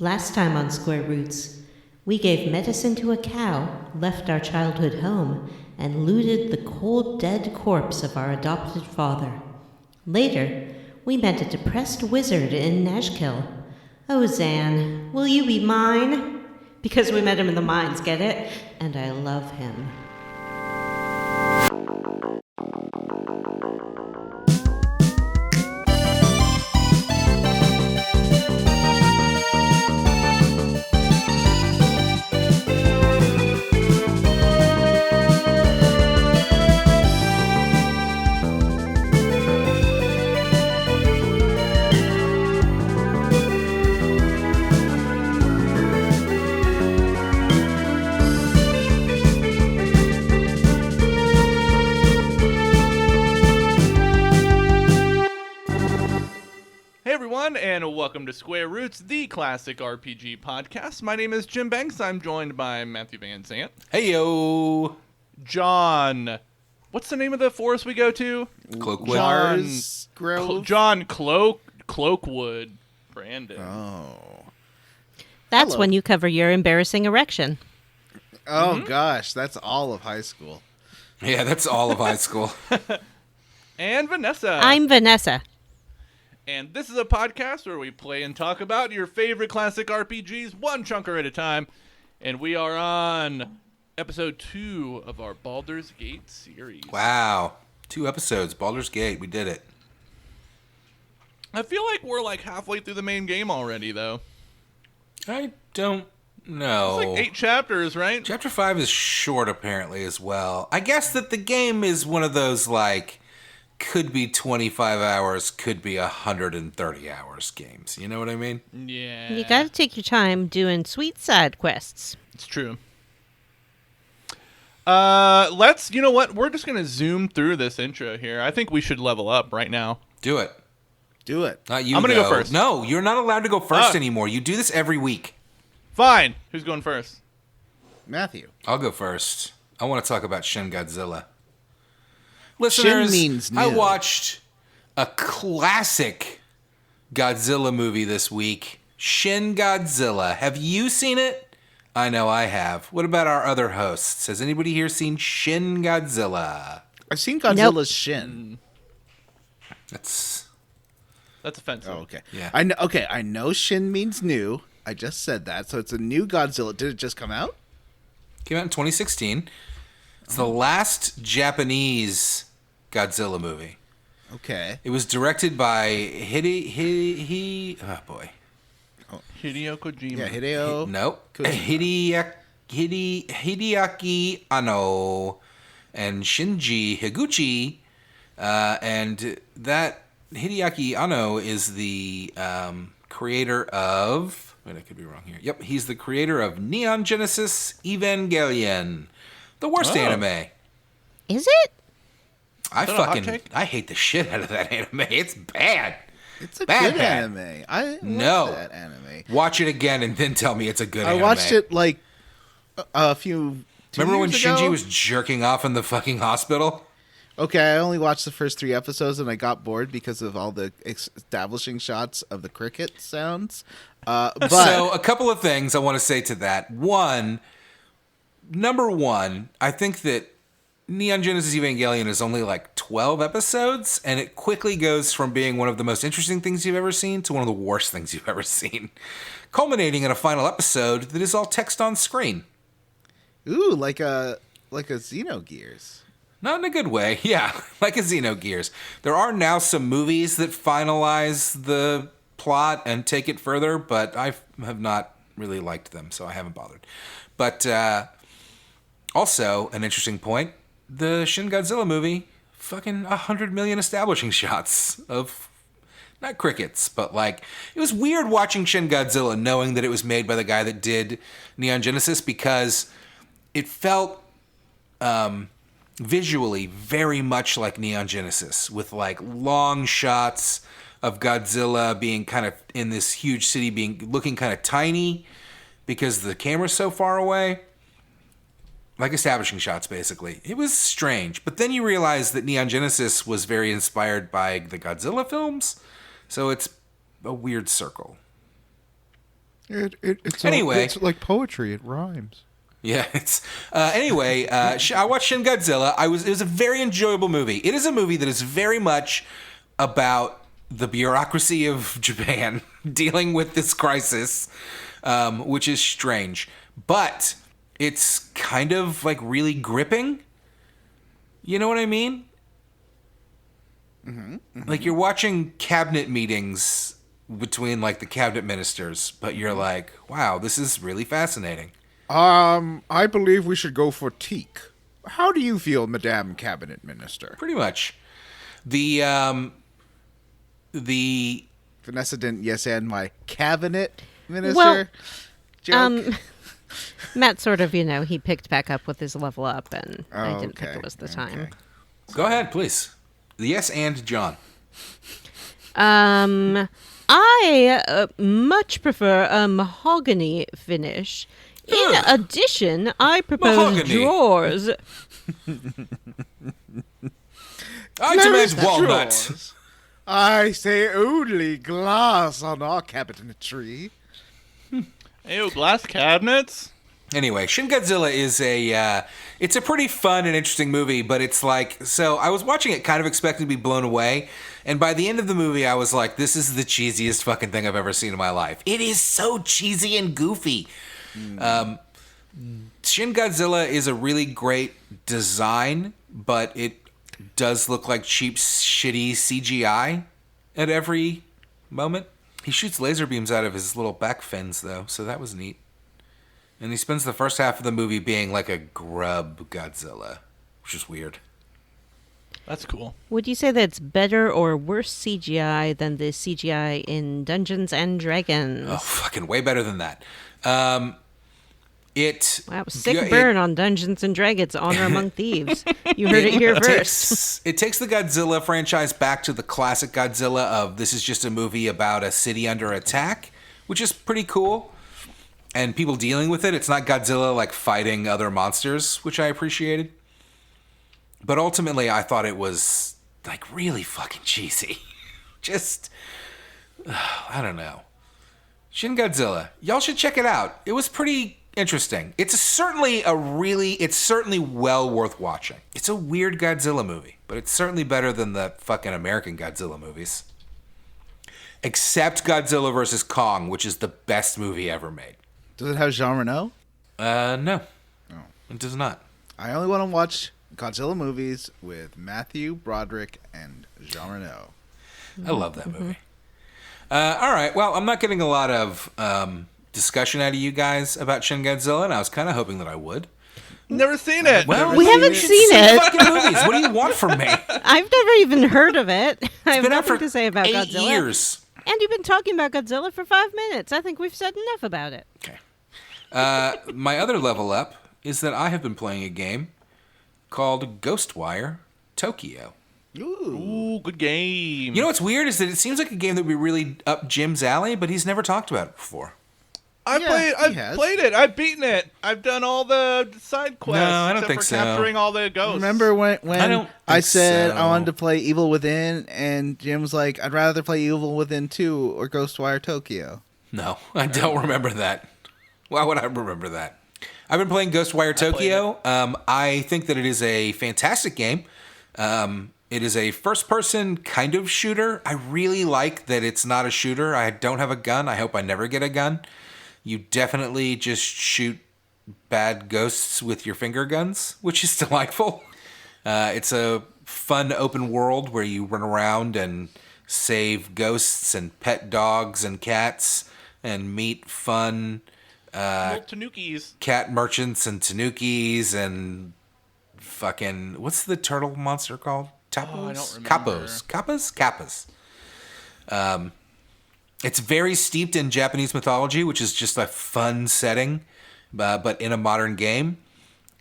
Last time on Square Roots, we gave medicine to a cow, left our childhood home, and looted the cold, dead corpse of our adopted father. Later, we met a depressed wizard in Nashkill. Oh, Zan, will you be mine? Because we met him in the mines, get it? And I love him. And welcome to Square Roots, the classic RPG podcast. My name is Jim Banks. I'm joined by Matthew Van Sant. Heyo. John. What's the name of the forest we go to? Cloakwood. John Cloakwood. Brandon. Oh. That's Hello. when you cover your embarrassing erection. Oh, gosh. That's all of high school. Yeah, that's all of high school. And Vanessa. I'm Vanessa. And this is a podcast where we play and talk about your favorite classic RPGs, one chunker at a time. And we are on episode 2 of our Baldur's Gate series. Wow. 2 episodes, Baldur's Gate. We did it. I feel like we're like halfway through the main game already, though. I don't know. It's like 8 chapters, right? Chapter 5 is short, apparently, as well. I guess that the game is one of those, like, could be 25 hours, could be 130 hours games. You know what I mean? Yeah. You gotta take your time doing sweet side quests. It's true. You know what? We're just going to zoom through this intro here. I think we should level up right now. Do it. Do it. Not you, I'm gonna go though. first. No, you're not allowed to go first anymore. You do this every week. Fine. Who's going first? Matthew. I'll go first. I want to talk about Shin Godzilla. Listeners, Shin means new. I watched a classic Godzilla movie this week, Shin Godzilla. Have you seen it? I know I have. What about our other hosts? Has anybody here seen Shin Godzilla? I've seen Godzilla's shin. That's offensive. Oh, okay. Yeah. I know shin means new. I just said that. So it's a new Godzilla. Did it just come out? Came out in 2016. It's the last Japanese Godzilla movie. Okay. It was directed by Hideo Kojima. Yeah, Hideo. Nope. Kojima. Hideaki Anno and Shinji Higuchi. And that Hideaki Anno is the creator of... Wait, I could be wrong here. Yep, he's the creator of Neon Genesis Evangelion. The worst anime. Is it? I hot take? hate the shit out of that anime. It's bad. It's a Bad, good bad. anime. I No. watched that anime. Watch it again and then tell me it's a good anime. I watched it like a few. Remember when years ago? Shinji was jerking off in the fucking hospital? Okay, I only watched the first 3 episodes and I got bored because of all the establishing shots of the cricket sounds. But So, a couple of things I want to say to that. Number one, I think that Neon Genesis Evangelion is only like 12 episodes, and it quickly goes from being one of the most interesting things you've ever seen to one of the worst things you've ever seen, culminating in a final episode that is all text on screen. ooh, like a Xenogears. Not in a good way, yeah, like a Xenogears. There are now some movies that finalize the plot and take it further, but I have not really liked them, so I haven't bothered. But also, an interesting point, the Shin Godzilla movie, fucking 100 million establishing shots of, not crickets, but like, it was weird watching Shin Godzilla knowing that it was made by the guy that did Neon Genesis because it felt visually very much like Neon Genesis with like long shots of Godzilla being kind of in this huge city looking kind of tiny because the camera's so far away. Like establishing shots, basically. It was strange. But then you realize that Neon Genesis was very inspired by the Godzilla films. So it's a weird circle. It's like poetry. It rhymes. Yeah, it's anyway. I watched Shin Godzilla. It was a very enjoyable movie. It is a movie that is very much about the bureaucracy of Japan dealing with this crisis, which is strange, but it's kind of like really gripping. You know what I mean? Mm-hmm, mm-hmm. Like you're watching cabinet meetings between like the cabinet ministers, but you're like, wow, this is really fascinating. I believe we should go for teak. How do you feel, Madame Cabinet Minister? Pretty much. The Vanessa didn't yes and my cabinet minister Well, joke. Matt sort of, he picked back up with his level up, and I didn't think it was the time. Go ahead, please. Yes and John. I much prefer a mahogany finish. In addition, I propose Mahogany. drawers. I demand walnut. Drawers. I say only glass on our cabinetry. Ew, glass cabinets? Anyway, Shin Godzilla is it's a pretty fun and interesting movie, but it's like, so I was watching it kind of expecting to be blown away, and by the end of the movie, I was like, this is the cheesiest fucking thing I've ever seen in my life. It is so cheesy and goofy. Shin Godzilla is a really great design, but it does look like cheap, shitty CGI at every moment. He shoots laser beams out of his little back fins, though, so that was neat. And he spends the first half of the movie being like a grub Godzilla, which is weird. That's cool. Would you say that's better or worse CGI than the CGI in Dungeons and Dragons? Oh, fucking way better than that. Wow, sick burn on Dungeons and Dragons, Honor Among Thieves. You heard it here first. It takes the Godzilla franchise back to the classic Godzilla of this is just a movie about a city under attack, which is pretty cool. And people dealing with it. It's not Godzilla like fighting other monsters, which I appreciated. But ultimately, I thought it was like really fucking cheesy. Just, I don't know. Shin Godzilla. Y'all should check it out. It was pretty interesting. It's certainly well worth watching. It's a weird Godzilla movie, but it's certainly better than the fucking American Godzilla movies. Except Godzilla vs. Kong, which is the best movie ever made. Does it have Jean Reno? No. It does not. I only want to watch Godzilla movies with Matthew Broderick and Jean Reno. I love that movie. All right. Well, I'm not getting a lot of discussion out of you guys about Shin Godzilla, and I was kind of hoping that I would. Never seen it. Well, We haven't seen it. Fucking movies. What do you want from me? I've never even heard of it. I have Been out nothing for to say about 8 Godzilla. years. And you've been talking about Godzilla for 5 minutes. I think we've said enough about it. Okay. My other level up is that I have been playing a game called Ghostwire Tokyo. Ooh, good game. You know what's weird is that it seems like a game that would be really up Jim's alley, but he's never talked about it before. I've played it. I've beaten it. I've done all the side quests. No, I don't except think for so. capturing all the ghosts. Remember when I said so. I wanted to play Evil Within, and Jim was like, I'd rather play Evil Within 2 or Ghostwire Tokyo. No, I don't remember that. Why would I remember that? I've been playing Ghostwire Tokyo. I think that it is a fantastic game. It is a first-person kind of shooter. I really like that it's not a shooter. I don't have a gun. I hope I never get a gun. You definitely just shoot bad ghosts with your finger guns, which is delightful. It's a fun open world where you run around and save ghosts and pet dogs and cats and meet fun Tanukis. cat merchants and tanukis and fucking, what's the turtle monster called? Tapos? I don't remember. Kappas. It's very steeped in Japanese mythology, which is just a fun setting, but in a modern game.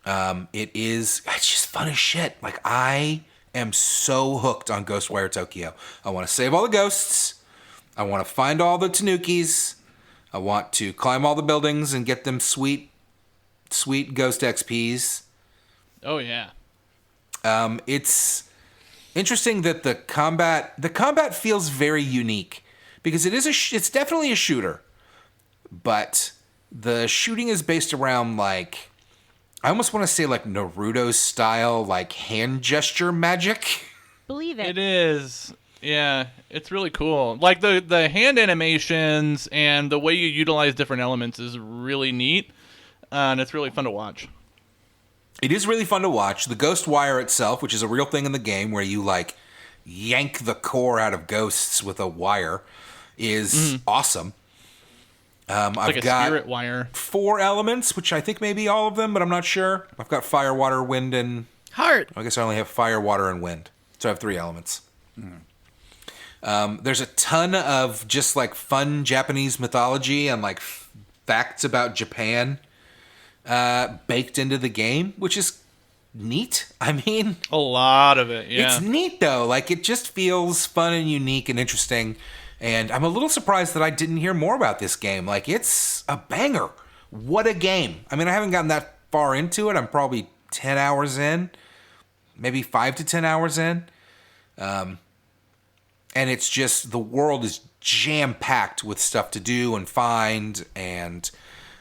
It's just fun as shit. Like, I am so hooked on Ghostwire Tokyo. I want to save all the ghosts. I want to find all the tanukis. I want to climb all the buildings and get them sweet ghost XPs. Oh, yeah. It's interesting that the combat feels very unique because it's definitely a shooter, but the shooting is based around like, I almost want to say like Naruto style, like hand gesture magic. Believe it. It is. Yeah, it's really cool. Like the hand animations and the way you utilize different elements is really neat, and it's really fun to watch. It is really fun to watch. The ghost wire itself, which is a real thing in the game where you like yank the core out of ghosts with a wire, is awesome. It's like I've a got spirit wire. 4 elements, which I think may be all of them, but I'm not sure. I've got fire, water, wind, and... Heart. I guess I only have fire, water, and wind. So I have 3 elements. There's a ton of just like fun Japanese mythology and like facts about Japan baked into the game, which is neat. I mean, A lot of it, yeah. it's neat though. Like it just feels fun and unique and interesting. And I'm a little surprised that I didn't hear more about this game. Like it's a banger. What a game. I mean, I haven't gotten that far into it. I'm probably 10 hours in, maybe 5 to 10 hours in. And it's just, the world is jam-packed with stuff to do and find, and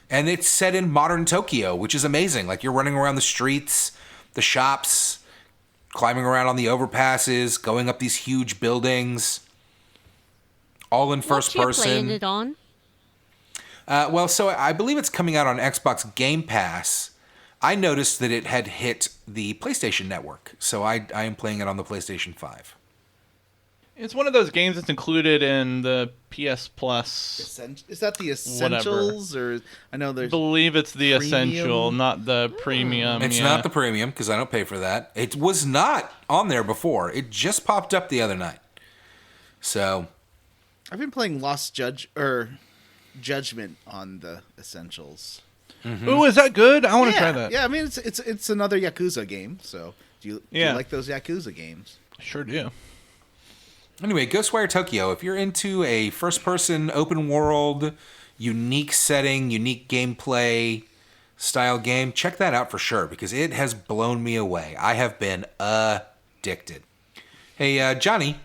it's set in modern Tokyo, which is amazing. Like, you're running around the streets, the shops, climbing around on the overpasses, going up these huge buildings, all in first What person. you playing it on? Well, so I believe it's coming out on Xbox Game Pass. I noticed that it had hit the PlayStation Network, so I am playing it on the PlayStation 5. It's one of those games that's included in the PS Plus. Is that the essentials, or I know I there's believe it's the Premium? essential, not the premium. It's yeah. not the premium because I don't pay for that. It was not on there before. It just popped up the other night. So, I've been playing Judgment on the essentials. Ooh, is that good? I want to try that. Yeah, I mean it's another Yakuza game. So do you like those Yakuza games? Sure do. anyway, Ghostwire Tokyo, if you're into a first-person, open-world, unique setting, unique gameplay style game, check that out for sure because it has blown me away. I have been addicted. Hey, Johnny,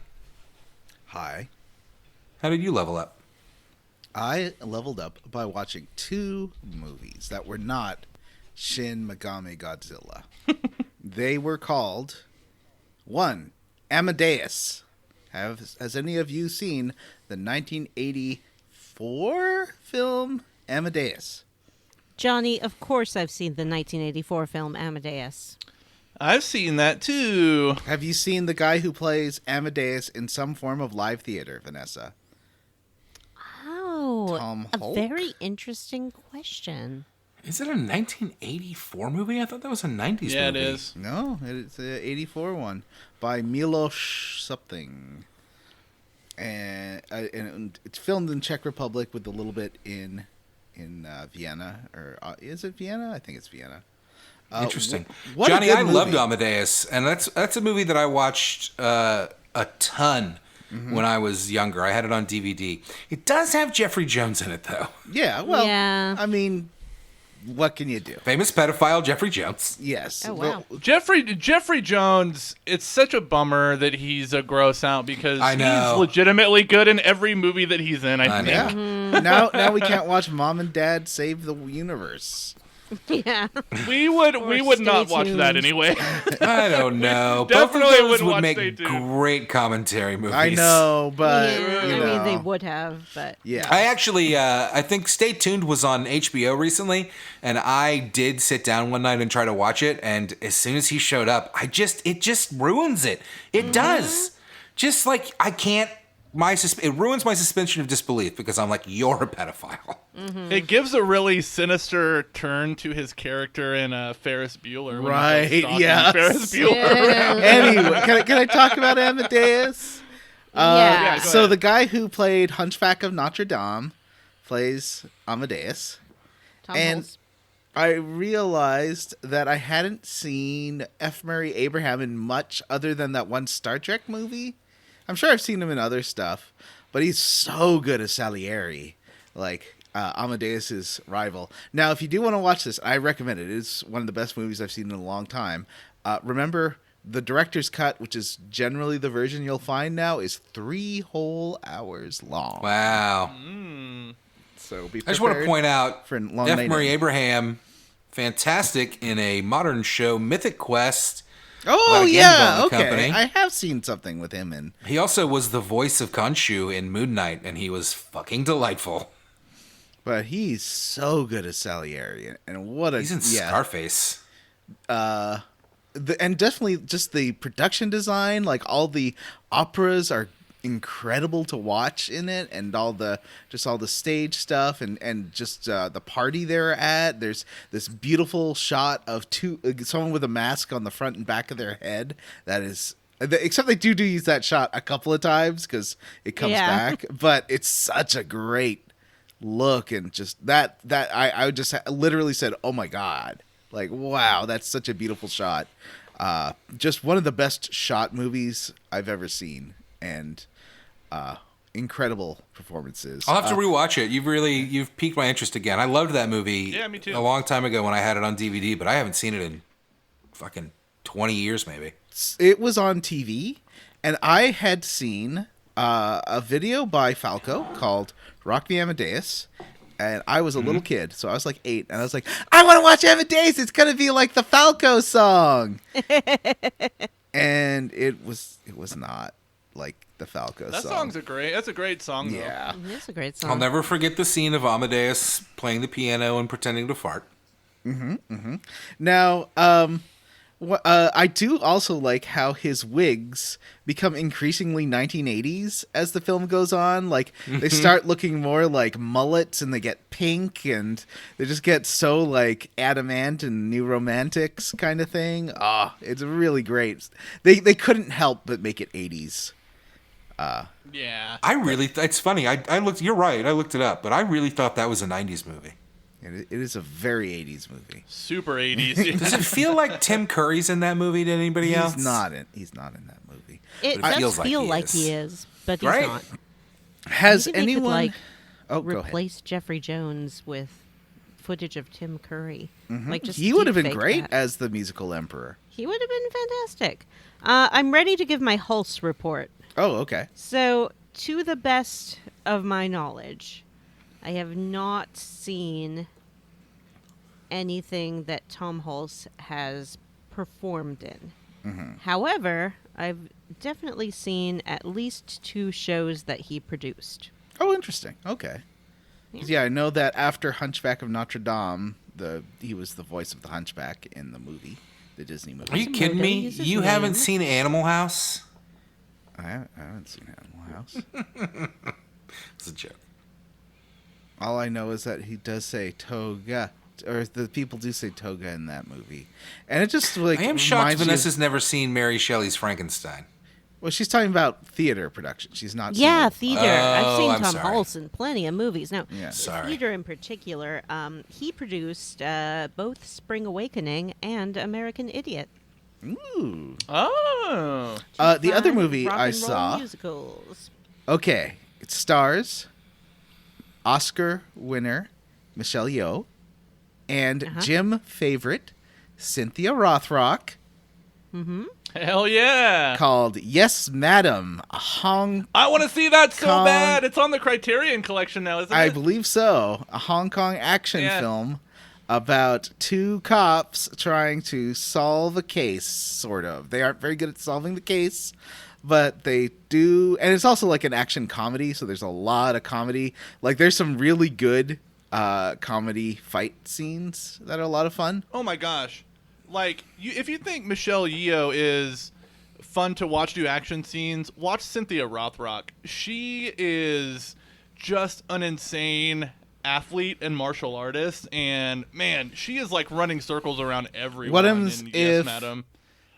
Hi. how did you level up? I leveled up by watching 2 movies that were not Shin Megami Godzilla. They were called 1, Amadeus. Has any of you seen the 1984 film Amadeus? Johnny, of course I've seen the 1984 film Amadeus. I've seen that too. Have you seen the guy who plays Amadeus in some form of live theater, Vanessa? Oh, Tom a Hulk? very interesting question. Is it a 1984 movie? I thought that was a 90s Yeah, it movie. is. No, it's the 84 one by Milos something. And it's filmed in Czech Republic with a little bit in Vienna. Or is it Vienna? I think it's Vienna. Interesting. What a Johnny, good I loved movie. Amadeus, and that's a movie that I watched a ton when I was younger. I had it on DVD. It does have Jeffrey Jones in it, though. Yeah, well, Yeah. I mean, what can you do? Famous pedophile Jeffrey Jones. Yes. Oh, wow. Well, Jeffrey Jones, it's such a bummer that he's a gross out because I know. he's legitimately good in every movie that he's in, I think. yeah. Now we can't watch Mom and Dad Save the Universe. Yeah. We would not Stay watch that tuned. anyway. I don't know. Both of Definitely those wouldn't would watch make Stay Tuned. great commentary movies. I know, but Yeah, you I know, mean, they would have, but yeah. I actually, I think Stay Tuned was on HBO recently, and I did sit down one night and try to watch it, and as soon as he showed up, it just ruins it. It does. Just like, I can't, it ruins my suspension of disbelief because I'm like, you're a pedophile. It gives a really sinister turn to his character in Ferris Bueller. when he Right, goes stalking yes. Ferris Bueller. Yeah. Anyway, can I talk about Amadeus? Yeah, go So ahead. the guy who played Hunchback of Notre Dame plays Amadeus. Tom And- Hulce. I realized that I hadn't seen F. Murray Abraham in much other than that one Star Trek movie. I'm sure I've seen him in other stuff, but he's so good as Salieri, like Amadeus's rival. Now, if you do want to watch this, I recommend it. It's one of the best movies I've seen in a long time. Remember, the director's cut, which is generally the version you'll find now, is 3 whole hours long. Wow. So be I just want to prepared point out for a long F. night Murray in. Abraham, fantastic in a modern show, Mythic Quest. Oh about a game yeah, development okay. company. I have seen something with him in. He also was the voice of Khonshu in Moon Knight, and he was fucking delightful. But he's so good as Salieri, and what a He's in Scarface. And definitely just the production design, like all the operas are incredible to watch in it, and all the stage stuff, and just the party they're at. There's this beautiful shot of someone with a mask on the front and back of their head. That is. Except they do use that shot a couple of times because it comes back, but it's such a great look, and just that I just literally said, oh my god, like wow, that's such a beautiful shot. Just one of the best shot movies I've ever seen, and incredible performances. I'll have to rewatch it. You've piqued my interest again. I loved that movie. Yeah, me too. A long time ago when I had it on DVD, but I haven't seen it in fucking 20 years maybe. It was on TV, and I had seen a video by Falco called Rock the Amadeus, and I was a little kid, so I was like 8, and I was like, I want to watch Amadeus. It's gonna be like the Falco song, and it was not like the Falco That song. song's that's a great song, though. Yeah. It's a great song. I'll never forget the scene of Amadeus playing the piano and pretending to fart. Now, I do also like how his wigs become increasingly 1980s as the film goes on. Like, they start looking more like mullets, and they get pink, and they just get so, like, adamant and New Romantics kind of thing. It's really great. They couldn't help but make it 80s. Yeah. It's funny. I looked. You're right. I looked it up, but I really thought that was a 90s movie. It is a very 80s movie. Super 80s. Does it feel like Tim Curry's in that movie to anybody else? He's not in that movie. It But it does feels like feel he like is. he is, but he's Right? not. Has Maybe they could, anyone like, go ahead. replace Jeffrey Jones with footage of Tim Curry. Like, just He would have been deepfake great that. as the musical emperor. He would have been fantastic. I'm ready to give my Hulse report. Oh, okay. So, to the best of my knowledge, I have not seen anything that Tom Hulse has performed in. However, I've definitely seen at least 2 shows that he produced. Oh, interesting. Okay. Yeah, I know that after Hunchback of Notre Dame, he was the voice of the Hunchback in the movie, the Disney movie. Are you kidding me? Use his You haven't name. seen Animal House? I haven't seen Animal House. It's a joke. All I know is that he does say toga, or the people do say toga in that movie, and it just like I am shocked reminds you- Vanessa's never seen Mary Shelley's Frankenstein. Well, she's talking about theater production. She's not. Yeah, seeing- theater. I've Oh, seen I'm Tom sorry. Hulse in plenty of movies. Now, Yeah. Sorry. theater in particular, he produced both Spring Awakening and American Idiot. Ooh. Oh. The other Fun movie rock I and roll saw. musicals. Okay, it stars Oscar winner Michelle Yeoh and Jim favorite Cynthia Rothrock, Hell yeah. called Yes Madam, a Hong I want to see that so Kong- bad. It's on the Criterion Collection now, isn't I it? believe so, a Hong Kong action Yeah. film about 2 cops trying to solve a case, sort of. They aren't very good at solving the case, but they do, and it's also like an action comedy, so there's a lot of comedy. Like, there's some really good comedy fight scenes that are a lot of fun. Oh my gosh. Like, if you think Michelle Yeoh is fun to watch do action scenes, watch Cynthia Rothrock. She is just an insane athlete and martial artist, and man, she is like running circles around everyone. What happens in Yes, if- Madam.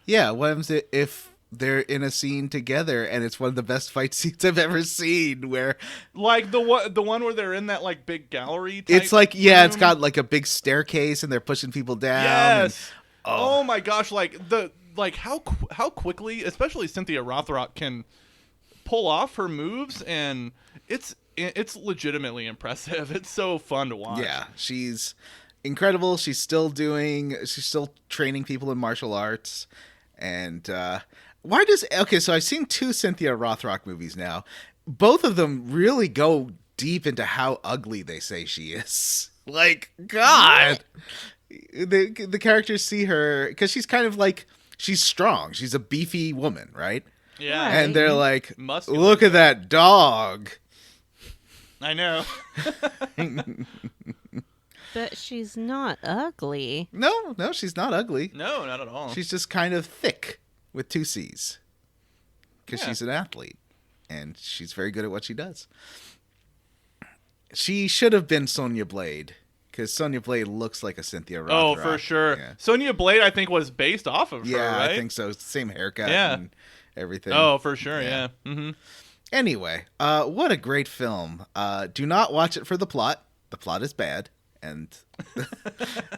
Yeah, what happens if they're in a scene together and it's one of the best fight scenes I've ever seen, where Like the one where they're in that like big gallery type it's like, yeah, it's room? got like a big staircase and they're pushing people down. Yes. Oh my gosh! How quickly, especially Cynthia Rothrock can pull off her moves, and it's legitimately impressive. It's so fun to watch. Yeah, she's incredible. She's still training people in martial arts. And so I've seen 2 Cynthia Rothrock movies now. Both of them really go deep into how ugly they say she is. Like, God. The characters see her because she's kind of like, she's strong. She's a beefy woman, right? Yeah. Right. And they're like, Muscular. look at that dog. I know. But she's not ugly. No, she's not ugly. No, not at all. She's just kind of thick with 2 C's. Because Yeah. she's an athlete. And she's very good at what she does. She should have been Sonya Blade. Because Sonya Blade looks like a Cynthia Rothrock. Oh, for sure. Yeah, Sonya Blade, I think, was based off of her, yeah, right? I think so. Same haircut Yeah. and everything. Oh, for sure, yeah. Yeah. Mm-hmm. Anyway, what a great film. Do not watch it for the plot. The plot is bad. And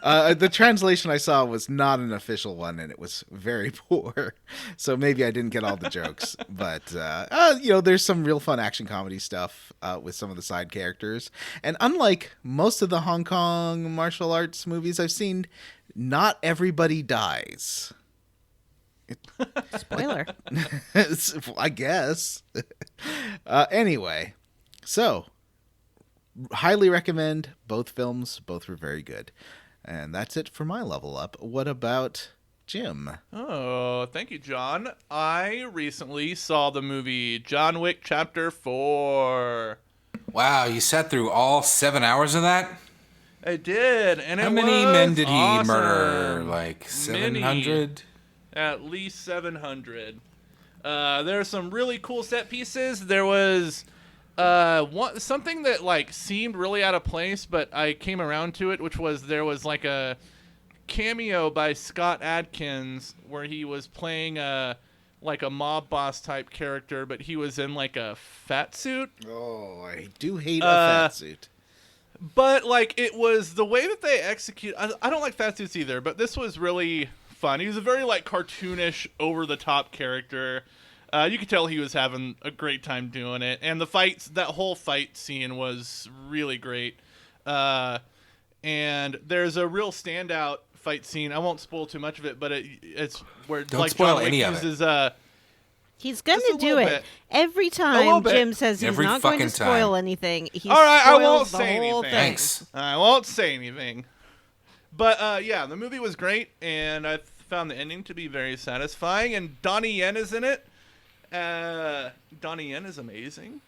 the translation I saw was not an official one, and it was very poor. So maybe I didn't get all the jokes. But, there's some real fun action comedy stuff with some of the side characters. And unlike most of the Hong Kong martial arts movies I've seen, not everybody dies. Spoiler. I guess. Anyway, so highly recommend both films. Both were very good. And that's it for my level up. What about Jim? Oh, thank you, John. I recently saw the movie John Wick Chapter 4. Wow, you sat through all 7 hours of that? I did, and How it many was men did he awesome. murder? Like Many. 700? At least 700. There are some really cool set pieces. There was something that like seemed really out of place, but I came around to it, which was there was like a cameo by Scott Adkins where he was playing like a mob boss type character, but he was in like a fat suit. Oh, I do hate a fat suit. But like it was the way that they execute. I don't like fat suits either, but this was really fun. He was a very like cartoonish, over the top character. You could tell he was having a great time doing it, and that whole fight scene was really great. And there's a real standout fight scene. I won't spoil too much of it, but it's where Don't like spoil John Wick any of it. uses He's going Just to a do little it. bit. Every little time bit. Jim says he's Every not going to fucking spoil time. anything, he All right, I won't spoils the say whole anything. thing. Thanks. I won't say anything. But yeah, the movie was great, and I found the ending to be very satisfying. And Donnie Yen is in it. Donnie Yen is amazing.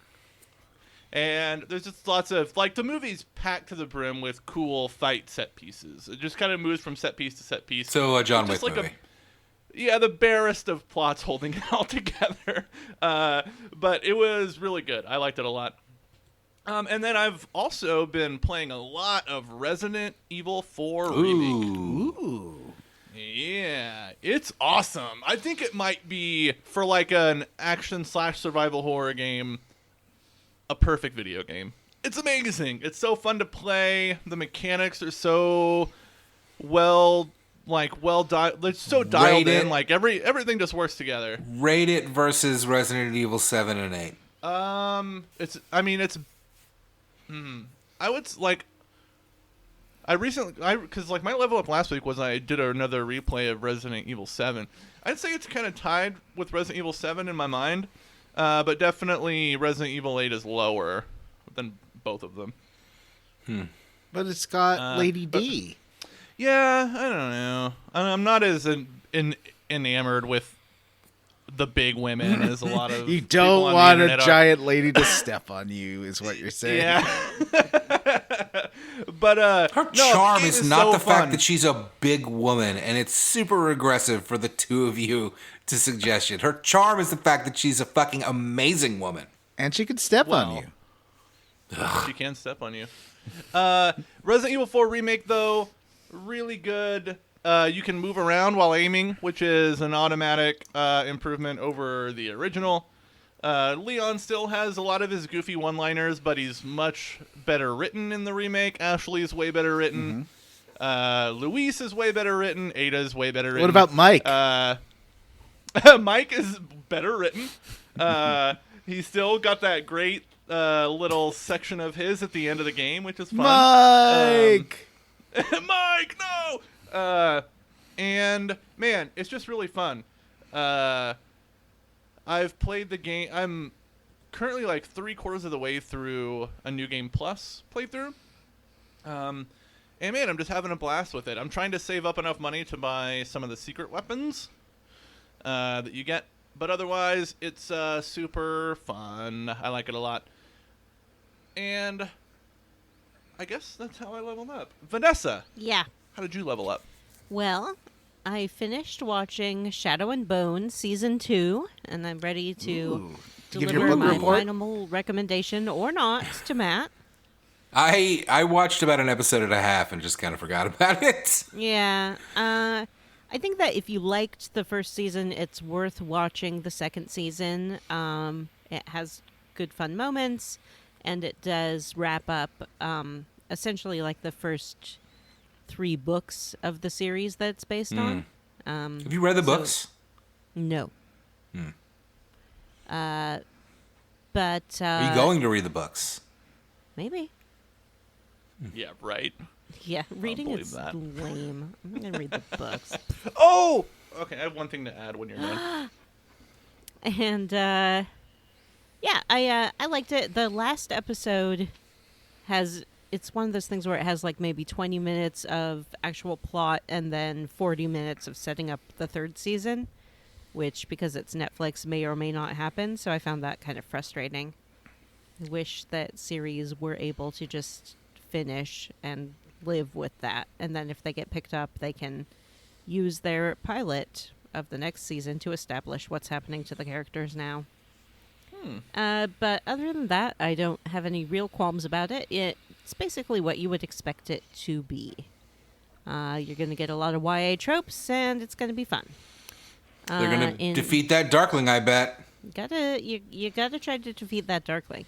And there's just lots of like the movie's packed to the brim with cool fight set pieces. It just kind of moves from set piece to set piece. So a John Just Wick like movie. Yeah, the barest of plots holding it all together. But it was really good. I liked it a lot. And then I've also been playing a lot of Resident Evil 4 Remake. Ooh. Yeah, it's awesome. I think it might be, for like an action/survival horror game, a perfect video game. It's amazing. It's so fun to play. The mechanics are so it's so dialed Rate in. it. Like everything just works together. Rate it versus Resident Evil 7 and 8. I would like. Because like my level up last week was I did another replay of Resident Evil 7. I'd say it's kind of tied with Resident Evil 7 in my mind, but definitely Resident Evil 8 is lower than both of them. But it's got Lady D. Yeah, I don't know. I'm not as enamored with the big women as a lot of You people don't on the want a internet are. giant lady to step on you, is what you're saying. Yeah. But Her no, charm the game is not so the fun. fact that she's a big woman, and it's super regressive for the two of you to suggest it. Her charm is the fact that she's a fucking amazing woman. And she could step on Well. you. She can step on you. Resident Evil 4 Remake, though, really good. You can move around while aiming, which is an automatic improvement over the original. Leon still has a lot of his goofy one-liners, but he's much better written in the remake. Ashley is way better written. Luis is way better written. Ada is way better written. What about Mike? Mike is better written. He's still got that great little section of his at the end of the game, which is fun. Mike! Mike, no! And, man, it's just really fun. I've played the game. currently like 3/4 of the way through a New Game Plus playthrough. And man, I'm just having a blast with it. I'm trying to save up enough money to buy some of the secret weapons that you get. But otherwise, it's super fun. I like it a lot. And I guess that's how I leveled up. Vanessa, Yeah. how did you level up? Well, I finished watching Shadow and Bone Season 2, and I'm ready to Ooh. Give your deliver book my report? final recommendation or not to Matt. I watched about an episode and a half and just kind of forgot about it. Yeah. I think that if you liked the first season, it's worth watching the second season. It has good fun moments, and it does wrap up essentially like the first 3 books of the series that it's based on. Have you read the books? No. But Are you going to read the books? maybe. Yeah, right. Yeah, reading believe is that. lame. I'm not gonna read the books. Oh! Okay, I have one thing to add when you're done. And yeah, I liked it. The last episode it's one of those things where it has like maybe 20 minutes of actual plot and then 40 minutes of setting up the third season, which because it's Netflix may or may not happen, so I found that kind of frustrating. I wish that series were able to just finish and live with that, and then if they get picked up, they can use their pilot of the next season to establish what's happening to the characters now. But other than that, I don't have any real qualms about it. It's basically what you would expect it to be. You're going to get a lot of YA tropes, and it's going to be fun. They're going to defeat that Darkling, I bet. You gotta try to defeat that Darkling.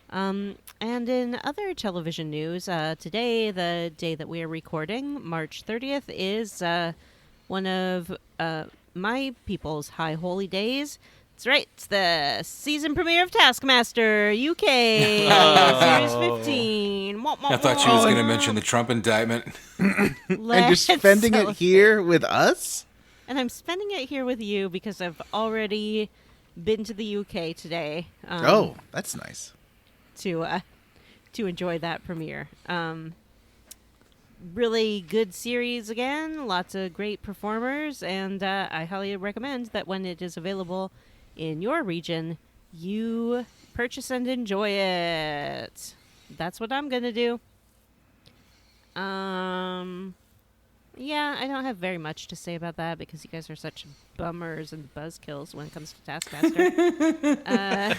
And in other television news, today, the day that we are recording, March 30th, is one of my people's high holy days. That's right, it's the season premiere of Taskmaster UK, Series 15. I thought she was going to mention the Trump indictment. And you're spending it here with us? And I'm spending it here with you because I've already been to the UK today. Oh, that's nice. To enjoy that premiere. Really good series again, lots of great performers, and I highly recommend that when it is available in your region, you purchase and enjoy it. That's what I'm gonna do. Yeah, I don't have very much to say about that because you guys are such bummers and buzzkills when it comes to Taskmaster.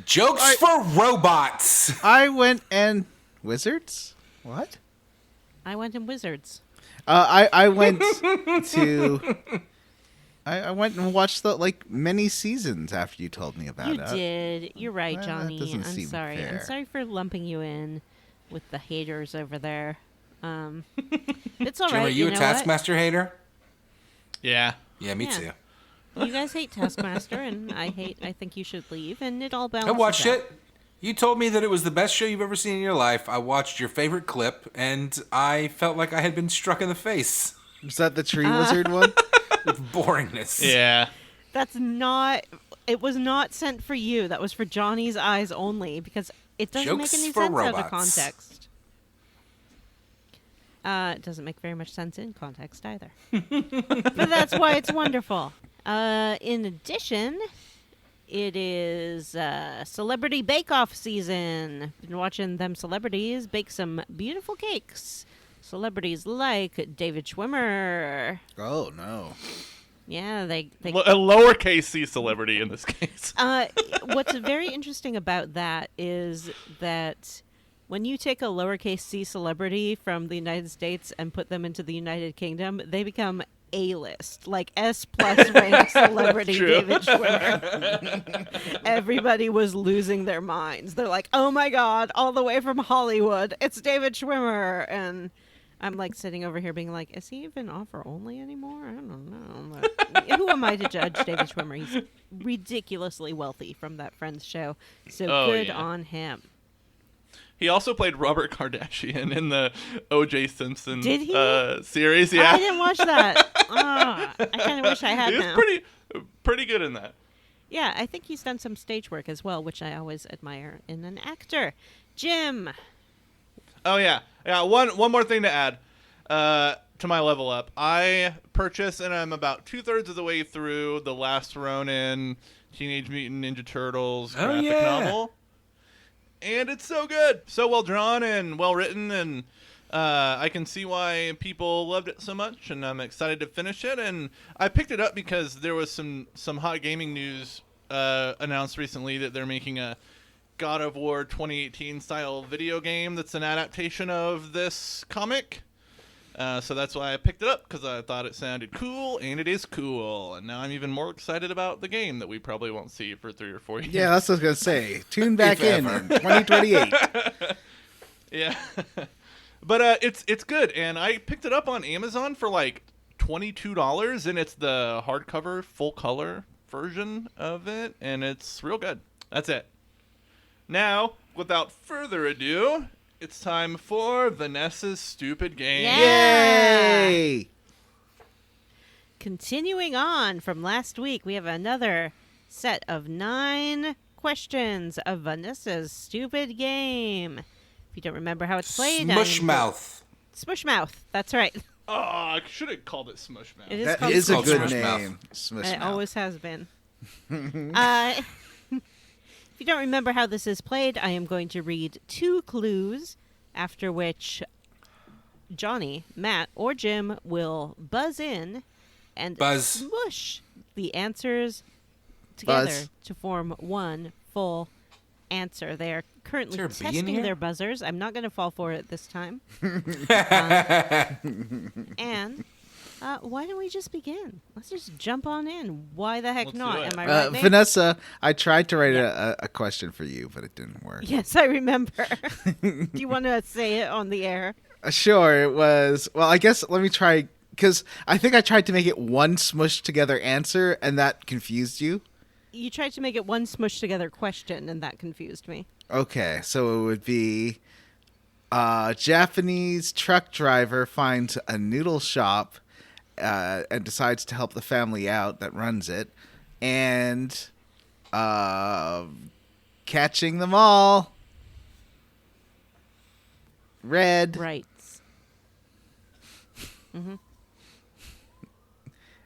Jokes for robots. I went and wizards? What? I went in Wizards. I went to. I went and watched the many seasons after you told me about You it. did. You're right, Well, that Johnny. doesn't I'm seem sorry. I'm fair. sorry for lumping you in with the haters over there. It's all Jim, right. are you a know Taskmaster hater? Yeah. Yeah, me Yeah. too. what? You guys hate Taskmaster, and I think you should leave, and it all balances I watched out. it. You told me that it was the best show you've ever seen in your life. I watched your favorite clip, and I felt like I had been struck in the face Was that the tree wizard one? with boringness. Yeah. That's not. It was not sent for you. That was for Johnny's eyes only because it doesn't Jokes make any for sense out of robots. context. It doesn't make very much sense in context either. But that's why it's wonderful. In addition, it is Celebrity Bake Off season. Been watching them celebrities bake some beautiful cakes. Celebrities like David Schwimmer. Oh no. Yeah, they A lowercase c celebrity in this case. what's very interesting about that is that when you take a lowercase c celebrity from the United States and put them into the United Kingdom, they become A-list, like S+ rank celebrity True. David Schwimmer. Everybody was losing their minds. They're like, oh my God, all the way from Hollywood, it's David Schwimmer. And I'm like sitting over here being like, is he even offer only anymore? I don't know. But who am I to judge David Schwimmer? He's ridiculously wealthy from that Friends show. So Oh, good yeah. on him. He also played Robert Kardashian in the O.J. Simpson Did he? series. Yeah. I didn't watch that. I kind of wish I had He was now. pretty good in that. Yeah, I think he's done some stage work as well, which I always admire in an actor. Jim. Oh yeah. One more thing to add to my level up. I purchased, and I'm about 2/3 of the way through the Last Ronin Teenage Mutant Ninja Turtles graphic novel, and it's so good, so well drawn and well written, and I can see why people loved it so much, and I'm excited to finish it. And I picked it up because there was some hot gaming news announced recently that they're making a God of War 2018 style video game that's an adaptation of this comic. So that's why I picked it up, because I thought it sounded cool, and it is cool. And now I'm even more excited about the game that we probably won't see for 3 or 4 years. Yeah, that's what I was going to say. Tune back in 2028. Yeah. But it's good, and I picked it up on Amazon for like $22, and it's the hardcover full color version of it, and it's real good. That's it. Now, without further ado, it's time for Vanessa's stupid game. Yeah. Yay! Continuing on from last week, we have another set of 9 questions of Vanessa's stupid game. If you don't remember how it's played, Smushmouth. Smushmouth. That's right. Oh, I should have called it Smushmouth. It is That called is a called good Smushmouth. name. It Smushmouth. always has been. If you don't remember how this is played, I am going to read 2 clues, after which Johnny, Matt, or Jim will buzz in and smush the answers together to form one full answer. They are currently Is there a bee in testing here? their buzzers. I'm not going to fall for it this time. And why don't we just begin? Let's just jump on in. Why the heck Let's not? do it. Am I right, Nate? Vanessa, I tried to write a question for you, but it didn't work. Yes, I remember. Do you want to say it on the air? Sure, it was. Well, I guess let me try, because I think I tried to make it one smushed together answer, and that confused you. You tried to make it one smushed together question, and that confused me. Okay, so it would be Japanese truck driver finds a noodle shop and decides to help the family out that runs it, and catching them all. Red. Right. Mm-hmm.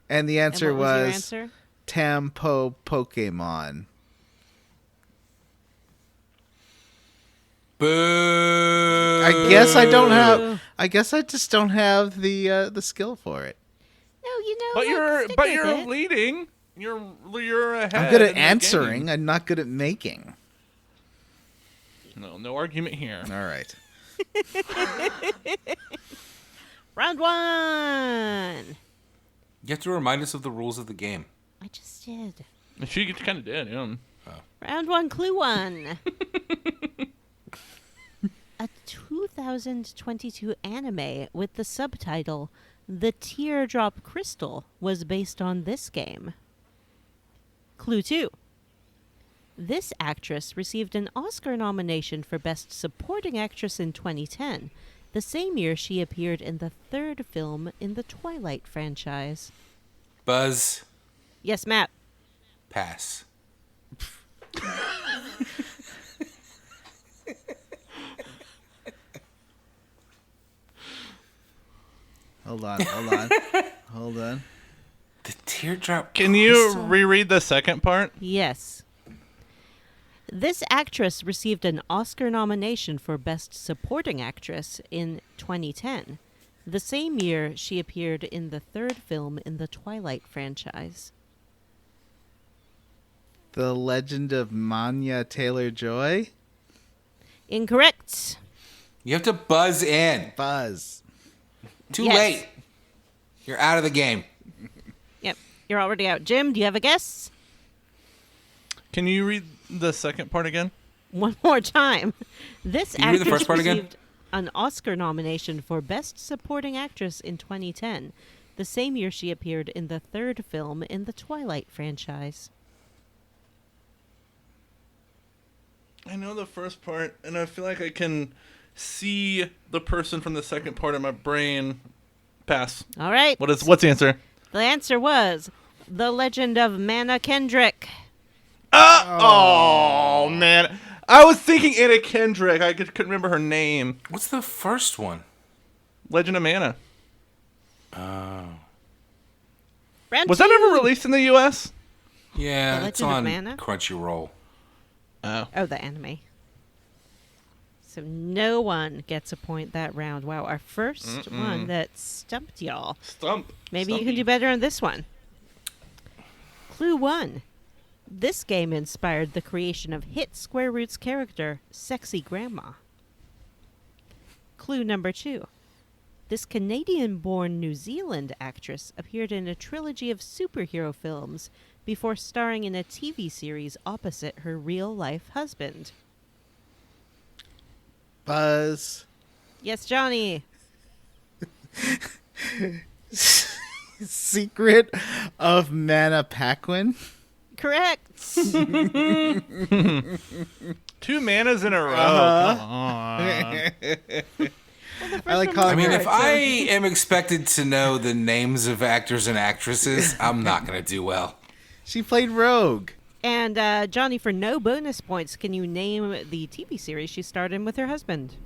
And the answer and what was your was answer? Tampopokémon. Boo. I guess I don't have. I guess I just don't have the skill for it. No, you know. But look, you're stick with it. leading. You're ahead. I'm good in at the answering. game. I'm not good at making. No argument here. All right. Round 1. You have to remind us of the rules of the game. I just did. She kind of did. Yeah. Round 1, clue 1. A 2022 anime with the subtitle The Teardrop Crystal was based on this game. Clue 2. This actress received an Oscar nomination for Best Supporting Actress in 2010, the same year she appeared in the 3rd film in the Twilight franchise. Buzz. Yes, Matt. Pass. Hold on. Hold on. The teardrop. Can you crystal? reread the second part? Yes. This actress received an Oscar nomination for Best Supporting Actress in 2010, the same year she appeared in the 3rd film in the Twilight franchise. The Legend of Manya Taylor-Joy. Incorrect. You have to buzz in. Buzz. Too Yes. late. You're out of the game. Yep, you're already out. Jim, do you have a guess? Can you read the second part again? One more time. This Can you read the actress first part again? received an Oscar nomination for Best Supporting Actress in 2010, the same year she appeared in the 3rd film in the Twilight franchise. I know the first part, and I feel like I can see the person from the second part in my brain. Pass. All right. What's the answer? The answer was The Legend of Manna Kendrick. Oh, man. I was thinking Anna Kendrick. I couldn't remember her name. What's the first one? Legend of Mana. Round Was two. that ever released in the U.S.? Yeah, The it's Legend of on Mana? Crunchyroll. Oh, the anime. So no one gets a point that round. Wow, our first one that stumped y'all. Maybe you can do better on this one. Clue 1. This game inspired the creation of hit Square Roots character, Sexy Grandma. Clue number 2. This Canadian-born New Zealand actress appeared in a trilogy of superhero films before starring in a TV series opposite her real-life husband. Buzz. Yes, Johnny. Secret of Mana Paquin. Correct. 2 manas in a row. Come on. I like calling I mean, her. if I am expected to know the names of actors and actresses, I'm not going to do well. She played Rogue. And Johnny, for no bonus points, can you name the TV series she starred in with her husband?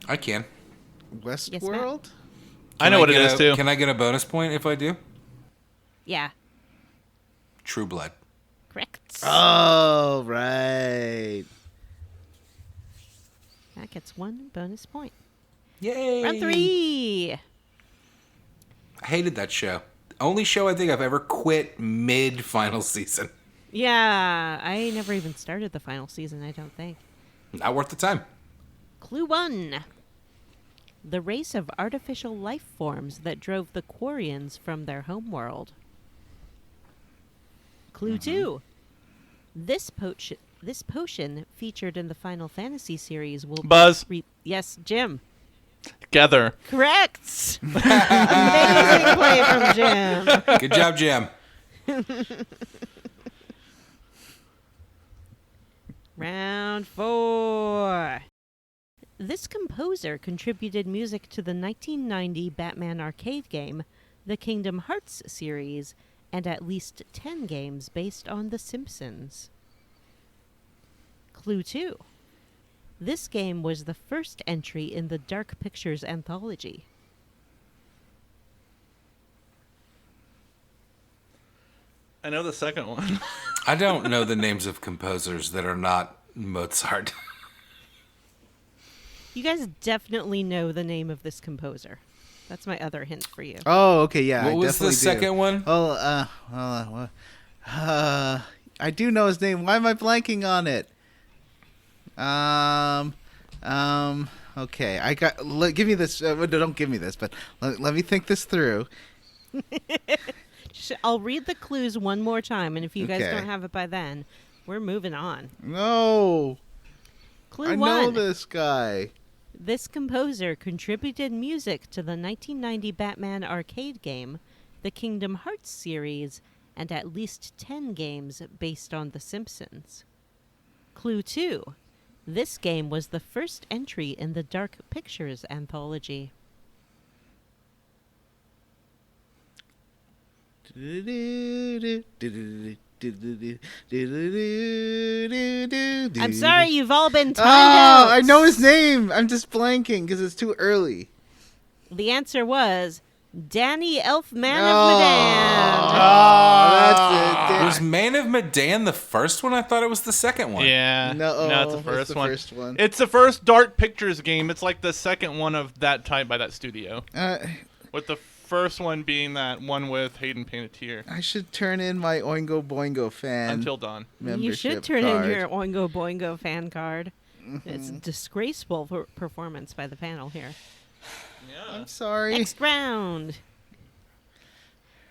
I can. Westworld? I know what it is, too. Can I get a bonus point if I do? Yeah, True Blood. correct. Oh, right. That gets 1 bonus point. Yay! Round 3. I hated that show. Only show I think I've ever quit mid-final season. Yeah, I never even started the final season, I don't think. Not worth the time. Clue 1. The race of artificial life forms that drove the Quarians from their homeworld. Clue 2. This potion featured in the Final Fantasy series will Buzz. Yes, Jim. Together. Correct. Amazing play from Jim. Good job, Jim. Round 4. This composer contributed music to the 1990 Batman arcade game, the Kingdom Hearts series, and at least 10 games based on The Simpsons. Clue 2. This game was the first entry in the Dark Pictures anthology. I know the second one. I don't know the names of composers that are not Mozart. You guys definitely know the name of this composer. That's my other hint for you. Oh, okay, yeah. What I was the definitely do. second one? I do know his name. Why am I blanking on it? Okay. Give me this. Don't give me this, but let me think this through. I'll read the clues one more time, and if you guys Okay. don't have it by then, we're moving on. No. Clue I 1. know this guy. This composer contributed music to the 1990 Batman arcade game, the Kingdom Hearts series, and at least 10 games based on The Simpsons. Clue 2. This game was the first entry in the Dark Pictures anthology. I'm sorry, you've all been timed out. I know his name. I'm just blanking because it's too early. The answer was Danny Elfman Oh. of Medan. That's it. Was Man of Medan the first one? I thought it was the second one. Yeah. No, it's the it's first the one. first one. It's the first Dark Pictures game. It's like the second one of that type by that studio. With the first one being that one with Hayden Panettiere. I should turn in my Oingo Boingo fan Until Dawn. membership You should turn card. in your Oingo Boingo fan card. It's a disgraceful performance by the panel here. Yeah. I'm sorry. Next round.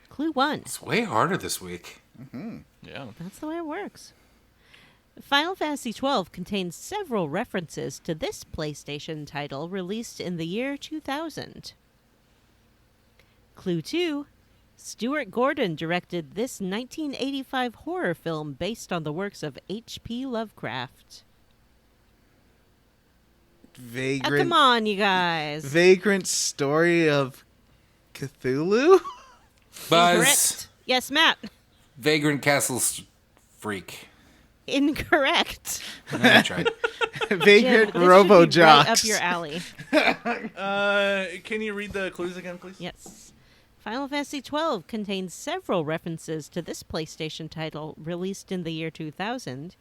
Clue 1. It's way harder this week. Yeah. That's the way it works. Final Fantasy XII contains several references to this PlayStation title released in the year 2000. Clue 2. Stuart Gordon directed this 1985 horror film based on the works of H.P. Lovecraft. Oh, Vagrant. come on, you guys. Vagrant Story of Cthulhu? Buzz. Incorrect. Yes, Matt. Vagrant Castles freak. Incorrect. I tried. Vagrant Jim, this should be Robo-Jocks. right up your alley. Can you read the clues again, please? Yes. Final Fantasy XII contains several references to this PlayStation title released in the year 2000,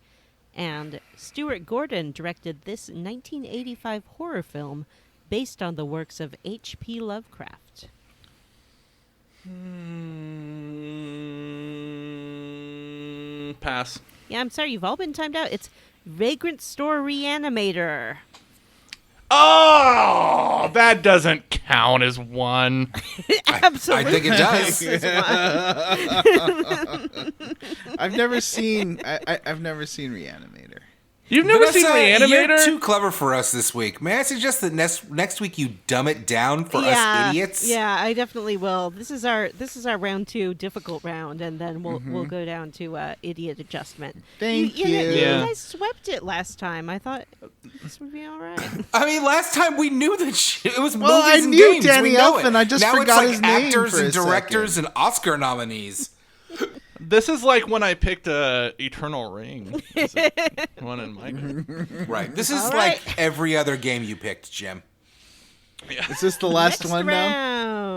and Stuart Gordon directed this 1985 horror film based on the works of H.P. Lovecraft. Pass. Yeah, I'm sorry, you've all been timed out. It's Vagrant Store Reanimator. Oh, that doesn't count as one. Absolutely. I think it does. This is one. I've never seen Reanimator. You've never seen Vanessa, Reanimator? You're too clever for us this week. May I suggest that next week you dumb it down for us idiots? Yeah, I definitely will. This is our round 2 difficult round, and then we'll go down to idiot adjustment. Thank you. You Yeah. guys swept it last time. I thought this would be all right. I mean, last time we knew that it was Well, movies I and knew games. Danny we know Elfman, it. I just now forgot it's his like name actors for a and directors and Oscar nominees. This is like when I picked Eternal Ring. One in my group. Right. This is All like right. every other game you picked, Jim. Is this the last Next one now?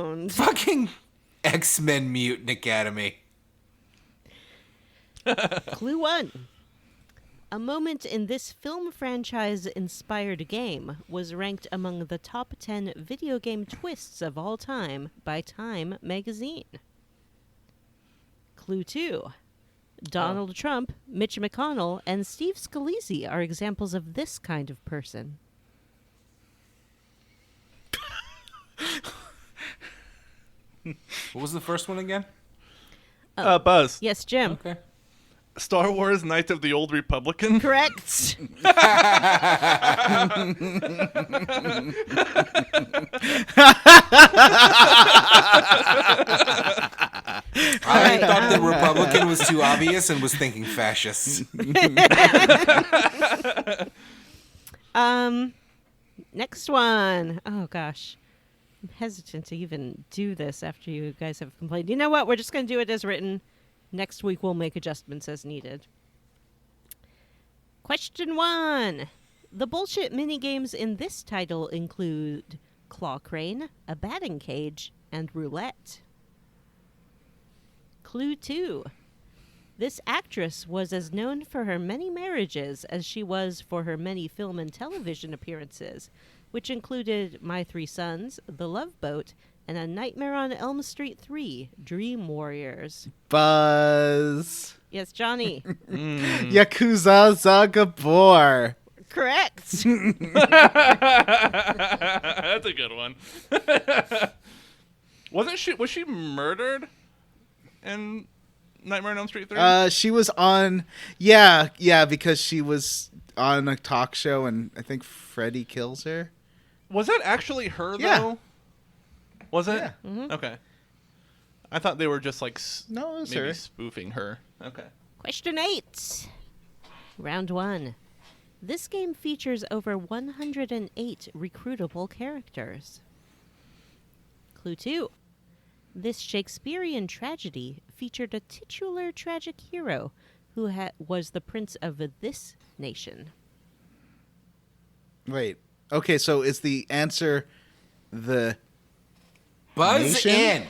round. Fucking X-Men Mutant Academy. Clue 1. A moment in this film franchise-inspired game was ranked among the top 10 video game twists of all time by Time magazine. Clue 2. Donald Trump, Mitch McConnell, and Steve Scalise are examples of this kind of person. What was the first one again? Buzz. Yes, Jim. Okay. Star Wars Knights of the Old Republican. Correct. I thought the Republican was too obvious and was thinking fascist. Next one. Oh, gosh. I'm hesitant to even do this after you guys have complained. You know what? We're just going to do it as written. Next week we'll make adjustments as needed. Question 1. The bullshit minigames in this title include Claw Crane, a batting cage, and roulette. Clue 2. This actress was as known for her many marriages as she was for her many film and television appearances, which included My Three Sons, The Love Boat, and A Nightmare on Elm Street 3, Dream Warriors. Buzz. Yes, Johnny. Yakuzsazsa Gabor. Correct. That's a good one. Was she murdered in Nightmare on Elm Street 3? She was on, yeah, because she was on a talk show, and I think Freddy kills her. Was that actually her, Yeah. though? Was it? Yeah. Mm-hmm. Okay. I thought they were just like No, it was maybe her. spoofing her. Okay. Question 8. Round 1. This game features over 108 recruitable characters. Clue 2. This Shakespearean tragedy featured a titular tragic hero who was the prince of this nation. Wait. Okay, so is the answer the... Buzz Nation? in.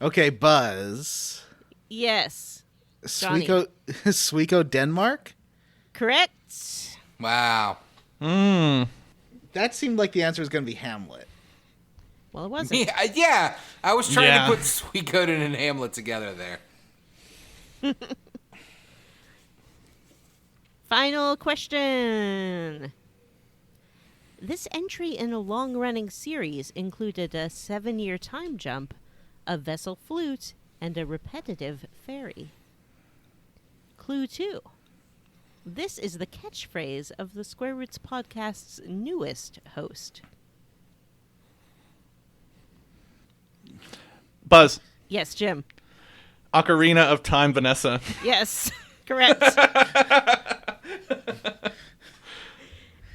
Okay, Buzz. Yes. Johnny. Suiko, Denmark? Correct. Wow. That seemed like the answer was going to be Hamlet. Well, it wasn't. Yeah. I was trying Yeah. to put Suikoden and Hamlet together there. Final question. This entry in a long-running series included a 7-year time jump, a vessel flute, and a repetitive fairy. Clue 2. This is the catchphrase of the Square Roots podcast's newest host. Buzz. Yes, Jim. Ocarina of Time, Vanessa. Yes, correct.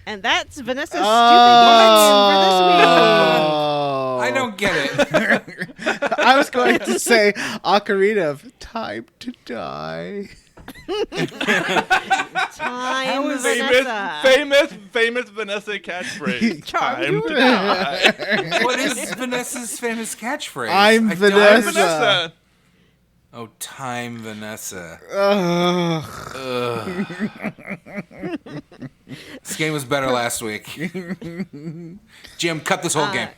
And that's Vanessa's stupid game for this week. Oh. I don't get it. I was going to say Ocarina of time to die. Time, How is Vanessa. Famous Vanessa catchphrase. Time to die. What is Vanessa's famous catchphrase? I'm I don't- Vanessa. Vanessa. Oh, time, Vanessa. This game was better last week. Jim, cut this whole game.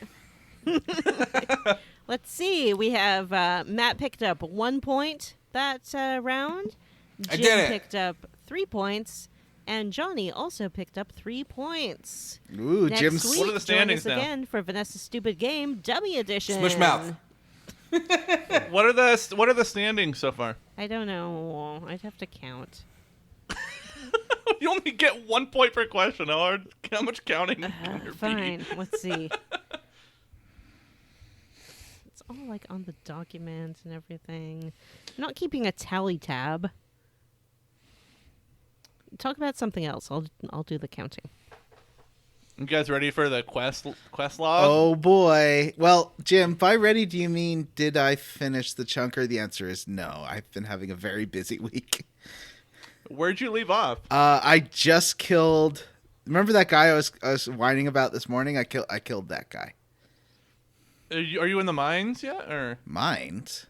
Let's see. We have Matt picked up 1 point that round. I Jim did it. picked up 3 points. And Johnny also picked up 3 points. Ooh, Next Jim's. week, What are the standings join us now? again for Vanessa's Stupid Game, Dummy Edition. Smush mouth. What are the standings so far? I don't know. I'd have to count. You only get 1 point per question. How much counting can there be? Fine. Let's see. It's all like on the document and everything. I'm not keeping a tally tab. Talk about something else. I'll do the counting. You guys ready for the quest log? Oh boy. Well, Jim, by ready, do you mean did I finish the chunker? The answer is no. I've been having a very busy week. Where'd you leave off? I just killed. Remember that guy I was whining about this morning? I killed that guy. Are you in the mines yet, or Mind?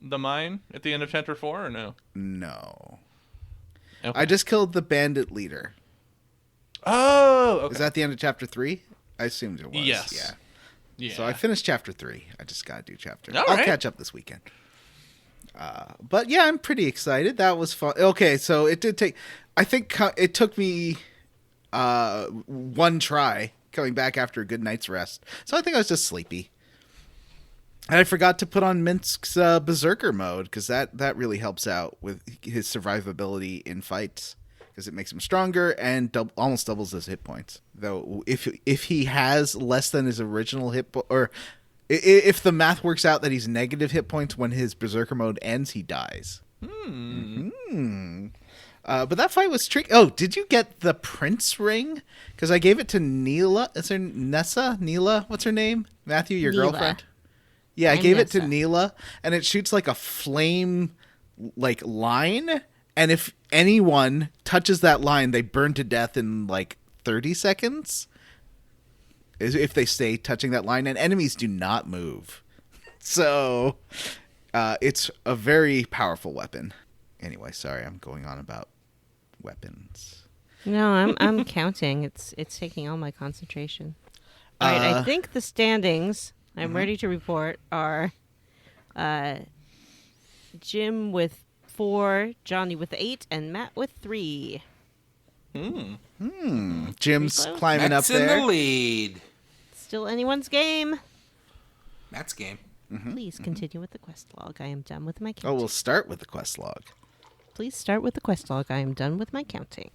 the mine at the end of chapter 4, or no? No. Okay. I just killed the bandit leader. Oh, okay. Is that the end of chapter 3? I assumed it was. Yes. Yeah. Yeah. So I finished chapter 3. I just gotta do chapter. All I'll right. catch up this weekend. But yeah, I'm pretty excited. That was fun. Okay, so it did take. I think it took me one try coming back after a good night's rest. So I think I was just sleepy. And I forgot to put on Minsk's Berserker mode because that really helps out with his survivability in fights because it makes him stronger and almost doubles his hit points. Though if he has less than his original or if the math works out that he's negative hit points when his Berserker mode ends, he dies. But that fight was tricky. Oh, did you get the Prince ring? Because I gave it to Neela. Is there Nessa? Neela? What's her name? Matthew, your Neela. girlfriend? Yeah, I I'm gave it to Nessa. Neela, and it shoots like a flame line. And if anyone touches that line, they burn to death in like 30 seconds. If they stay touching that line, and enemies do not move. So it's a very powerful weapon. Anyway, sorry, I'm going on about weapons. No, I'm counting. It's taking all my concentration. All right, I think the standings I'm ready to report are Jim with 4, Johnny with 8, and Matt with 3. Jim's close? climbing Matt's up in there. the lead. Still anyone's game. Matt's game. Please continue with the quest log. I am done with my Oh, counting. we'll start with the quest log. Please start with the quest log. I am done with my counting.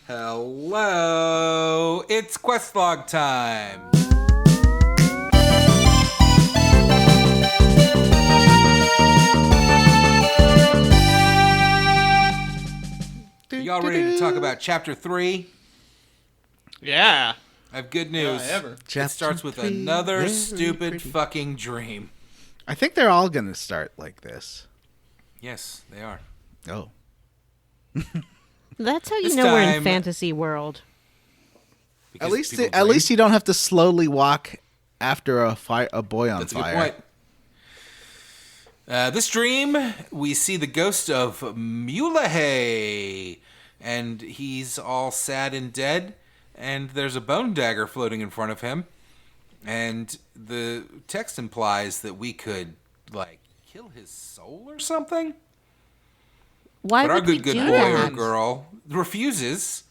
Hello, it's Questlog time. Y'all ready to talk about Chapter 3? Yeah. I have good news. ever. It Chapter starts with 3, another very stupid pretty. fucking dream. I think they're all going to start like this. Yes, they are. Oh. That's how you This know we're in time- fantasy world. Because At least people at dream. least you don't have to slowly walk after a boy on That's a fire. good point. This dream, we see the ghost of Mulahey, and he's all sad and dead, and there's a bone dagger floating in front of him, and the text implies that we could, like, kill his soul or something? Why But our would we good do boy or that? girl refuses,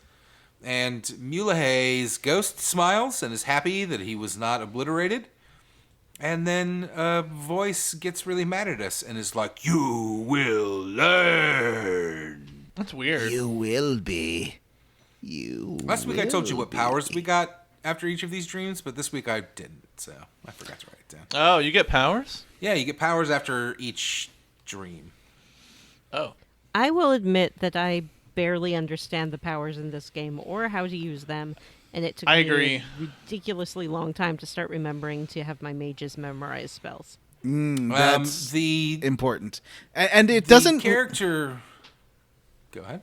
and Mulahey's ghost smiles and is happy that he was not obliterated. And then a voice gets really mad at us and is like, "You will learn." That's weird. You will be. You. Last week I told you will what powers we got after each of these dreams, but this week I didn't, so I forgot to write it down. Oh, you get powers? Yeah, you get powers after each dream. Oh. I will admit that I barely understand the powers in this game or how to use them, and it took I me agree. a ridiculously long time to start remembering to have my mages memorize spells. That's the important. And it doesn't character. Go ahead.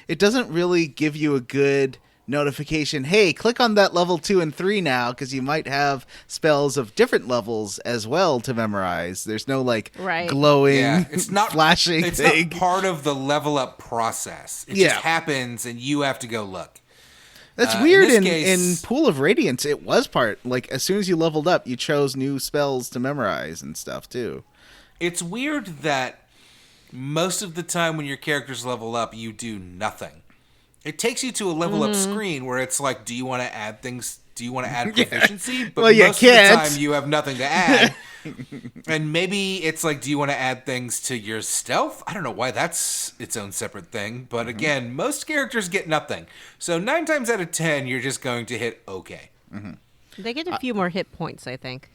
It doesn't really give you a good notification. Hey, click on that level 2 and 3 now, because you might have spells of different levels as well to memorize. There's no glowing, it's not flashing It's thing. not part of the level up process. It just happens, and you have to go look. That's weird. In In, this case- in Pool of Radiance, it was part. Like, as soon as you leveled up, you chose new spells to memorize and stuff, too. It's weird that most of the time when your characters level up, you do nothing. It takes you to a level up screen where it's like, do you want to add things? Do you want to add proficiency? But Well, you most of the can't. time, you have nothing to add. And maybe it's like, do you want to add things to your stealth? I don't know why that's its own separate thing. But again, most characters get nothing. So 9 times out of 10, you're just going to hit okay. They get a few more hit points, I think.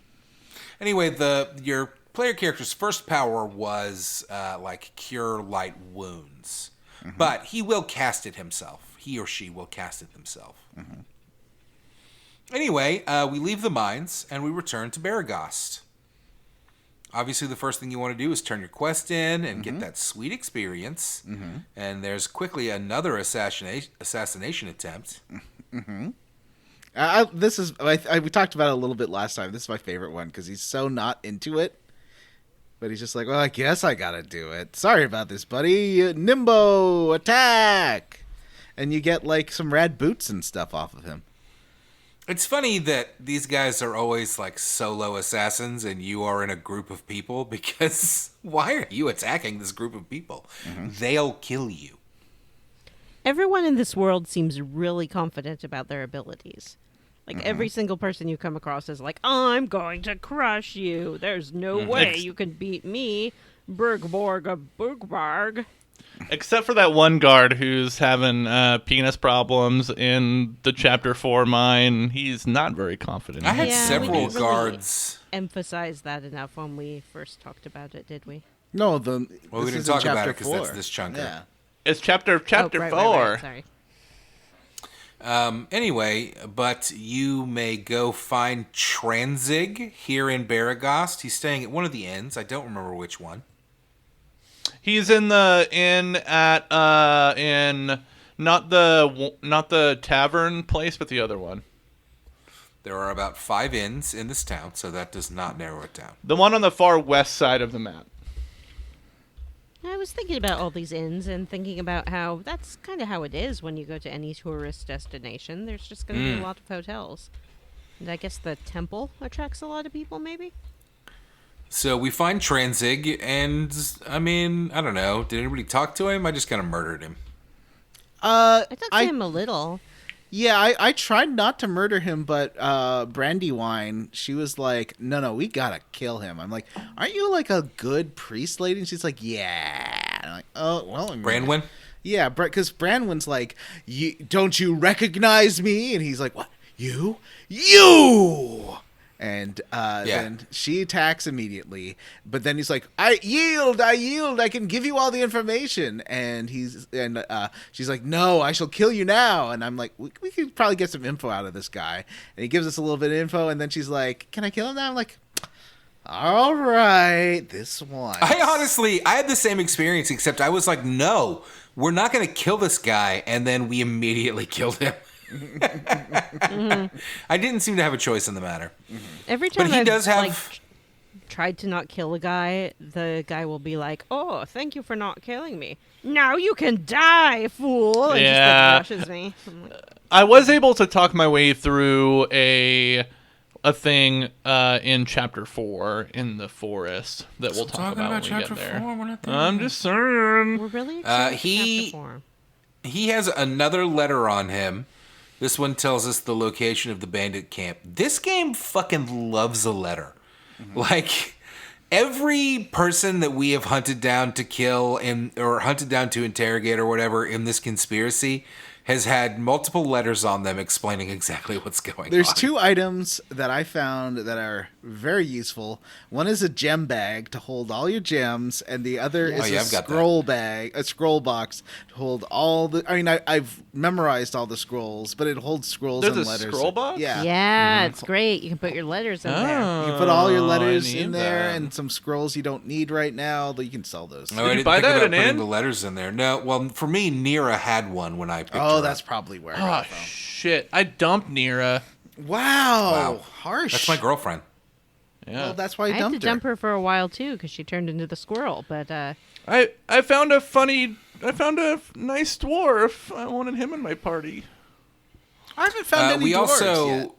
Anyway, your player character's first power was cure light wounds. But he will cast it himself. He or she will cast it themselves. Anyway, we leave the mines and we return to Baragost. Obviously, the first thing you want to do is turn your quest in and get that sweet experience. And there's quickly another assassination attempt. We talked about it a little bit last time. This is my favorite one because he's so not into it. But he's just like, well, I guess I gotta do it. Sorry about this, buddy. Nimbo, attack! And you get, like, some rad boots and stuff off of him. It's funny that these guys are always, like, solo assassins and you are in a group of people because why are you attacking this group of people? They'll kill you. Everyone in this world seems really confident about their abilities. Like, every single person you come across is like, I'm going to crush you. There's no way you can beat me. Bergborg of Bergbarg. Except for that one guard who's having penis problems in the Chapter 4 mine. He's not very confident. I had Yeah, we several didn't really guards. Emphasize that enough when we first talked about it, did we? No, Well, we this didn't is talk in about chapter it because 4. that's this chunker. Yeah. It's chapter Right, 4. right, sorry. Anyway, but you may go find Tranzig here in Baragost. He's staying at one of the inns. I don't remember which one. He's in the inn at not the tavern place, but the other one. There are about 5 inns in this town, so that does not narrow it down. The one on the far west side of the map. I was thinking about all these inns and thinking about how that's kind of how it is when you go to any tourist destination. There's just going to be a lot of hotels. And I guess the temple attracts a lot of people, maybe? So we find Tranzig, and, I mean, I don't know. Did anybody talk to him? I just kind of murdered him. I talked to him a little. Yeah, I tried not to murder him, but Brandywine, she was like, no, we gotta kill him. I'm like, aren't you like a good priest lady? And she's like, yeah. And I'm like, oh, well. Brandwin? Yeah, because Brandwin's like, don't you recognize me? And he's like, what? You? And then she attacks immediately. But then he's like, I yield, I can give you all the information. And she's like, no, I shall kill you now. And I'm like, we could probably get some info out of this guy. And he gives us a little bit of info, and then she's like, can I kill him now? I'm like, all right, this one. I had the same experience, except I was like, no, we're not going to kill this guy. And then we immediately killed him. I didn't seem to have a choice in the matter. Every time But he I've does have... tried to not kill a guy, the guy will be like, oh, thank you for not killing me. Now you can die, fool! And Yeah. just like, rushes me. I'm like, I was able to talk my way through a thing in Chapter 4 in the forest that we'll talk about when we get there. I'm just saying. we're really excited for Chapter 4. He has another letter on him. This one tells us the location of the bandit camp. This game fucking loves a letter. Like, every person that we have hunted down to kill or hunted down to interrogate or whatever in this conspiracy has had multiple letters on them explaining exactly what's going There's on. 2 items that I found that are very useful. One is a gem bag to hold all your gems, and the other is yeah, a I've got scroll bag, a scroll box to hold all the. I mean, I've memorized all the scrolls, but it holds scrolls There's and a letters. scroll box? Yeah. Yeah, it's great. You can put your letters in there. You can put all your Oh, letters I need in there that. and some scrolls you don't need right now. But you can sell those. No, Did I you didn't buy think that about at an putting inn? the letters in there. No, well, for me, Nira had one when I picked her Oh, up. that's probably where I Oh, got it from. shit. I dumped Nira. Wow. Harsh. That's my girlfriend. Yeah. Well, that's why I I had to dumped dump her for a while too because she turned into the squirrel. But I found a nice dwarf. I wanted him in my party. I haven't found any We dwarves also yet.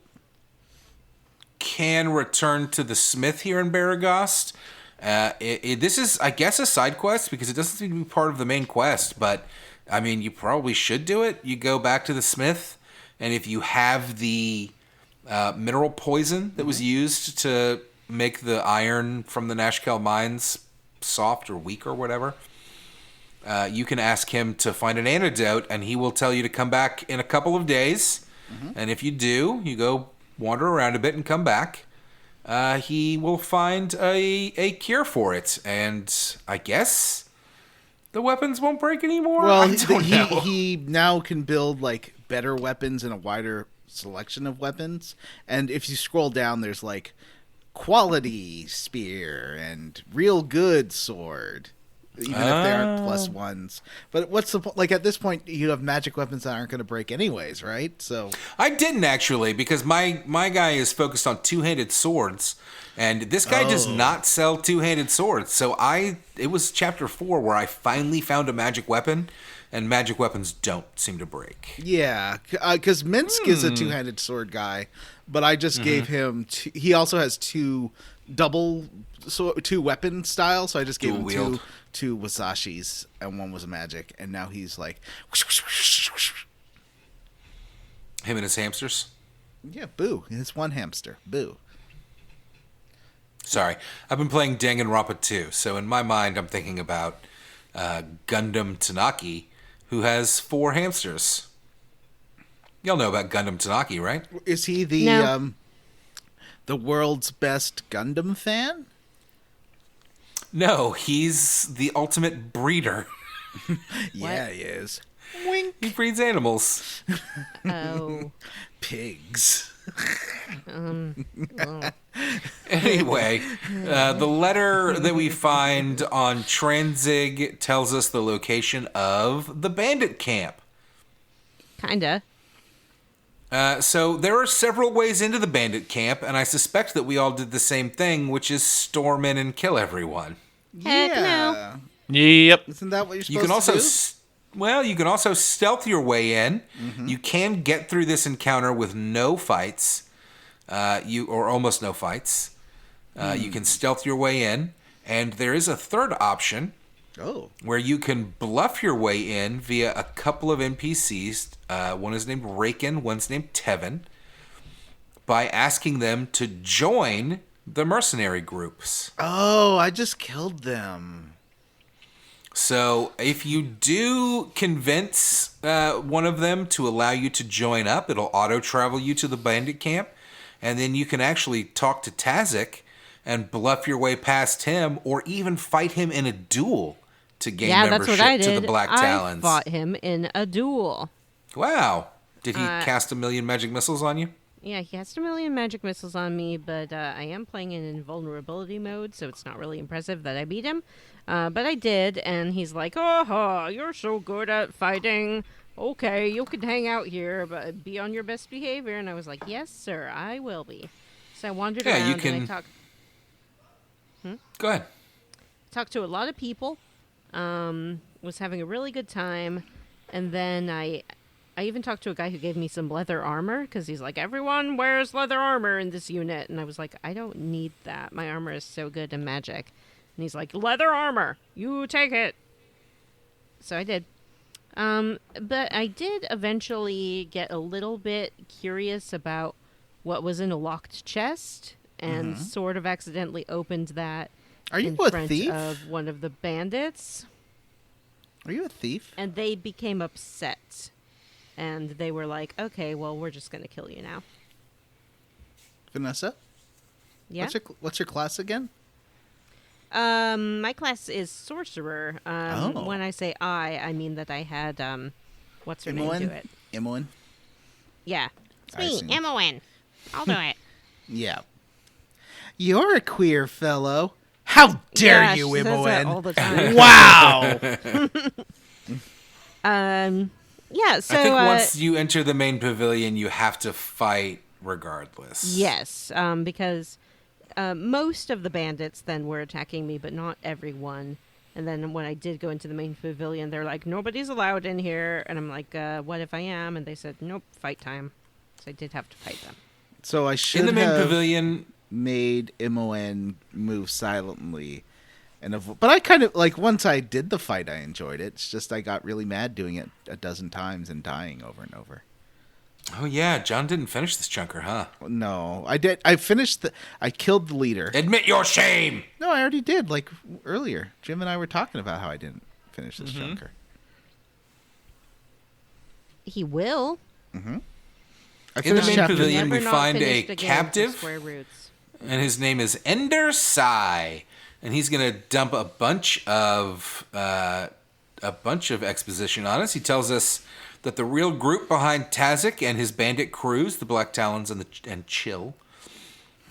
can return to the Smith here in Baragost. This is, I guess, a side quest because it doesn't seem to be part of the main quest. But I mean, you probably should do it. You go back to the Smith, and if you have the mineral poison that was used to make the iron from the Nashkel mines soft or weak or whatever, you can ask him to find an antidote, and he will tell you to come back in a couple of days. And if you do, you go wander around a bit and come back. He will find a cure for it, and I guess the weapons won't break anymore. Well, I don't know. he now can build like better weapons and a wider selection of weapons. And if you scroll down, there's like quality spear and real good sword, even if they aren't +1s. But what's the point? Like at this point, you have magic weapons that aren't going to break anyways, right? So I didn't actually, because my guy is focused on two-handed swords, and this guy does not sell two-handed swords. So it was chapter 4 where I finally found a magic weapon, and magic weapons don't seem to break. yeah, because Minsk is a two-handed sword guy, but I just gave him. He also has two weapon styles, so I just gave Dual him wield. two Wasashis, and one was a magic, and now he's like, Him and his hamsters. yeah, boo. It's one hamster, boo. Sorry, I've been playing Danganronpa 2, so in my mind I'm thinking about Gundam Tanaki, who has 4 hamsters. Y'all know about Gundam Tanaki, right? Is he the No. The world's best Gundam fan? No, he's the ultimate breeder. Yeah, he is. He breeds animals. oh, Pigs. Anyway, the letter that we find on Tranzig tells us the location of the bandit camp. kinda. So there are several ways into the bandit camp, and I suspect that we all did the same thing, which is storm in and kill everyone. Heck no. Yeah. Yep. Isn't that what you're supposed You can also, to do? you can also stealth your way in. You can get through this encounter with no fights, or almost no fights. You can stealth your way in, and there is a third option Oh. where you can bluff your way in via a couple of NPCs. One is named Raken, one's named Tevin, by asking them to join the mercenary groups. Oh, I just killed them. So if you do convince one of them to allow you to join up, it'll auto-travel you to the bandit camp, and then you can actually talk to Tazik and bluff your way past him, or even fight him in a duel to gain Yeah, that's membership what I to did. the Black I Talons. fought him in a duel. Wow. Did he cast a million magic missiles on you? Yeah, he has a million magic missiles on me, but I am playing in invulnerability mode, so it's not really impressive that I beat him. But I did, and he's like, "Oh, you're so good at fighting. Okay, you can hang out here, but be on your best behavior." And I was like, "Yes, sir, I will be." So I wandered Yeah, you around can- and I Go ahead. talked to a lot of people. Was having a really good time, and then I even talked to a guy who gave me some leather armor because he's like, everyone wears leather armor in this unit, and I was like, I don't need that. My armor is so good in magic. And he's like, leather armor, you take it. So I did. But I did eventually get a little bit curious about what was in a locked chest, and sort of accidentally opened that. Are you in a front thief? of one of the bandits. Are you a thief? And they became upset and they were like, okay, well, we're just going to kill you now. Vanessa, Yeah. what's your class again? My class is sorcerer. Oh. When I say I mean that I had, what's her name do it? Imoen? Yeah. It's I me, see. Imoen. I'll do it. Yeah. You're a queer fellow. How dare Yeah, you, she says that all Imoen? the time. Wow! Yeah, so... I think once you enter the main pavilion, you have to fight regardless. Yes, because most of the bandits then were attacking me, but not everyone. And then when I did go into the main pavilion, they're like, nobody's allowed in here. And I'm like, what if I am? And they said, nope, fight time. So I did have to fight them. So I should In the main have pavilion, made Imoen move silently. But I kind of, like, once I did the fight, I enjoyed it. It's just I got really mad doing it a dozen times and dying over and over. oh yeah, John didn't finish this chunker, huh? No, I did. I killed the leader. Admit your shame! No, I already did, like, earlier. Jim and I were talking about how I didn't finish this chunker. He will. I In the finished main chapter pavilion, Never we not find a finished again from captive, Square Roots. and his name is Ender Sai, and he's gonna dump a bunch of exposition on us. He tells us that the real group behind Tazik and his bandit crews, the Blacktalons and Chill,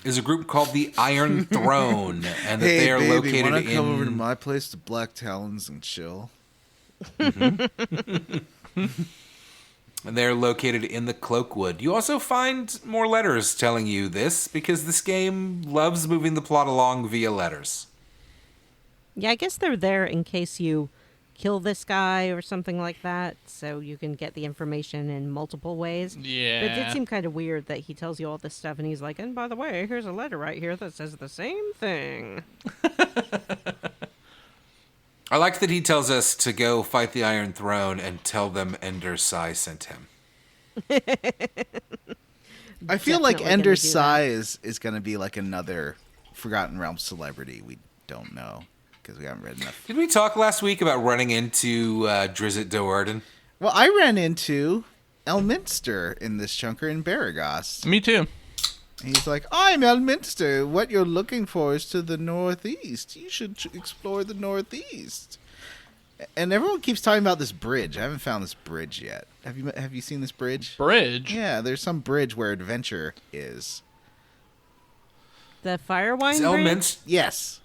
is a group called the Iron Throne, and that they are located wanna come over to in. my place, the Blacktalons, and chill? And they're located in the Cloakwood. You also find more letters telling you this, because this game loves moving the plot along via letters. Yeah, I guess they're there in case you kill this guy or something like that, so you can get the information in multiple ways. Yeah. But it did seem kind of weird that he tells you all this stuff, and he's like, and by the way, here's a letter right here that says the same thing. I like that he tells us to go fight the Iron Throne and tell them Ender Sai sent him. I feel like Definitely Ender gonna do Sai is going to be like another Forgotten Realms celebrity we don't know because we haven't read enough. Did we talk last week about running into Drizzt Do'Urden? Well, I ran into Elminster in this chunker in Baragos. Me too. He's like, I'm Elminster. What you're looking for is to the northeast. You should explore the northeast. And everyone keeps talking about this bridge. I haven't found this bridge yet. Have you seen this bridge? Bridge. Yeah, there's some bridge where adventure is. The Firewine Is Bridge? Elminster, Yes.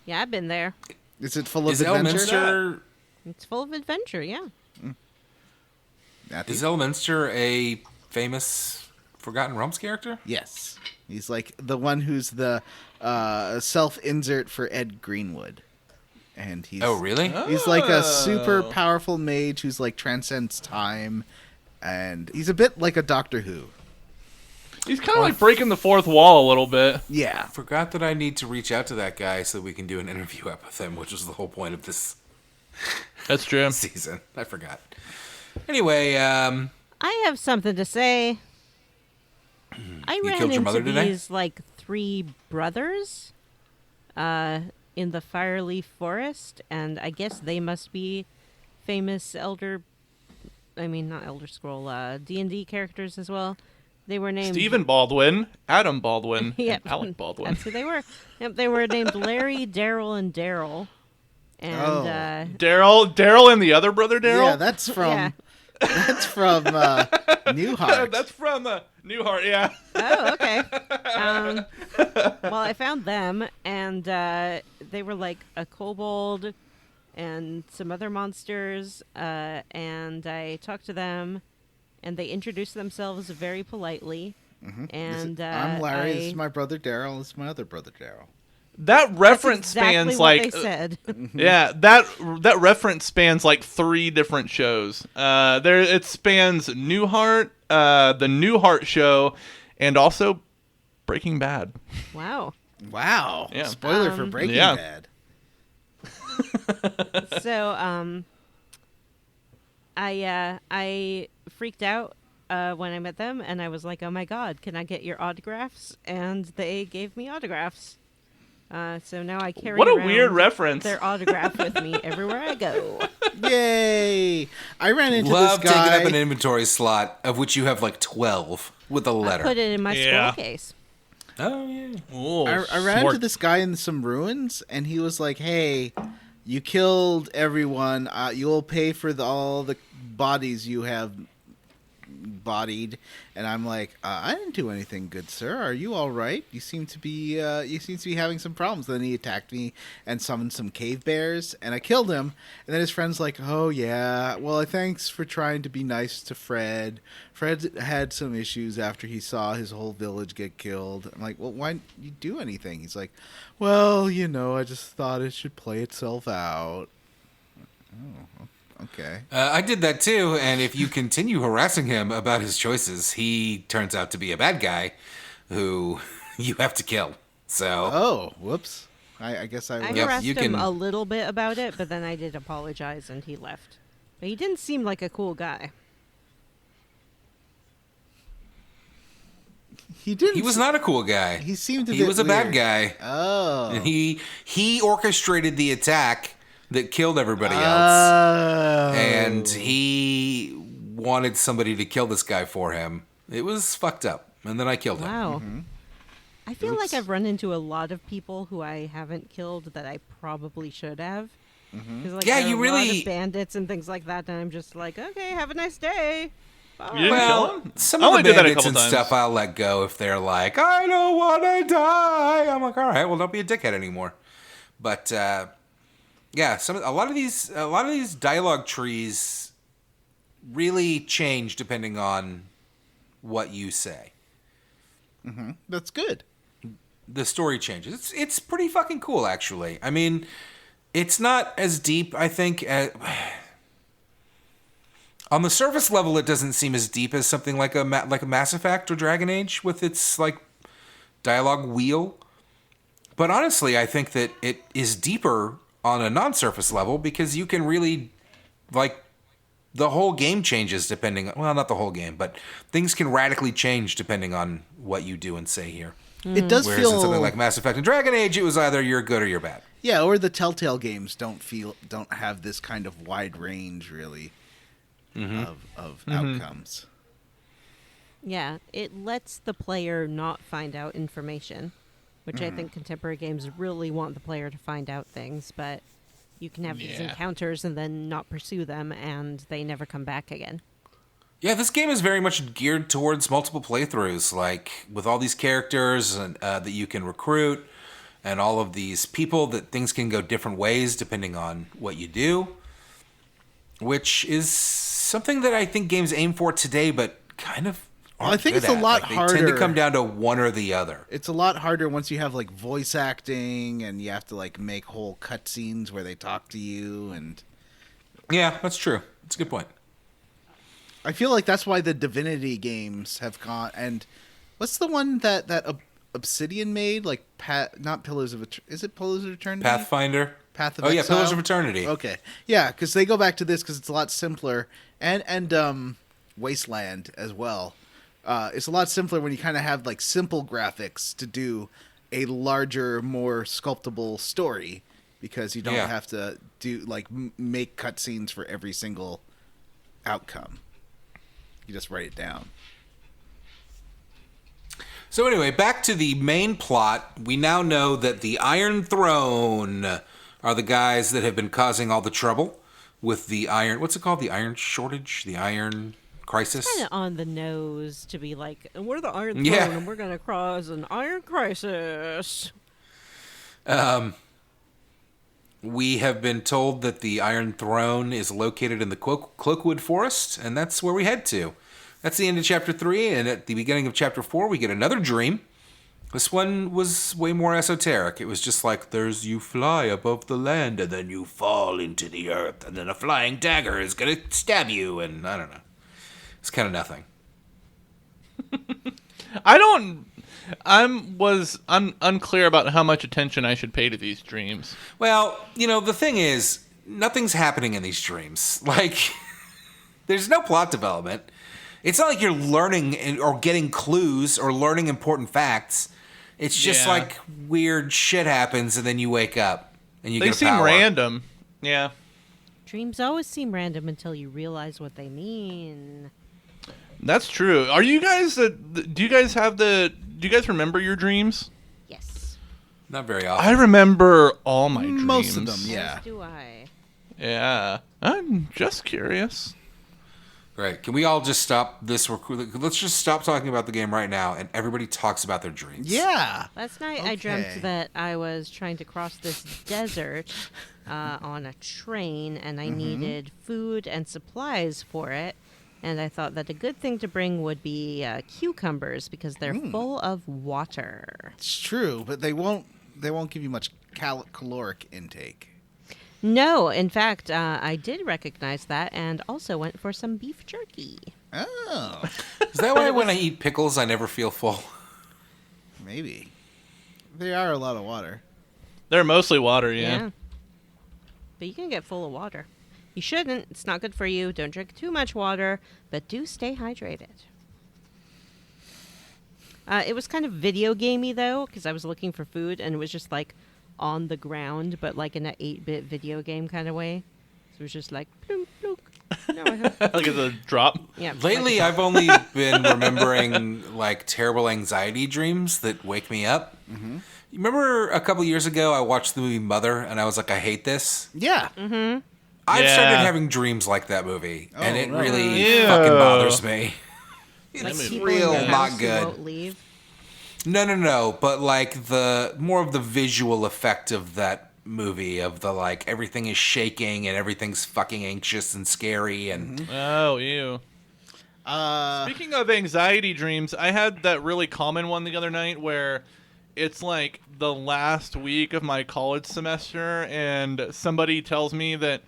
Yeah, I've been there. Is it full of is adventure? Elminster, It's full of adventure, yeah. Matthew? is Elminster a famous Forgotten Realms character? Yes. He's like the one who's the self-insert for Ed Greenwood. And he's Oh, really? He's like a super powerful mage who's like transcends time, and he's a bit like a Doctor Who. He's kind of like breaking the fourth wall a little bit. Yeah. Forgot that I need to reach out to that guy so we can do an interview up with him, which was the whole point of this That's true. season. I forgot. Anyway, I have something to say. I You ran killed your mother into today? these like three brothers in the Fireleaf Forest, and I guess they must be famous not Elder Scroll, D&D characters as well. They were named Stephen Baldwin, Adam Baldwin, Yep. and Alec Baldwin. That's who they were. Yep, they were named Larry, Daryl, and Daryl. And Oh. Daryl and the other brother Daryl? Yeah, that's from Yeah. that's from Newhart. That's from Newhart, yeah. Oh, okay. Well, I found them, and they were like a kobold and some other monsters, and I talked to them, and they introduced themselves very politely. And I'm Larry. This I- is my brother Daryl. This is my other brother Daryl. That that's reference exactly spans what like they said. yeah, that reference spans like 3 different shows. It spans Newhart, the Newhart show, and also Breaking Bad. Wow. Wow. Yeah. Spoiler for Breaking Yeah. Bad. So I freaked out when I met them, and I was like, "Oh my God, can I get your autographs?" And they gave me autographs. So now I carry What a around weird reference. their autograph with me everywhere I go. Yay! I ran into Love this guy. taking up an inventory slot of which you have like 12 with a I letter. put it in my Yeah. scroll case. Oh yeah. Ooh, I ran smart. into this guy in some ruins, and he was like, "Hey, you killed everyone. You'll pay for all the bodies you have bodied." And I'm like, "I didn't do anything, good sir. Are you all right? You seem to be having some problems." Then he attacked me and summoned some cave bears, and I killed him. And then his friend's like, "Oh yeah, well, thanks for trying to be nice to Fred. Fred had some issues after he saw his whole village get killed." I'm like, "Well, why didn't you do anything?" He's like, "Well, I just thought it should play itself out." Oh, okay. I did that too, and if you continue harassing him about his choices, he turns out to be a bad guy who you have to kill. So Oh, whoops. I guess I I was. Yep, harassed you him can- a little bit about it, but then I did apologize and he left. But he didn't seem like a cool guy. He didn't. he was not a cool guy. He seemed a He bit was a bad weird. guy. Oh. And he orchestrated the attack that killed everybody else. Oh. And he wanted somebody to kill this guy for him. It was fucked up. And then I killed him. Wow. I feel like Oops. I've run into a lot of people who I haven't killed that I probably should have. 'Cause, like, Yeah, there are you a lot really- of bandits and things like that, and I'm just like, okay, have a nice day. Bye. You didn't kill Well, him? some I of only the did that a bandits couple and times. stuff I'll let go if they're like, I don't want to die. I'm like, all right, well, don't be a dickhead anymore. But yeah, a lot of these dialogue trees really change depending on what you say. That's good. The story changes. It's pretty fucking cool, actually. I mean, it's not as deep, I think. On the surface level, it doesn't seem as deep as something like a Mass Effect or Dragon Age with its like dialogue wheel. But honestly, I think that it is deeper on a non-surface level because you can really like the whole game changes depending on, well, not the whole game, but things can radically change depending on what you do and say here. It does Whereas feel in something like Mass Effect and Dragon Age, it was either you're good or you're bad. yeah, or the Telltale games don't have this kind of wide range really of outcomes. Yeah, it lets the player not find out information, which I think contemporary games really want the player to find out things, but you can have these Yeah. encounters and then not pursue them, and they never come back again. Yeah, this game is very much geared towards multiple playthroughs, like with all these characters and, that you can recruit, and all of these people that things can go different ways depending on what you do, which is something that I think games aim for today, but kind of aren't I think good it's a at. lot They tend to harder. come down to one or the other. It's a lot harder once you have like voice acting and you have to like make whole cutscenes where they talk to you, and Yeah, that's true. That's a good point. I feel like that's why the Divinity games have gone. And what's the one that Obsidian made? Like not Pillars of is it Pillars of Eternity? Pathfinder. Path of Oh yeah, Exile? Pillars of Eternity. Okay, yeah, because they go back to this because it's a lot simpler, and Wasteland as well. It's a lot simpler when you kind of have like simple graphics to do a larger, more sculptable story because you don't Yeah. have to do like make cutscenes for every single outcome. You just write it down. So anyway, back to the main plot. We now know that the Iron Throne are the guys that have been causing all the trouble with the iron. What's it called? The iron shortage? The iron crisis? Kind of on the nose to be like, we're the Iron Throne, Yeah. and we're going to cause an Iron Crisis. We have been told that the Iron Throne is located in the Cloakwood Forest, and that's where we head to. That's the end of Chapter 3, and at the beginning of Chapter 4, we get another dream. This one was way more esoteric. It was just like, you fly above the land, and then you fall into the earth, and then a flying dagger is going to stab you, and I don't know. It's kind of nothing. I'm unclear about how much attention I should pay to these dreams. Well, the thing is, nothing's happening in these dreams. Like, there's no plot development. It's not like you're learning or getting clues or learning important facts. It's just Yeah. like weird shit happens and then you wake up and you They get a seem power. random. Yeah. Dreams always seem random until you realize what they mean. That's true. Are you guys? Do you guys remember your dreams? Yes. Not very often. I remember all my dreams. Most of them, yeah. As do I. Yeah. I'm just curious. Right. Can we all just stop this? Let's just stop talking about the game right now, and everybody talks about their dreams. Yeah. Last night I Okay. dreamt that I was trying to cross this desert on a train, and I needed food and supplies for it. And I thought that a good thing to bring would be cucumbers because they're full of water. It's true, but they won't give you much caloric intake. No, in fact, I did recognize that and also went for some beef jerky. Oh, Is that why when I eat pickles, I never feel full? maybe. They are a lot of water. They're mostly water, yeah. But you can get full of water. You shouldn't. It's not good for you. Don't drink too much water, but do stay hydrated. It was kind of video gamey, though, because I was looking for food, and it was just, like, on the ground, but, like, in an 8-bit video game kind of way. So it was just like, plunk, plunk. No, I have... Like it's a drop. Yeah. Lately, I've only been remembering like terrible anxiety dreams that wake me up. Mm-hmm. You remember a couple years ago, I watched the movie Mother, and I was like, I hate this. Yeah. I've Yeah. started having dreams like that movie, and it no. really Ew. fucking bothers me. like It's people real in your not house who good. won't leave. No, but like the more of the visual effect of that movie, of the like everything is shaking and everything's fucking anxious and scary, and Oh, ew. Speaking of anxiety dreams, I had that really common one the other night where it's like the last week of my college semester and somebody tells me that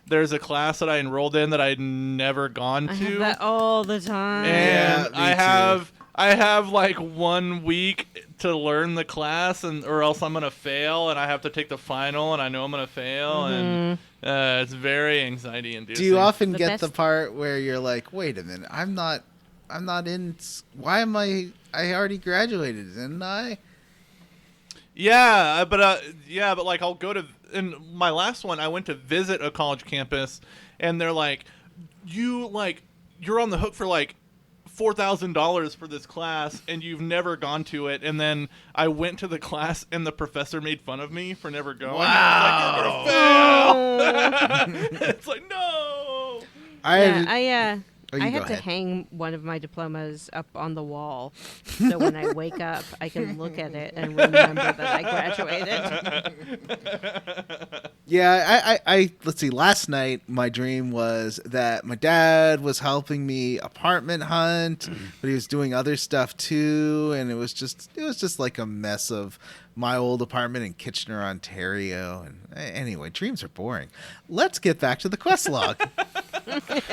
there's a class that I enrolled in that I'd never gone I to. have that all the time. And Yeah, me I have like 1 week to learn the class, or else I'm gonna fail, and I have to take the final, and I know I'm gonna fail, and it's very anxiety inducing. Do you often The get the best- part where you're like, wait a minute, I'm not in. Why am I? I already graduated, didn't I? Yeah, but like I'll go to in my last one, I went to visit a college campus, and they're like, you're on the hook for like $4,000 for this class, and you've never gone to it. And then I went to the class, and the professor made fun of me for never going. Wow. Like, you're gonna fail. It's like, no. I you I go had to ahead. hang one of my diplomas up on the wall, so when I wake up, I can look at it and remember that I graduated. Yeah, I let's see. Last night, my dream was that my dad was helping me apartment hunt, but he was doing other stuff too, and it was just like a mess of my old apartment in Kitchener, Ontario. And anyway, dreams are boring. Let's get back to the quest log.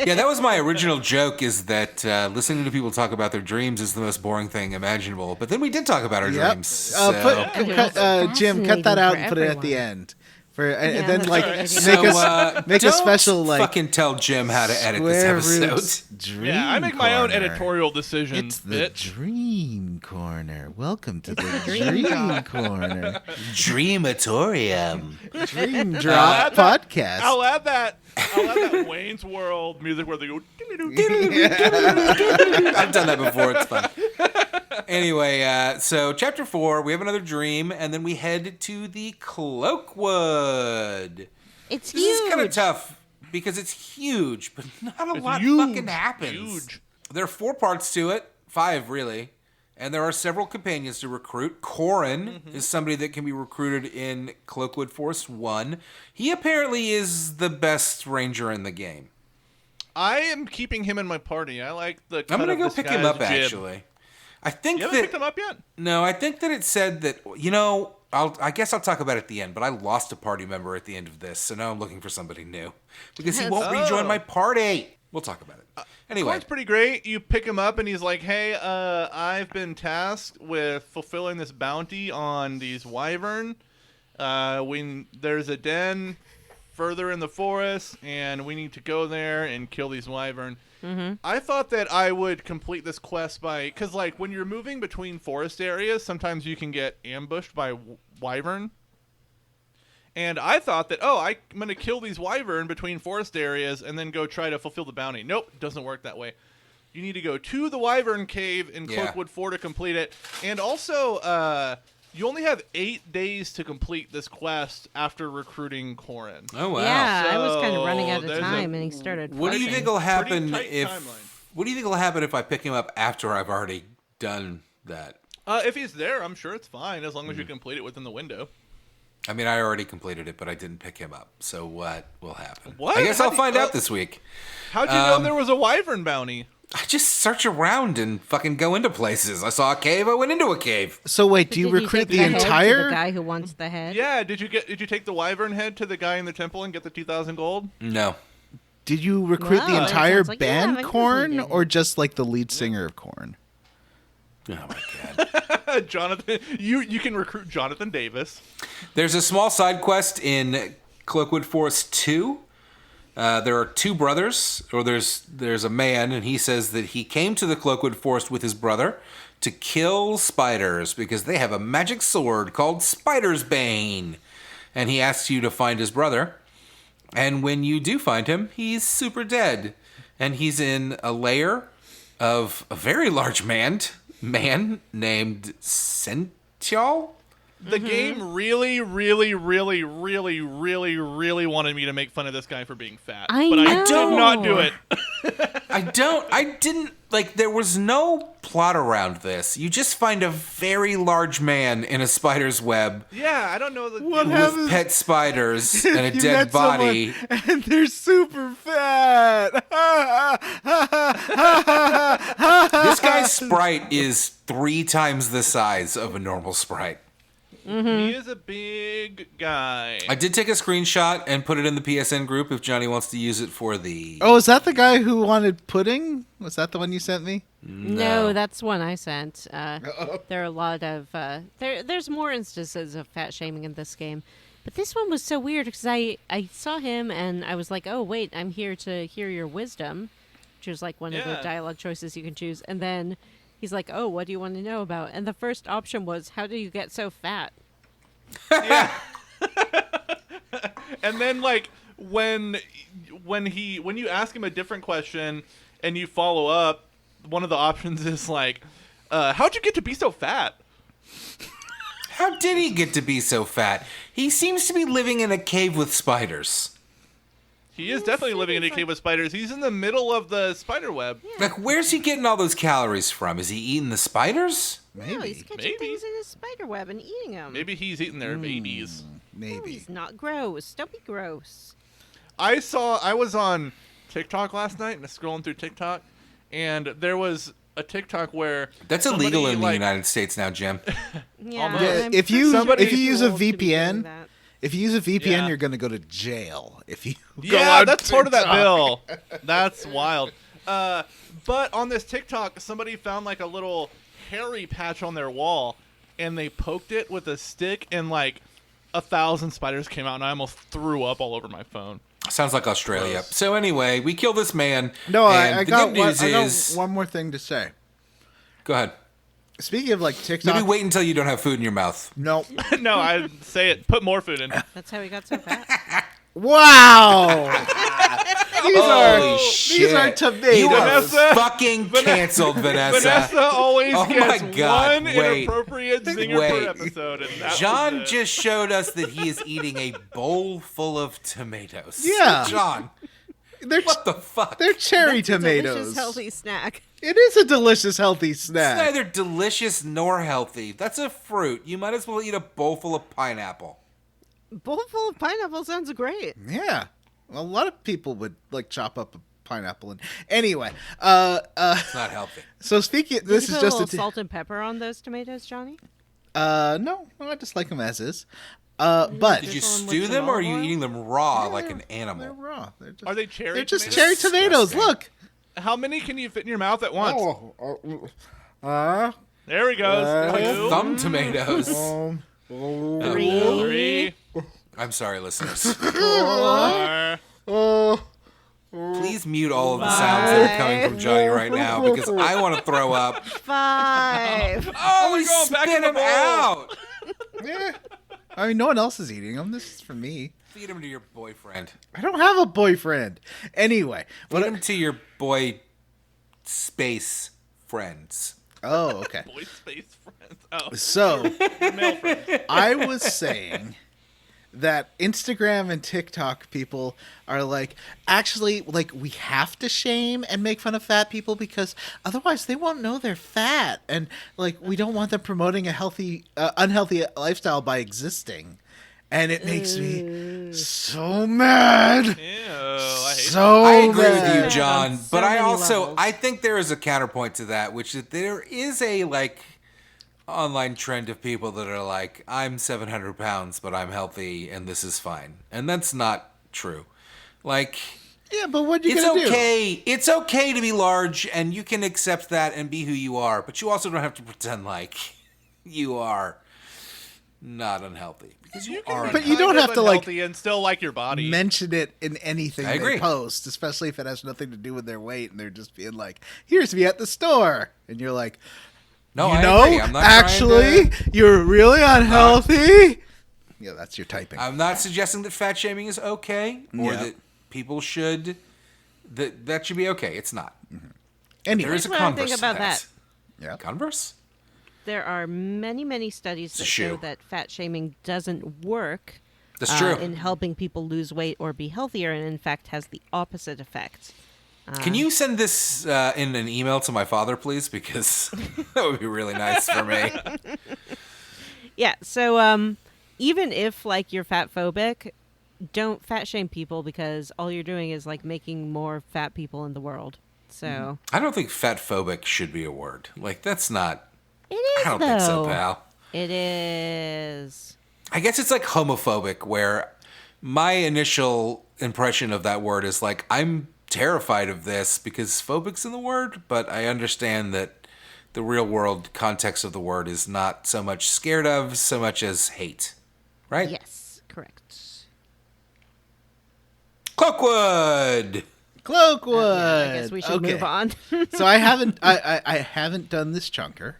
yeah, that was my original joke. Is that listening to people talk about their dreams is the most boring thing imaginable? But then we did talk about our Yep. dreams. So. Jim, cut that fascinating out for and put it at the everyone. end. And Yeah, then that's like a good make idea. make a don't special like fucking tell Jim how to edit Square this episode. Roots Dream Yeah, I make my own Corner. editorial decisions, It's the bitch. Dream Corner. Welcome to the Dream Dream Corner. Dreamatorium. Dream Drop Podcast. I'll add that Wayne's World music where they go. I've done that before. It's fun. Anyway, so chapter 4, we have another dream, and then we head to the Cloakwood. It's This huge. is kind of tough because it's huge, but not a lot huge. fucking happens. Huge. There are 4 parts to it, 5 really, and there are several companions to recruit. Corin is somebody that can be recruited in Cloakwood Forest 1. He apparently is the best ranger in the game. I am keeping him in my party. I like the. I'm going gonna to go pick him up actually. I think You haven't that picked him up yet? no, I think that it said that I guess I'll talk about it at the end, but I lost a party member at the end of this, so now I'm looking for somebody new because he won't rejoin my party. We'll talk about it. Anyway, Corin's pretty great. You pick him up and he's like, "Hey, I've been tasked with fulfilling this bounty on these wyvern. There's a den further in the forest, and we need to go there and kill these wyvern." I thought that I would complete this quest because like when you're moving between forest areas, sometimes you can get ambushed by wyvern. And I thought that, I'm going to kill these wyvern between forest areas and then go try to fulfill the bounty. Nope, doesn't work that way. You need to go to the wyvern cave in Cloakwood 4 to complete it. And also, you only have 8 days to complete this quest after recruiting Corin. Oh, wow. Yeah, I was kind of running out of there's time, and he started. What do you flirting. think will happen tight if... timeline. What do you think will happen if I pick him up after I've already done that? If he's there, I'm sure it's fine, as long as you complete it within the window. I mean, I already completed it, but I didn't pick him up. So what will happen? What? I guess How I'll do find you- out this week. How'd you know there was a wyvern bounty? I just search around and fucking go into places. I saw a cave, I went into a cave. So wait, But do you did recruit take the head to entire? the guy who wants the head? Yeah, did you take the wyvern head to the guy in the temple and get the 2,000 gold? No. Did you recruit Wow, the that entire sounds like- yeah, band I Korn, definitely did. or just like the lead singer of Korn? Oh my god. Jonathan, you can recruit Jonathan Davis. There's a small side quest in Cloakwood Forest 2. There are two brothers, or there's a man, and he says that he came to the Cloakwood Forest with his brother to kill spiders because they have a magic sword called Spider's Bane. And he asks you to find his brother. And when you do find him, he's super dead. And he's in a lair of a very large man named Sential. The game really, really, really, really, really, really wanted me to make fun of this guy for being fat. I but I know. did not do it. There was no plot around this. You just find a very large man in a spider's web Yeah, I don't know. What with happens- pet spiders and a You dead met someone body. and they're super fat. This guy's sprite is 3 times the size of a normal sprite. He is a big guy. I did take a screenshot and put it in the PSN group if Johnny wants to use it for the... Oh, is that the guy who wanted pudding? Was that the one you sent me? No, that's one I sent. There are a lot of there's more instances of fat shaming in this game, but this one was so weird because I saw him and I was like, oh wait, I'm here to hear your wisdom, which is like one of the Yeah. dialogue choices you can choose, and then he's like, oh, what do you want to know about? And the first option was, how do you get so fat? Yeah. And then like when you ask him a different question and you follow up, one of the options is like, how'd you get to be so fat? How did he get to be so fat? He seems to be living in a cave with spiders. He is definitely living in a cave with spiders. He's in the middle of the spider web. Like, where's he getting all those calories from? Is he eating the spiders? No, he's Maybe. catching Maybe. things in his spider web and eating them. Maybe he's eating their babies. No, Maybe. he's not gross. Don't be gross. I was on TikTok last night and scrolling through TikTok, and there was a TikTok where That's illegal somebody, in the like- United States now, Jim. Yeah, Almost. I'm If you- pretty if you too use a old to be doing VPN, that. If you use a VPN, Yeah. you're going to go to jail. If you go Yeah, on that's part of that TikTok. bill. That's wild. But on this TikTok, somebody found like a little hairy patch on their wall, and they poked it with a stick, and like 1,000 spiders came out, and I almost threw up all over my phone. Sounds like Australia. Gross. So anyway, we kill this man. No, and I the got good news is... one more thing to say. Go ahead. Speaking of like TikTok, Maybe wait until you don't have food in your mouth. no. No, I say it. Put more food in. That's how he got so fat. Wow. Holy These shit. are tomatoes. You are Vanessa- fucking canceled, Vanessa. Vanessa always Oh gets my God, one wait. inappropriate zinger Wait. per episode, and that John was it. just showed us that he is eating a bowl full of tomatoes. Yeah. John, They're, what the fuck? they're cherry That's a tomatoes. delicious, healthy snack. It is a delicious, healthy It's snack. neither delicious nor healthy. That's a fruit. You might as well eat a bowl full of pineapple. Bowl full of pineapple sounds great. Yeah. Well, a lot of people would like chop up a pineapple. And anyway, It's not healthy. so speaking, Did this you is put a just little salt and pepper on those tomatoes, Johnny? no, I just like them as is. But Did you This one with stew some them or are olive you oil? eating them raw Yeah, like an they're animal? raw. They're just, Are they cherry? They're just tomatoes? cherry tomatoes. Disgusting. Look. How many can you fit in your mouth at once? Oh, There he goes. Like Two, thumb tomatoes. three, I'm sorry, listeners. four. Please mute all of the sounds that are coming from Johnny right now because I want to throw up. 5. Oh, We we're going back spit in the him bowl. out. yeah. I mean, no one else is eating them. This is for me. Feed them to your boyfriend. I don't have a boyfriend. Anyway. Feed them to your boy space friends. Oh, okay. Boy space friends. Oh, So, male friends. I was saying that Instagram and TikTok people are like, actually, like, we have to shame and make fun of fat people because otherwise they won't know they're fat. And, like, we don't want them promoting a unhealthy lifestyle by existing. And it makes me so mad. Ew, I hate So I agree with mad. you, John, On so but I many also levels. I think there is a counterpoint to that, which is there is a like online trend of people that are like, I'm 700 pounds, but I'm healthy, and this is fine, and that's not true. Like, Yeah, but what are you it's going to do? okay. It's okay to be large, and you can accept that and be who you are, but you also don't have to pretend like you are not unhealthy because you are. But you don't kind of have to, like, unhealthy and still like your body. Mention it in anything I they agree. post, especially if it has nothing to do with their weight and they're just being like, here's me at the store. And you're like, No, you I know, agree. I'm not actually, trying to- you're really unhealthy. Yeah, that's your typing. I'm not suggesting that fat shaming is okay or Yeah. that people should. That should be okay. It's not. Anyway, There is a Here's what I converse think to about that. yeah. Converse? There are many studies It's a that show shoe. that fat shaming doesn't work That's true. in helping people lose weight or be healthier, and in fact has the opposite effect. Can you send this in an email to my father, please? Because that would be really nice for me. Yeah, so even if like you're fat phobic, don't fat shame people because all you're doing is like making more fat people in the world. So I don't think fat phobic should be a word. Like, that's not. it is I don't though. think so, pal. It is. I guess it's like homophobic, where my initial impression of that word is like, I'm terrified of this because phobic's in the word, but I understand that the real world context of the word is not so much scared of, so much as hate. Right? Yes, correct. Cloakwood! Cloakwood. Yeah, I guess we should Okay. move on. So I haven't done this chunker,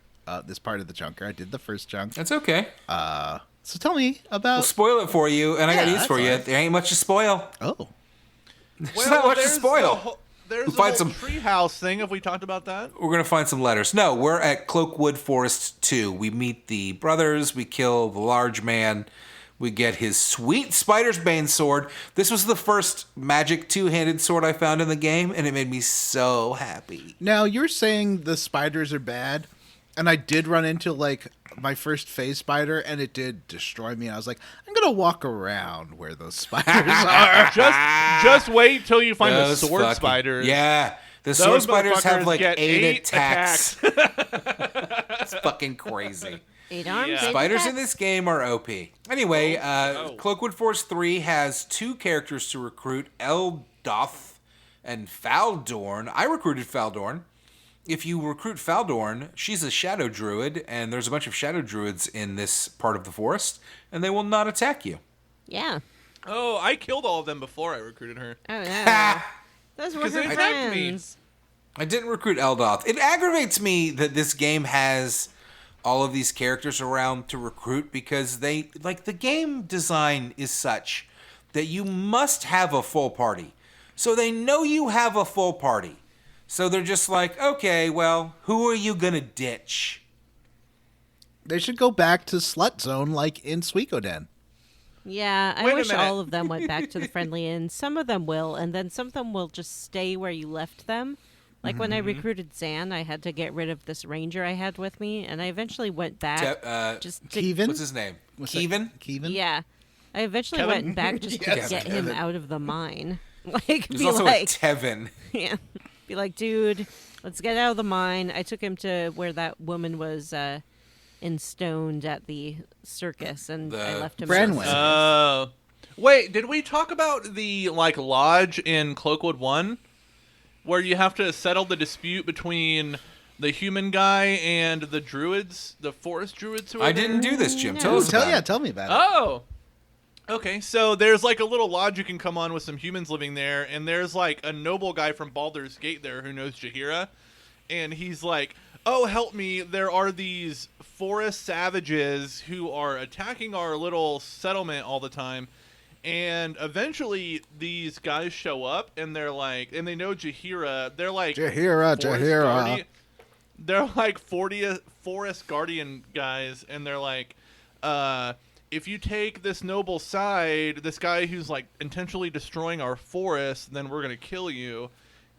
this part of the chunker. I did the first chunk. That's okay. So tell me about. We'll spoil it for you, and I got Yeah, news that's for you. all right. There ain't much to spoil. Oh, There's not much to spoil. There's We'll a find whole some- treehouse thing. Have we talked about that? We're going to find some letters. No, we're at Cloakwood Forest 2. We meet the brothers. We kill the large man. We get his sweet Spider's Bane sword. This was the first magic two-handed sword I found in the game, and it made me so happy. now you're saying the spiders are bad, and I did run into like my first phase spider, and it did destroy me. And I was like, I'm gonna walk around where those spiders are. Just wait till you find Those the sword fucking- spiders. Yeah. The Those sword spiders have motherfuckers like get 8 8 attacks. It's fucking crazy. 8 arms. Yeah. 8 Spiders in attacks. this game are OP. Anyway, Oh. Cloakwood Forest 3 has 2 characters to recruit, Eldoth and Faldorn. I recruited Faldorn. If you recruit Faldorn, she's a shadow druid, and there's a bunch of shadow druids in this part of the forest, and they will not attack you. Yeah. Oh, I killed all of them before I recruited her. Oh no. Those were 'Cause they her attacked me. friends. I didn't recruit Eldoth. It aggravates me that this game has all of these characters around to recruit because they like the game design is such that you must have a full party. So they know you have a full party. So they're just like, okay, well, who are you gonna ditch? They should go back to Slut Zone like in Suikoden. Yeah, I Wait a wish minute. all of them went back to the friendly inn. Some of them will, and then some of them will just stay where you left them. Like when I recruited Zan, I had to get rid of this ranger I had with me, and I eventually went back. Just to, Kevin? what's his name? What's that? Kevin? Kevin? yeah, I eventually Kevin? went back just Yes, to get him Kevin. out of the mine. Like, There's be also like, a Tevin. yeah, be like, dude, let's get out of the mine. I took him to where that woman was enstoned at the circus, and I The left him. Branwen. Oh. Wait, did we talk about the like lodge in Cloakwood 1 where you have to settle the dispute between the human guy and the druids, the forest druids who are I there? didn't do this, Jim. No. Tell us about it. Tell me about it. Oh. Okay, so there's like a little lodge you can come on with some humans living there, and there's like a noble guy from Baldur's Gate there who knows Jahira, and he's like, oh, help me, there are these forest savages who are attacking our little settlement all the time. And eventually these guys show up and they're like, and they know Jaheira. They're like Jaheira. They're like forest guardian guys, and they're like, if you take this noble side, this guy who's like intentionally destroying our forest, then we're gonna kill you.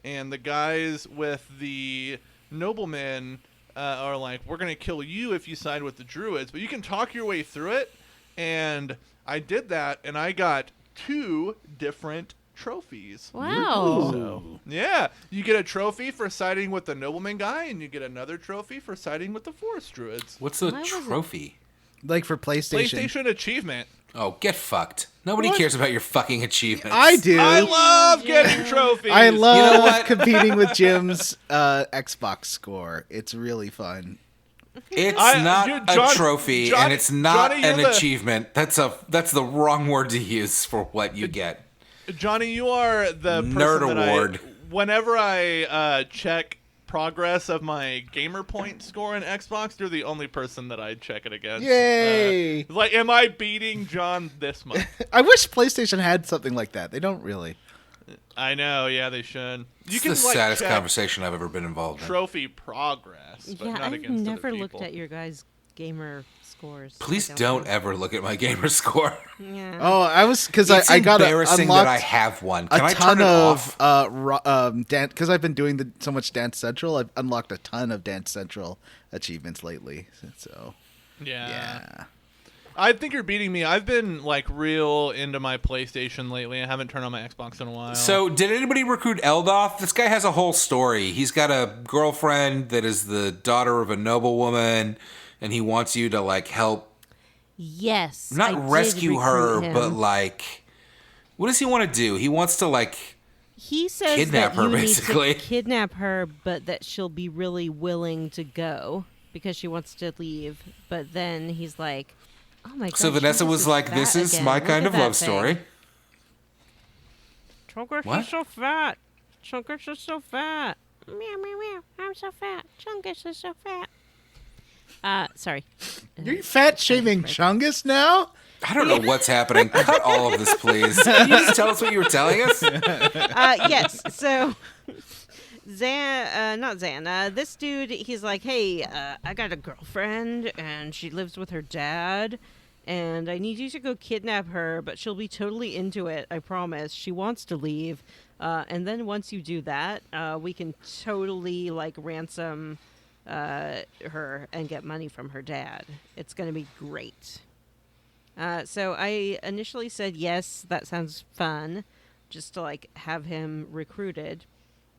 And the guys with the noblemen are like, we're gonna kill you if you side with the druids, but you can talk your way through it. And I did that, and I got 2 different trophies. Wow. So, yeah, you get a trophy for siding with the nobleman guy, and you get another trophy for siding with the forest druids. What's a Why was it- trophy? Like for PlayStation. PlayStation achievement. Oh, get fucked. Nobody cares about your fucking achievements. I do. I love getting trophies. I love You know what? competing with Jim's Xbox score. It's really fun. It's I- not you- a John- trophy, Johnny- and it's not Johnny, an you're the- achievement. That's the wrong word to use for what you get. Johnny, you are the person Nerd that award. Whenever I check progress of my gamer point score in Xbox, you're the only person that I check it against. Yay! Like, am I beating John this month? I wish PlayStation had something like that. They don't really. I know, yeah, they should. You It's can the like saddest check conversation I've ever been involved in. trophy progress, but Yeah, not I've against never other looked people. at your guys' gamer scores. Please I don't know. ever look at my gamer score. Yeah. Oh, I was because It's I got embarrassing unlocked that I have one. Can a I ton turn it of off? dance because I've been doing so much Dance Central. I've unlocked a ton of Dance Central achievements lately. So yeah. I think you're beating me. I've been like real into my PlayStation lately. I haven't turned on my Xbox in a while. So, did anybody recruit Eldoth? This guy has a whole story. He's got a girlfriend that is the daughter of a noblewoman, and he wants you to like help, Yes. I not did rescue her, recruit him. but like, what does he want to do? He wants to like, He says kidnap that her, you basically. need to kidnap her, but that she'll be really willing to go because she wants to leave. But then he's like, "Oh my god!" so Vanessa was like, "This is my kind of love story." Chunker's What? is so fat. Chunker's is so fat. Meow meow meow. I'm so fat. Chungus is so fat. Sorry. You're fat shaming Chungus now? I don't know what's happening. Cut all of this, please. Can you just tell us what you were telling us? Yes. So, not Zan. This dude, he's like, hey, I got a girlfriend, and she lives with her dad, and I need you to go kidnap her, but she'll be totally into it. I promise. She wants to leave, and then once you do that, we can totally like ransom her and get money from her dad. It's gonna be great. So I initially said yes, that sounds fun, just to like have him recruited.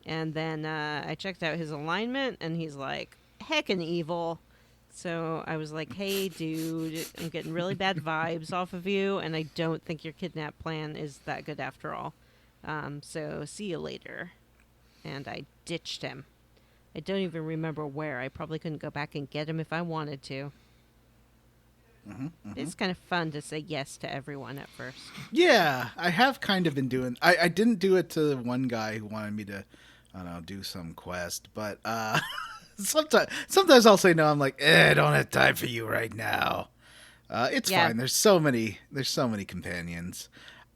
And then I checked out his alignment, and he's like heckin' evil. So I was like, hey, dude, I'm getting really bad vibes off of you, and I don't think your kidnap plan is that good after all. So see you later. And I ditched him. I don't even remember where. I probably couldn't go back and get him if I wanted to. It's kind of fun to say yes to everyone at first. Yeah, I have kind of been doing. I didn't do it to one guy who wanted me to, I don't know, do some quest, but sometimes I'll say no. I'm like, I don't have time for you right now. It's Yeah. fine. There's so many companions,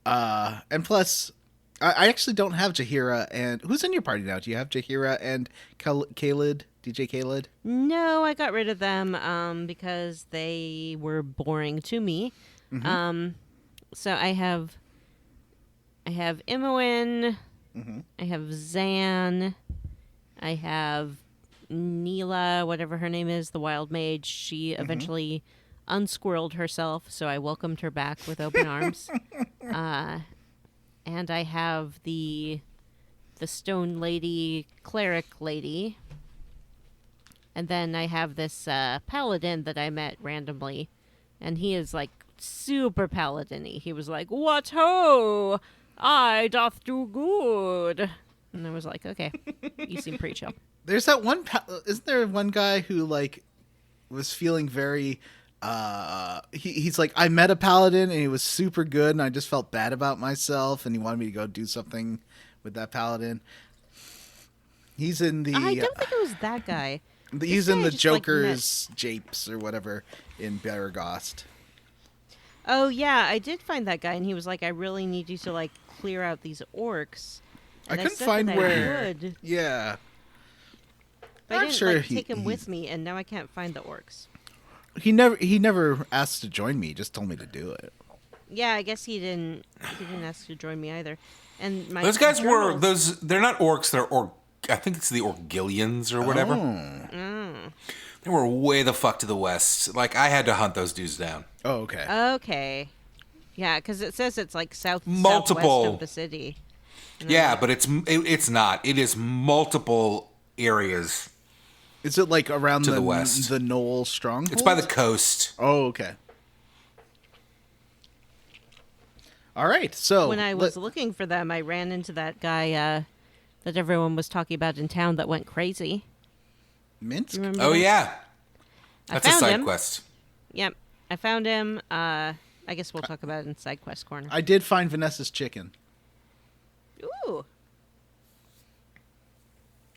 and plus, I actually don't have Jaheira. And who's in your party now? Do you have Jaheira and Khalid? DJ Khalid? No, I got rid of them because they were boring to me. So I have Imoen, I have Zan, I have Neela, whatever her name is, the wild mage. She eventually unsquirreled herself, so I welcomed her back with open arms. And I have the stone lady, cleric lady. And then I have this paladin that I met randomly, and he is like super paladin-y. He was like, "What ho! I doth do good." And I was like, "Okay, you seem pretty chill." There's that one. Isn't there one guy who like was feeling very? He's like, I met a paladin and he was super good, and I just felt bad about myself, and he wanted me to go do something with that paladin. He's in the. I don't think it was that guy. Using guy the just, like, Joker's japes or whatever in Baragost. Oh yeah, I did find that guy, and he was like, "I really need you to like clear out these orcs." I And couldn't said find that where. I would, Yeah. but I I'm didn't sure like, take him he's- with me, and now I can't find the orcs. He never asked to join me. He just told me to do it. Yeah, I guess he didn't ask to join me either. And my Those guys were journals- they're not orcs, I think it's the Orgillions or whatever. They were way the fuck to the west. Like, I had to hunt those dudes down. Oh, okay. Okay. Yeah, because it says it's like Multiple. southwest of the city. Yeah, but it's not. It is multiple areas. Is it like around To the west. the Knoll Stronghold? It's by the coast. Oh, okay. All right. So When I was looking for them, I ran into that guy that everyone was talking about in town that went crazy. Minsk. You remember Oh that? yeah, I that's a found side him. quest. Yep, I found him. I guess we'll talk about it in side quest corner. I did find Vanessa's chicken. Ooh.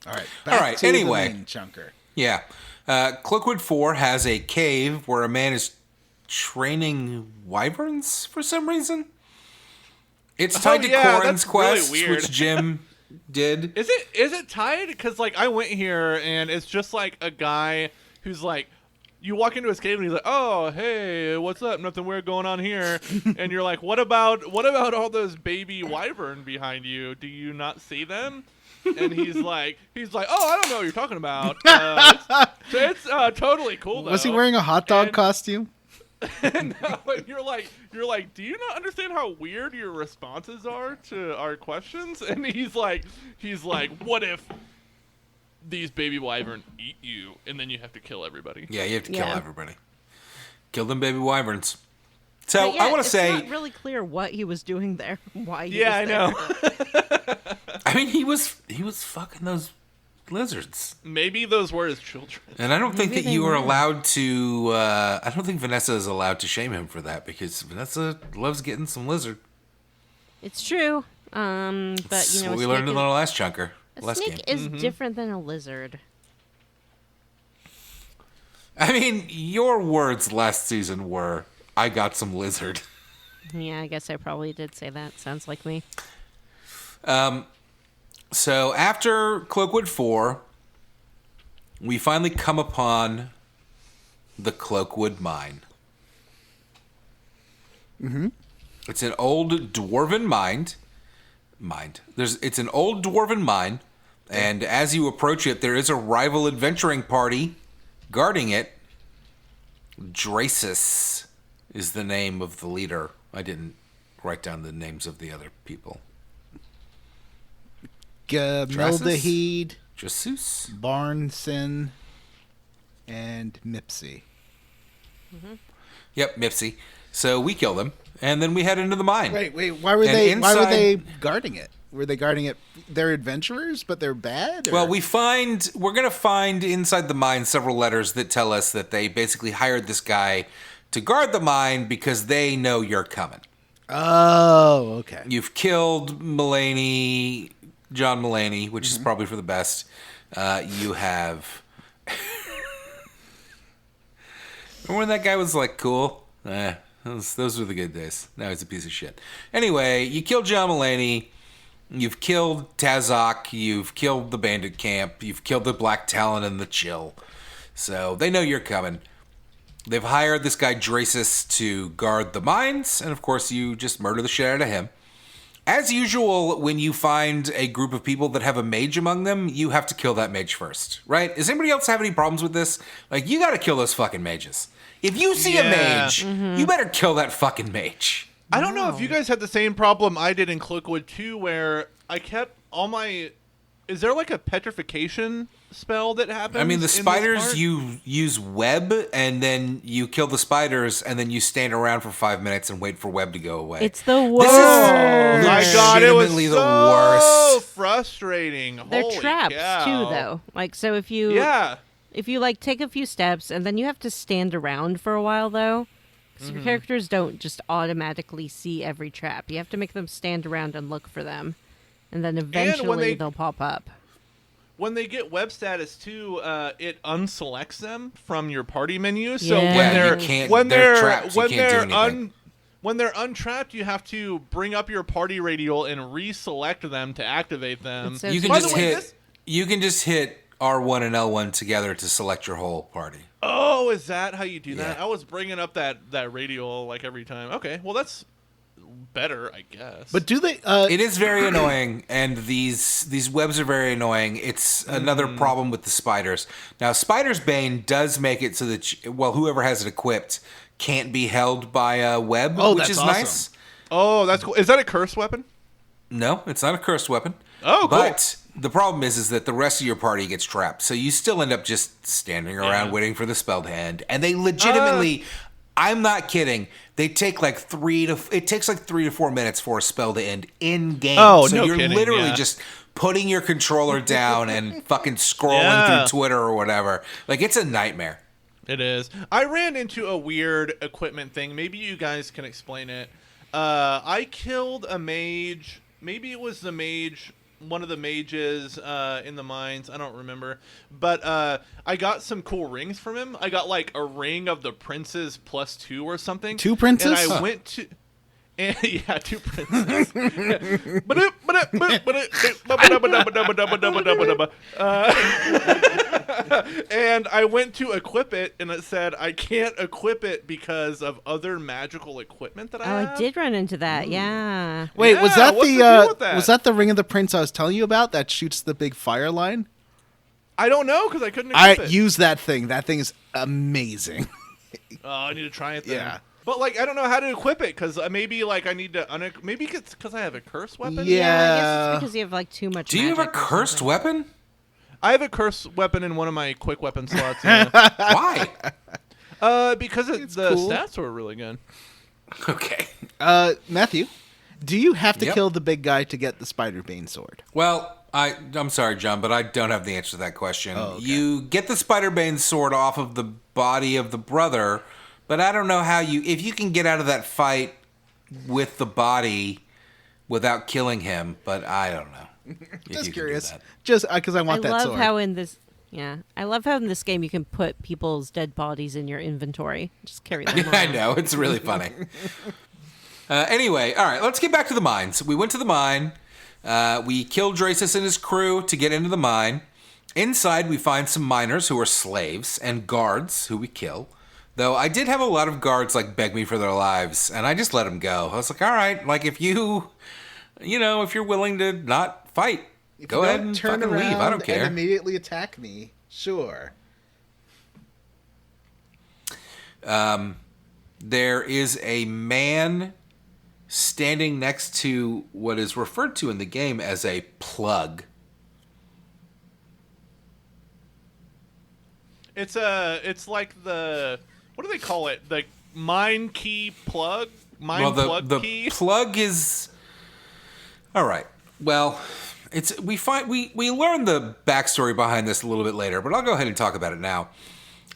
All right. All right, to anyway. the main chunker. Yeah, Cloakwood 4 has a cave where a man is training wyverns for some reason. It's tied to yeah, Corin's that's really quest, weird. which Jim did. Is it tied? Because like I went here and it's just like a guy who's like, you walk into his cave and he's like, oh hey, what's up? Nothing weird going on here. And you're like, what about all those baby wyvern behind you? Do you not see them? And he's like, oh, I don't know what you're talking about. It's totally cool though. Was he wearing a hot dog And- costume? And you're like, do you not understand how weird your responses are to our questions? And he's like, what if these baby wyvern eat you, and then you have to kill everybody? Yeah, you have to kill Yeah. everybody. Kill them baby wyverns. So But yeah, I want to it's say, not really clear what he was doing there. Why? He Yeah, was I there. know. I mean, he was fucking those lizards. Maybe those were his children. And I don't think Maybe that they you are were. allowed to. I don't think Vanessa is allowed to shame him for that because Vanessa loves getting some lizard. It's true. But That's you know, what a we learned in snake the last chunker. is, a Last snake game. is different than a lizard. I mean, your words last season were, "I got some lizard." Yeah, I guess I probably did say that. Sounds like me. So after Cloakwood 4, we finally come upon the Cloakwood Mine. Mm-hmm. It's an old dwarven It's an old dwarven mine, and as you approach it, there is a rival adventuring party guarding it. Dracis is the name of the leader. I didn't write down the names of the other people. Mildahede, Jesus? Barnson, and Mipsy. Yep, Mipsy. So we kill them, and then we head into the mine. Wait. Why were And Why were inside- they guarding it? Were they guarding it? They're adventurers, but they're bad. Or? Well, we're gonna find inside the mine several letters that tell us that they basically hired this guy to guard the mine because they know you're coming. Oh, okay. You've killed John Mulaney, which is probably for the best. You have. Remember when that guy was like cool? Those were the good days. Now he's a piece of shit. Anyway, you killed John Mulaney. You've killed Tazok. You've killed the bandit camp. You've killed the Blacktalon and the Chill. So they know you're coming. They've hired this guy Dracis to guard the mines, and of course you just murder the shit out of him. As usual, when you find a group of people that have a mage among them, you have to kill that mage first, right? Does anybody else have any problems with this? Like, you gotta kill those fucking mages. If you see a Yeah. mage, you better kill that fucking mage. I don't know if you guys had the same problem I did in Cloakwood 2, where I kept all my... Is there like a petrification spell that happens? I mean, the in this spiders, part? you use web, and then you kill the spiders, and then you stand around for 5 minutes and wait for web to go away. It's the worst. Oh my god, it was legitimately so the worst. frustrating. They're Holy traps cow. too, though. Like, so if you like take a few steps and then you have to stand around for a while, though, because your characters don't just automatically see every trap. You have to make them stand around and look for them, and then eventually they- they'll pop up. when they get web status too, it unselects them from your party menu. So Yeah. when they're you can't, when they're they're trapped. You when can't they're do anything. when they're untrapped, you have to bring up your party radial and reselect them to activate them. It's so You can By just the way, hit. this- You can just hit R1 and L1 together to select your whole party. Oh, is that how you do that? Yeah. I was bringing up that radial like every time. Okay, well that's better, I guess. But do they? It is very annoying, and these webs are very annoying. It's another problem with the spiders. Now, Spider's Bane does make it so that whoever has it equipped can't be held by a web, Oh, which that's is awesome. nice. oh, that's cool. Is that a curse weapon? No, it's not a cursed weapon. Oh, cool. But the problem is that the rest of your party gets trapped, so you still end up just standing around Yeah. waiting for the spell to end, and they legitimately. I'm not kidding. They take it takes like 3 to 4 minutes for a spell to end in game. Oh, so no you're kidding, literally yeah. just putting your controller down and fucking scrolling Yeah. through Twitter or whatever. Like, it's a nightmare. It is. I ran into a weird equipment thing. Maybe you guys can explain it. I killed a mage. Maybe it was the mage, one of the mages in the mines. I don't remember. But I got some cool rings from him. I got like a ring of the princes +2 or something. 2 princes? And I went to... And, yeah, 2 princes. And I went to equip it, and it said I can't equip it because of other magical equipment that I Oh, have. I did run into that. Yeah. Wait, was that what's the the deal with that? was that the Ring of the Prince I was telling you about that shoots the big fire line? I don't know because I couldn't I equip it. use that thing. That thing is amazing. Oh, I need to try it then. Yeah. But like I don't know how to equip it because maybe like I need to maybe it's because I have a curse weapon. I guess Yeah. it's because you have like too much. Do you have a magic or cursed something. weapon? I have a curse weapon in one of my quick weapon slots. Yeah. Why? Because It's the cool. stats were really good. Okay. Matthew, do you have to Yep. kill the big guy to get the Spider Bane sword? Well, I'm sorry, John, but I don't have the answer to that question. Oh, okay. You get the Spider-Bane sword off of the body of the brother, but I don't know how if you can get out of that fight with the body without killing him, but I don't know. if Just you can do curious. that. Just because I want that I love sword. how in this. Yeah, I love how in this game you can put people's dead bodies in your inventory. Just carry them. I around. know, it's really funny. Anyway, all right, let's get back to the mines. We went to the mine. We killed Dracis and his crew to get into the mine. Inside, we find some miners who are slaves and guards who we kill. Though I did have a lot of guards like beg me for their lives, and I just let them go. I was like, all right, like if if you're willing to not fight, If go you ahead don't and turn fucking leave. I around don't care. And immediately attack me. Sure. There is a man standing next to what is referred to in the game as a plug. It's like the what do they call it? The mine key plug? Plug the key? plug is all right. Well, we learn the backstory behind this a little bit later, but I'll go ahead and talk about it now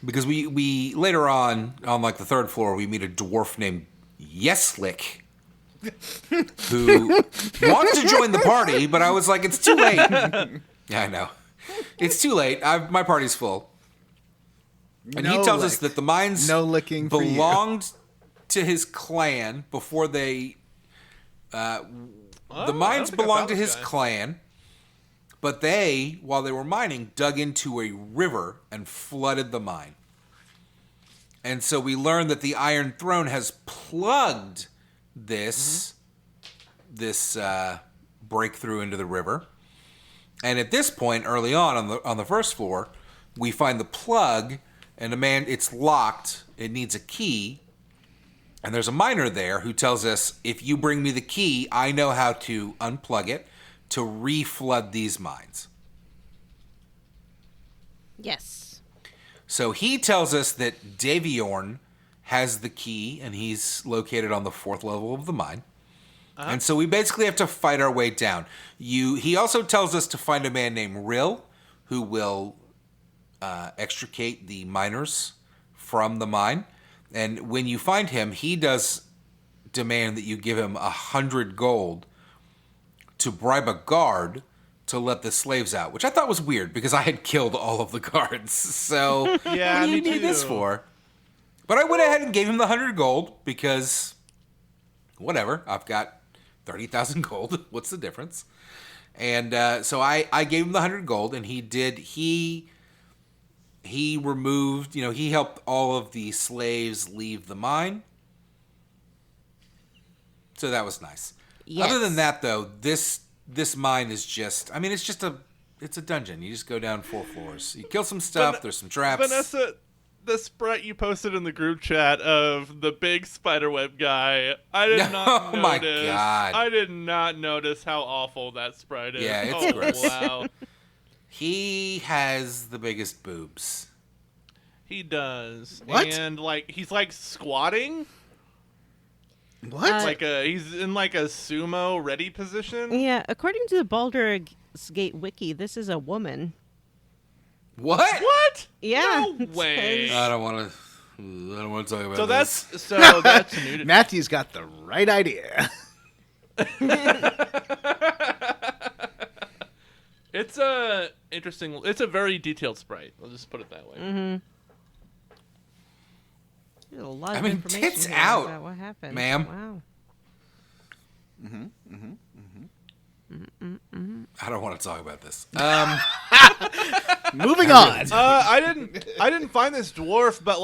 because we later on like the third floor we meet a dwarf named Yeslick who wants to join the party, but I was like, it's too late. Yeah, I know, it's too late. My party's full. And he tells us that the mines no licking for you. belonged to his clan before they. The mines belonged to his clan, but they, while they were mining, dug into a river and flooded the mine. And so we learned that the Iron Throne has plugged this breakthrough into the river. And at this point, early on the first floor, we find the plug. And it's locked. It needs a key. And there's a miner there who tells us, if you bring me the key, I know how to unplug it to reflood these mines. Yes. So he tells us that Daviorn has the key, and he's located on the 4th level of the mine. And so we basically have to fight our way down. He also tells us to find a man named Rill, who will extricate the miners from the mine. And when you find him, he does demand that you give him 100 gold to bribe a guard to let the slaves out, which I thought was weird because I had killed all of the guards. So Yeah, what do you me need this too. for? But I went ahead and gave him the 100 gold because whatever, I've got 30,000 gold. What's the difference? And so I gave him the 100 gold, and he removed, he helped all of the slaves leave the mine. So that was nice. Yes. Other than that, though, this mine is just, it's a dungeon. You just go down 4 floors. You kill some stuff, there's some traps. Vanessa, the sprite you posted in the group chat of the big spiderweb guy, I did not notice. Oh my God. I did not notice how awful that sprite is. Yeah, it's gross. Wow. He has the biggest boobs. He does. What? And he's squatting. What? He's in a sumo ready position. Yeah, according to the Baldur's Gate wiki, this is a woman. What? What? Yeah. No it way. says- I don't want to talk about So this. that's nudity. Matthew's got the right idea. It's a interesting. It's a very detailed sprite. I'll just put it that way. Mm-hmm. There's a lot of mean, information tits here out, about what happened. ma'am. Wow. I don't want to talk about this. Moving on. I didn't find this dwarf, but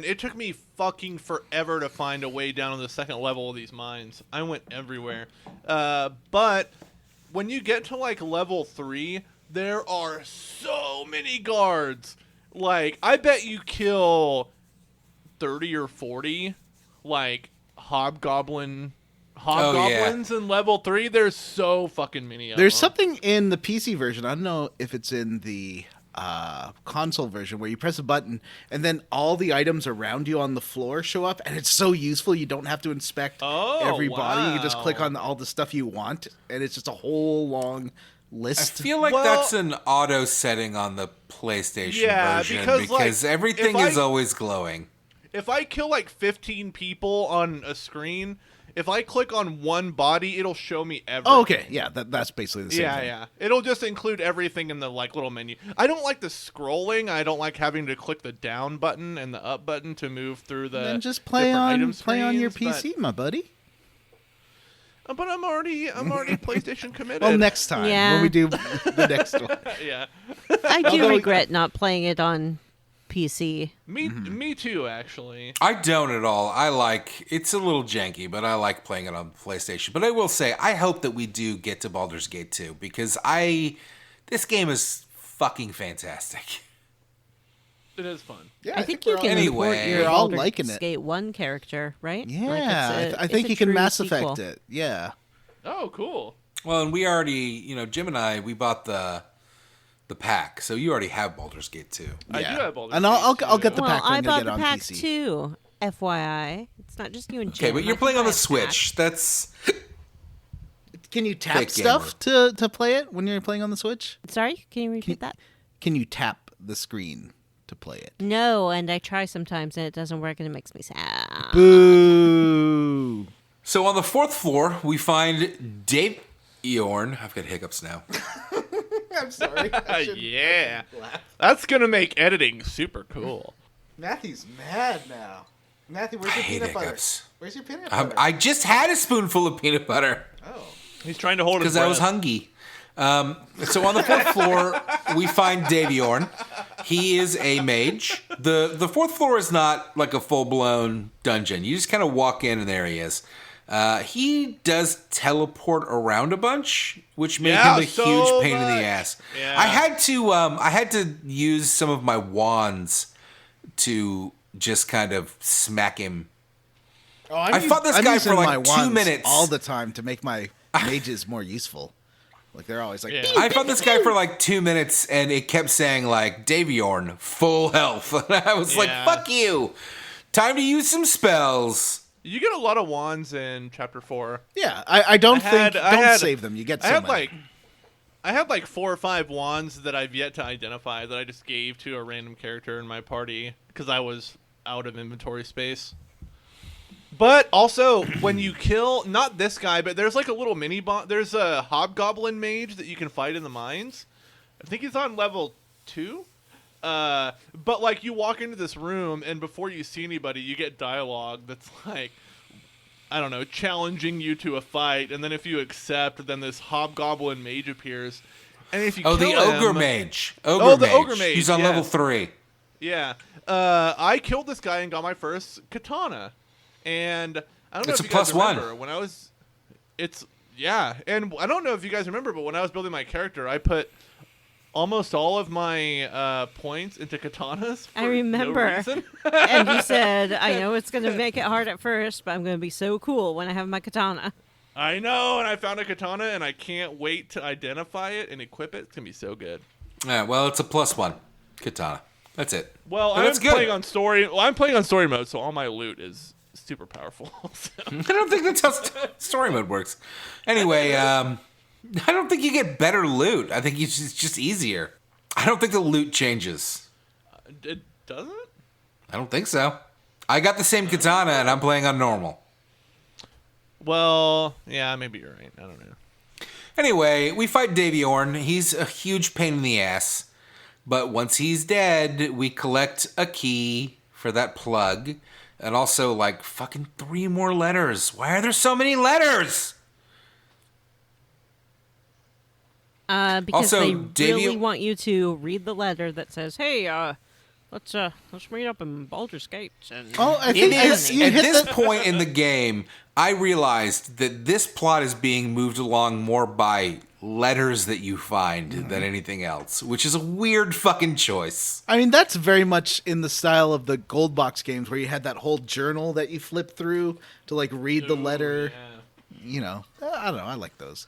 it took me fucking forever to find a way down to the second level of these mines. I went everywhere. But when you get to level 3, there are so many guards. I bet you kill 30 or 40 hobgoblins in level 3. There's so fucking many of There's them. something in the PC version. I don't know if it's in the console version where you press a button and then all the items around you on the floor show up, and it's so useful. You don't have to inspect every body. You can just click on all the stuff you want, and it's just a whole long I list. feel like Well- that's an auto setting on the PlayStation version because, everything if is I- always glowing. If I kill 15 people on a screen, if I click on one body, it'll show me everything. Oh, okay. Yeah, that's basically the same thing. Yeah. It'll just include everything in the little menu. I don't like the scrolling. I don't like having to click the down button and the up button to move through the Then just play different on item your screens, PC, my buddy. But I'm already PlayStation committed. Well, next time Yeah. when we do the next one. Yeah. I do Although- regret not playing it on PC. Me too, actually. I don't at all. It's a little janky, but I like playing it on PlayStation. But I will say, I hope that we do get to Baldur's Gate 2 because this game is fucking fantastic. It is fun. Yeah, I think you can Anyway, import your we're all Baldur's liking it. Gate 1 character, right? Yeah, I it's think a you can true Mass sequel. Effect it. Yeah. Oh, cool. Well, and we already, Jim and I, we bought the pack, so you already have Baldur's Gate 2. I Yeah. do have Baldur's And I'll Gate get the too. Well, pack when I I bought get the on pack PC. too. FYI, it's not just you and Jim. Okay, but you're I playing on can the buy a pack. Switch. That's Can you tap Fake stuff to play it when you're playing on the Switch? Sorry, can you repeat that? Can you tap the screen to play it? No, and I try sometimes and it doesn't work and it makes me sad. Boo! so on the 4th floor, we find Dave Eorn. I've got hiccups now. I'm sorry. Yeah. That's going to make editing super cool. Matthew's mad now. Matthew, where's your I hate peanut butter? hiccups. Where's your peanut butter? I just had a spoonful of peanut butter. Oh. He's trying to hold his Because I was breath. hungry. So on the 4th floor, we find Daviorn. He is a mage. The 4th floor is not like a full-blown dungeon. You just kind of walk in and there he is. He does teleport around a bunch, which made Yeah, him a so huge pain in much. the ass. Yeah. I had to use some of my wands to just kind of smack him. Oh, I fought this guy using for, like, my 2 wands minutes. all the time to make my mages more useful. Like they're always like, Yeah. "Beep." I fought this guy for like 2 minutes, and it kept saying like Daviorn, full health. And I was like, Yeah. "Fuck you! Time to use some spells." You get a lot of wands in Chapter 4. Yeah, I don't I don't had- save them. You get I so had many. I had 4 or 5 wands that I've yet to identify that I just gave to a random character in my party because I was out of inventory space. But also, when you kill, not this guy, but there's like a little mini boss. There's a hobgoblin mage that you can fight in the mines. I think he's on level 2. But like you walk into this room, and before you see anybody, you get dialogue that's like, I don't know, challenging you to a fight. And then if you accept, then this hobgoblin mage appears. And if you kill the him, ogre mage. the ogre mage. He's on level 3. Yeah. I killed this guy and got my first katana. And I don't know It's if a you guys +1. remember when I was. Yeah, and I don't know if you guys remember, but when I was building my character, I put almost all of my points into katanas. For I remember. No reason. And you said, I know it's going to make it hard at first, but I'm going to be so cool when I have my katana. I know, and I found a katana, and I can't wait to identify it and equip it. It's gonna be so good. Yeah, well, it's a +1 katana. That's it. Well, But I'm that's good. playing on story. Well, I'm playing on story mode, so all my loot is super powerful. So. I don't think that's how story mode works. Anyway, I don't think you get better loot. I think it's just easier. I don't think the loot changes. It doesn't? I don't think so. I got the same katana, and I'm playing on normal. Well, yeah, maybe you're right. I don't know. Anyway, we fight Daviorn. He's a huge pain in the ass. But once he's dead, we collect a key for that plug. And also, like, fucking 3 more letters. Why are there so many letters? Because Also, they really want you to read the letter that says, "Hey, let's meet up in Baldur's Gate." And Oh, I It think is, you at hit this the- point in the game, I realized that this plot is being moved along more by letters that you find than anything else, which is a weird fucking choice. I mean, that's very much in the style of the gold box games where you had that whole journal that you flip through to like read the letter. You know, I don't know. I like those.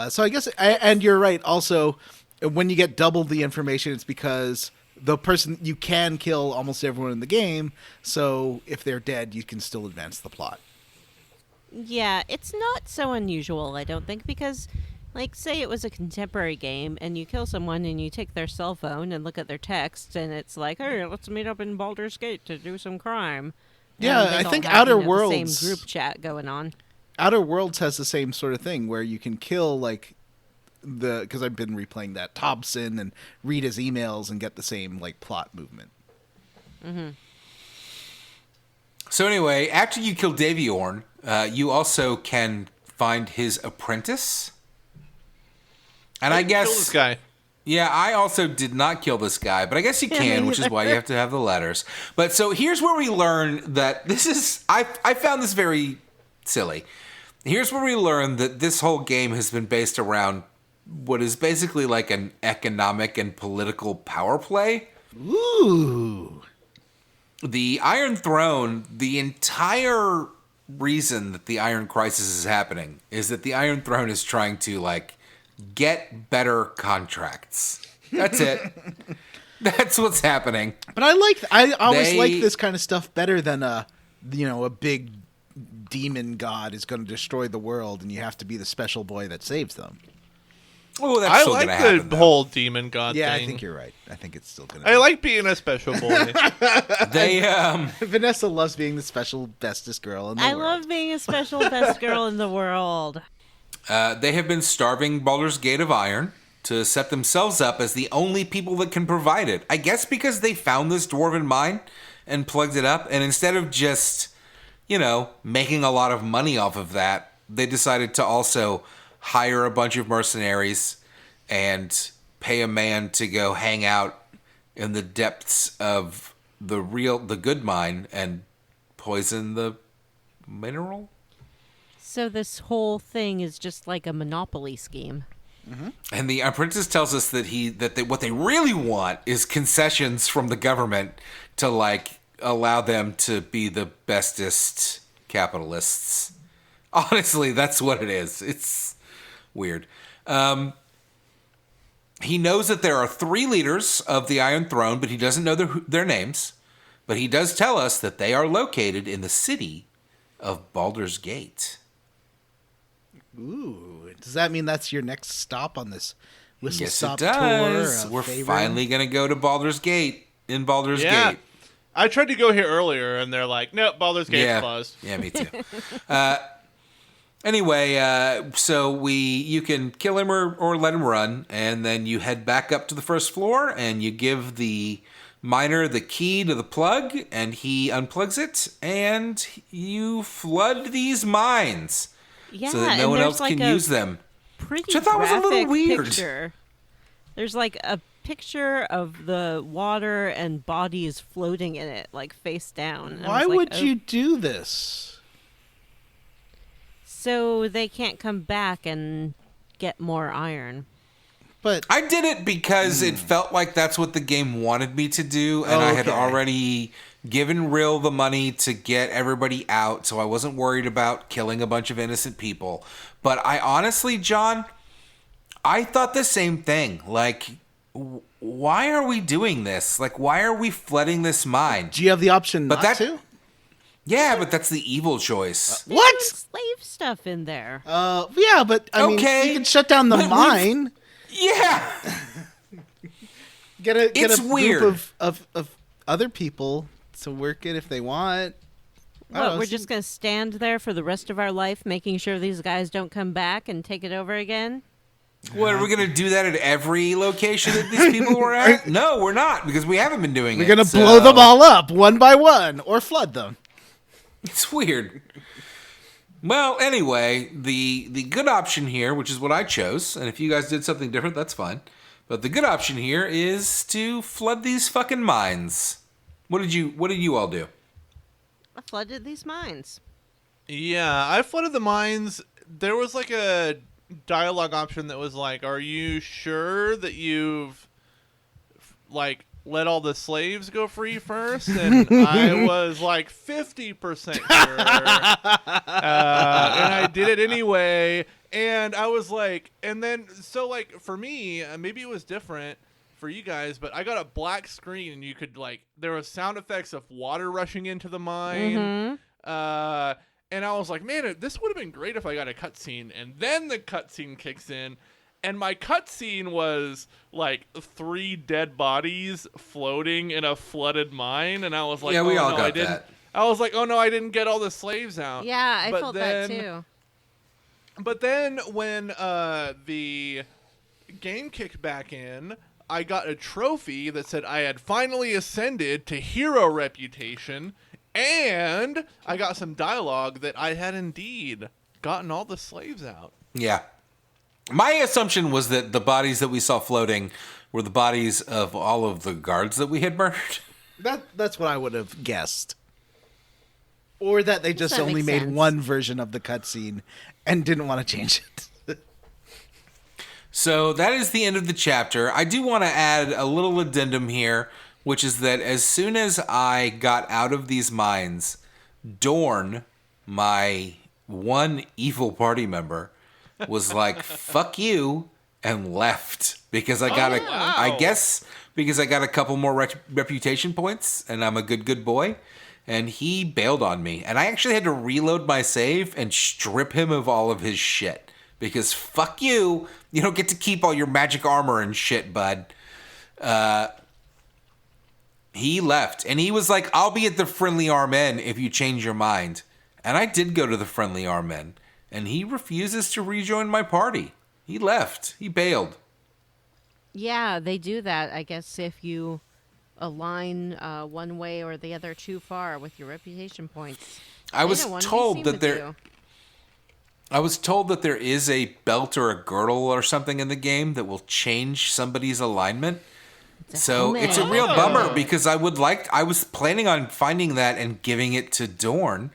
So I guess, and you're right. Also, when you get double the information, it's because the person you can kill almost everyone in the game. So if they're dead, you can still advance the plot. yeah, it's not so unusual, I don't think, because, like, say it was a contemporary game and you kill someone and you take their cell phone and look at their text and it's like, "Hey, let's meet up in Baldur's Gate to do some crime." Yeah, And they I don't think have, Outer the Worlds- same group chat going on. Outer Worlds has the same sort of thing where you can kill like because I've been replaying that Thompson and read his emails and get the same like plot movement. So anyway, after you kill Daviorn, you also can find his apprentice. And I guess Kill this guy. Yeah, I also did not kill this guy, but I guess you can, which is why you have to have the letters. But so here's where we learn that this is... I found this very silly. Here's where we learn that this whole game has been based around what is basically like an economic and political power play. Ooh. The Iron Throne, the entire reason that the Iron Crisis is happening is that the Iron Throne is trying to, like, get better contracts. That's it. That's what's happening. But I always They- like this kind of stuff better than a big demon god is going to destroy the world and you have to be the special boy that saves them. Oh, that's I still like gonna happen, the though. whole demon god Yeah, thing. I think you're right. I think it's still going I like being a special boy. They Vanessa loves being the special bestest girl in the I world. love being a special best girl in the world. they have been starving Baldur's Gate of Iron to set themselves up as the only people that can provide it. I guess because they found this dwarven mine and plugged it up, and instead of just, making a lot of money off of that, they decided to also hire a bunch of mercenaries and pay a man to go hang out in the depths of the good mine and poison the mineral. So this whole thing is just like a monopoly scheme. And the apprentice tells us that what they really want is concessions from the government to, like, allow them to be the bestest capitalists. Honestly, that's what it is. It's weird. He knows that there are 3 leaders of the Iron Throne, but he doesn't know their names. But he does tell us that they are located in the city of Baldur's Gate. Ooh, does that mean that's your next stop on this whistle Yes, stop it does. tour? We're finally going to go to Baldur's Gate in Baldur's Yeah. Gate. I tried to go here earlier, and they're like, nope, Baldur's Gate's closed. Yeah, me too. Anyway, so you can kill him or let him run, and then you head back up to the first floor, and you give the miner the key to the plug, and he unplugs it, and you flood these mines so that no one else can use them. Pretty Which I thought was a little weird. Picture. There's like a picture of the water and bodies floating in it, like face down. And Why would you do this? So they can't come back and get more iron. But I did it because it felt like that's what the game wanted me to do, and I had already given Rill the money to get everybody out, so I wasn't worried about killing a bunch of innocent people. But I honestly, John, I thought the same thing. Like, why are we doing this? Like, why are we flooding this mine? do you have the option not to? Yeah, but that's the evil choice. What? There's slave stuff in there. Yeah, but I mean, you can shut down the mine. Yeah. Get a It's group weird. of other people to work it if they want. What, we're just going to stand there for the rest of our life making sure these guys don't come back and take it over again? What, are we going to do that at every location that these people were at? No, we're not, because we haven't been doing it. We're going to blow them all up one by one or flood them. It's weird. Well, anyway, the good option here, which is what I chose, and if you guys did something different, that's fine. But the good option here is to flood these fucking mines. What did you all do? I flooded these mines. Yeah, I flooded the mines. There was like a dialogue option that was like, are you sure that you've like let all the slaves go free first? And I was like 50% sure. And I did it anyway. And I was like, and then, so like for me, maybe it was different for you guys, but I got a black screen and you could like, there was sound effects of water rushing into the mine. Mm-hmm. And I was like, man, this would have been great if I got a cutscene. And then the cutscene kicks in. And my cutscene was like 3 dead bodies floating in a flooded mine. And I was like, yeah, we oh, all no, got I didn't. that. I was like, oh no, I didn't get all the slaves out. Yeah, I But felt then, that too. But then when the game kicked back in, I got a trophy that said I had finally ascended to hero reputation. And I got some dialogue that I had indeed gotten all the slaves out. Yeah. My assumption was that the bodies that we saw floating were the bodies of all of the guards that we had murdered. That's what I would have guessed. Or that they just That only makes made sense. one version of the cutscene and didn't want to change it. So that is the end of the chapter. I do want to add a little addendum here, which is that as soon as I got out of these mines, Dorn, my one evil party member, was like, fuck you, and left. Because I got I guess because I got a couple more reputation points, and I'm a good boy. And he bailed on me. And I actually had to reload my save and strip him of all of his shit. Because fuck you, you don't get to keep all your magic armor and shit, bud. He left. And he was like, I'll be at the Friendly Armen if you change your mind. And I did go to the Friendly Armen. And he refuses to rejoin my party. He left. He bailed. Yeah, they do that, I guess, if you align one way or the other too far with your reputation points. I was told that there is a belt or a girdle or something in the game that will change somebody's alignment. So it's a real bummer because I was planning on finding that and giving it to Dorn,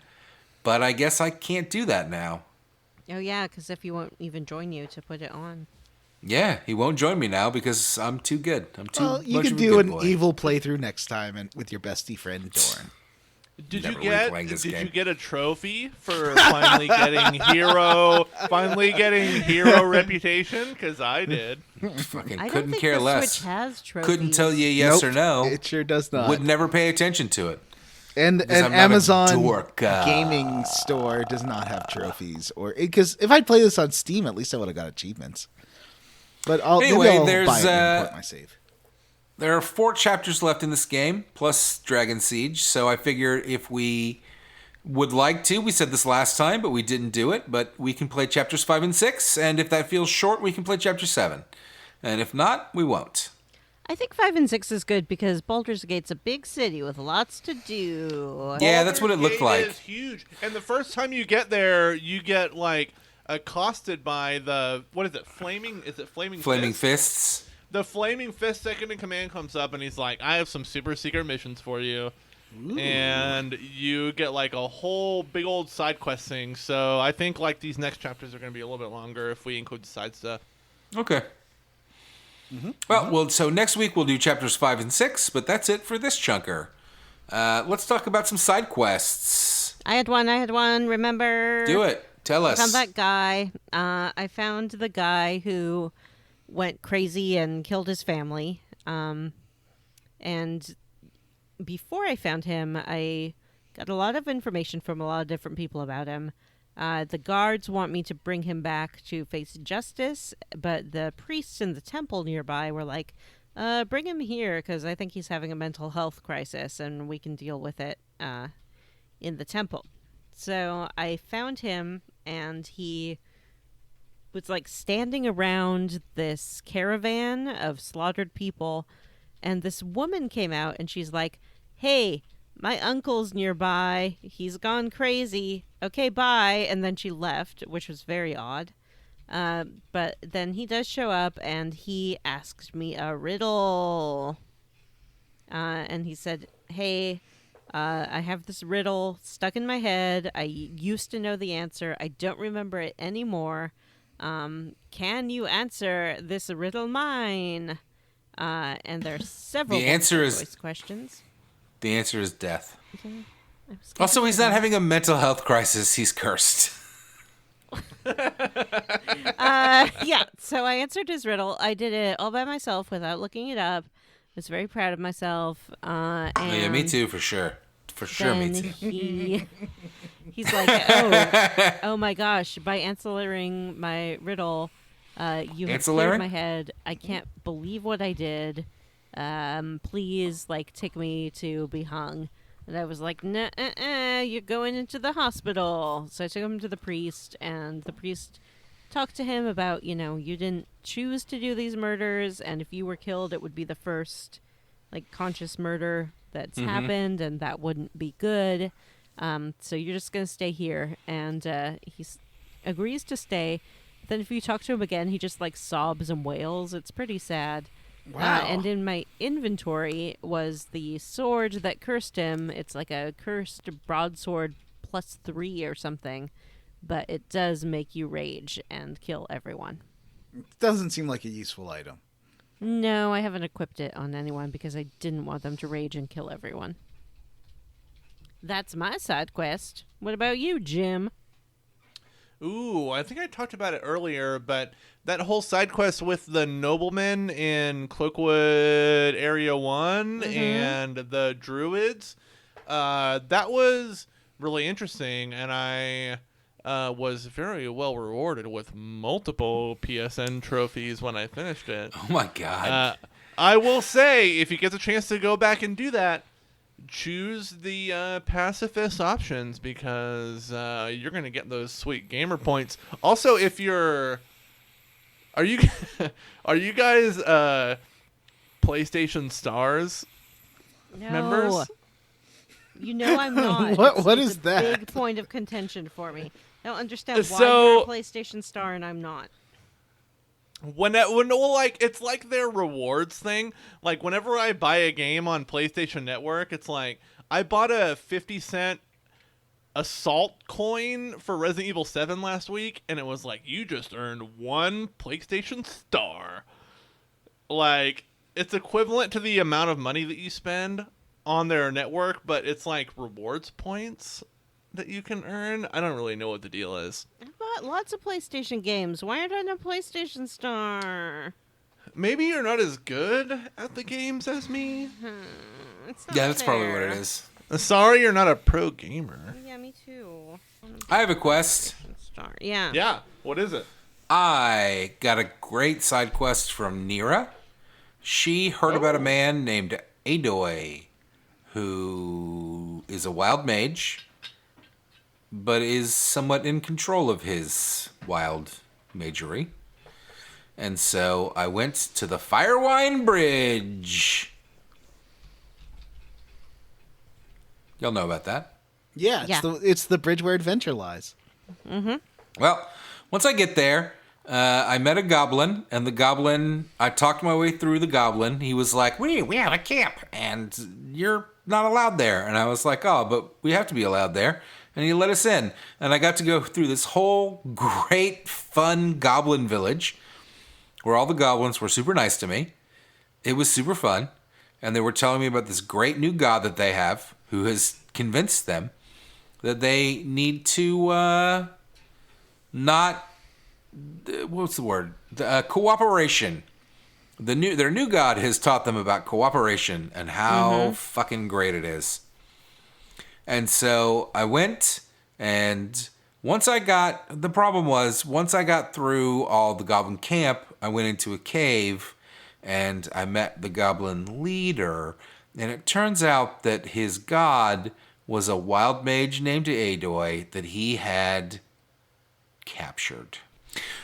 but I guess I can't do that now. Oh, yeah, because if he won't even join you to put it on. Yeah, he won't join me now because I'm too good. I'm too Well, you much could of a do good an boy. evil playthrough next time and with your bestie friend Dorn. Did Never you replaying this did game. you get a trophy for finally getting hero reputation? Because I did. Fucking I don't couldn't think care the less. Switch has trophies. Couldn't tell you yes or no. It sure does not. Would never pay attention to it. And Because I'm not a Amazon dork. gaming store does not have trophies, or because if I play this on Steam, at least I would have got achievements. But Anyway, maybe I'll there's, buy it and import my save. There are 4 chapters left in this game, plus Dragon Siege, so I figure if we would like to, we said this last time, but we didn't do it, but we can play chapters 5 and 6, and if that feels short, we can play chapter 7. And if not, we won't. I think 5 and 6 is good because Baldur's Gate's a big city with lots to do. Yeah, that's what it looked like. It's huge. And the first time you get there, you get, like, accosted by the, what is it, Flaming Fists? The Flaming Fist second in command comes up and he's like, I have some super secret missions for you. Ooh. And you get like a whole big old side quest thing. So I think like these next chapters are going to be a little bit longer if we include the side stuff. Okay. Well, so next week we'll do chapters 5 and 6, but that's it for this chunker. Let's talk about some side quests. I had one, remember? Do it. Tell us. I found that guy. I found the guy who went crazy and killed his family. And before I found him, I got a lot of information from a lot of different people about him. The guards want me to bring him back to face justice, but the priests in the temple nearby were like, bring him here because I think he's having a mental health crisis and we can deal with it in the temple. So I found him and he was like standing around this caravan of slaughtered people, and this woman came out and she's like, hey, my uncle's nearby, he's gone crazy, okay, bye. And then she left, which was very odd. But then he does show up and he asked me a riddle, and he said, hey, I have this riddle stuck in my head. I used to know the answer, I don't remember it anymore. Can you answer this riddle mine? And there's several choice questions. The answer is death. Okay. Also, he's not having a mental health crisis. He's cursed. Yeah, so I answered his riddle. I did it all by myself without looking it up. I was very proud of myself. And yeah, me too, for sure. For sure, me too. He's like, oh my gosh, by answering my riddle, you have cleared my head. I can't believe what I did. Please, like, take me to be hung. And I was like, nah, you're going into the hospital. So I took him to the priest, and the priest talked to him about, you didn't choose to do these murders, and if you were killed, it would be the first, like, conscious murder that's happened, and that wouldn't be good. So you're just going to stay here. And he agrees to stay. Then if you talk to him again, he just, like, sobs and wails. It's pretty sad. Wow. And in my inventory was the sword that cursed him. It's like a cursed broadsword +3 or something, but it does make you rage and kill everyone. Doesn't seem like a useful item. No, I haven't equipped it on anyone because I didn't want them to rage and kill everyone. That's my side quest. What about you, Jim? Ooh, I think I talked about it earlier, but that whole side quest with the noblemen in Cloakwood Area 1 and the druids, that was really interesting, and I was very well rewarded with multiple PSN trophies when I finished it. Oh my god. I will say, if you get the chance to go back and do that, choose the pacifist options because you're going to get those sweet gamer points. Also, if you're... Are you guys PlayStation Stars members? You know I'm not. What it's is a that? big point of contention for me. I don't understand why So- you're a PlayStation Star and I'm not. It's like their rewards thing. Like, whenever I buy a game on PlayStation Network, it's like, I bought a 50-cent Assault coin for Resident Evil 7 last week, and it was like, you just earned 1 PlayStation Star. Like, it's equivalent to the amount of money that you spend on their network, but it's like rewards points that you can earn. I don't really know what the deal is. I bought lots of PlayStation games. Why aren't I a PlayStation Star? Maybe you're not as good at the games as me. It's not Yeah, that's probably what fair. it is. Sorry, you're not a pro gamer. Yeah, me too. I have a quest. Star. Yeah. Yeah, what is it? I got a great side quest from Nira. She heard about a man named Adoi, who is a wild mage, but is somewhat in control of his wild magery. And so I went to the Firewine Bridge. Y'all know about that? Yeah, it's the bridge where adventure lies. Well, once I get there, I met a goblin, and the goblin, I talked my way through the goblin. He was like, we have a camp, and you're not allowed there. And I was like, oh, but we have to be allowed there. And he let us in. And I got to go through this whole great, fun goblin village where all the goblins were super nice to me. It was super fun. And they were telling me about this great new god that they have who has convinced them that they need to not... What's the word? Cooperation. Their new god has taught them about cooperation and how fucking great it is. And so I went, and once I got through all the goblin camp, I went into a cave, and I met the goblin leader. And it turns out that his god was a wild mage named Adoi that he had captured.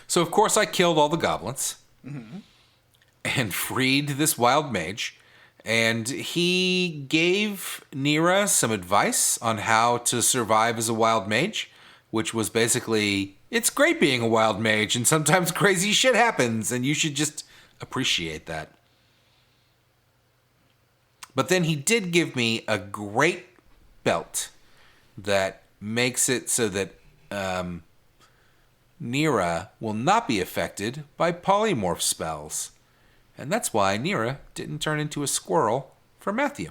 So, of course, I killed all the goblins and freed this wild mage. And he gave Nira some advice on how to survive as a wild mage, which was basically, it's great being a wild mage, and sometimes crazy shit happens, and you should just appreciate that. But then he did give me a great belt that makes it so that Nira will not be affected by polymorph spells. And that's why Nira didn't turn into a squirrel for Matthew.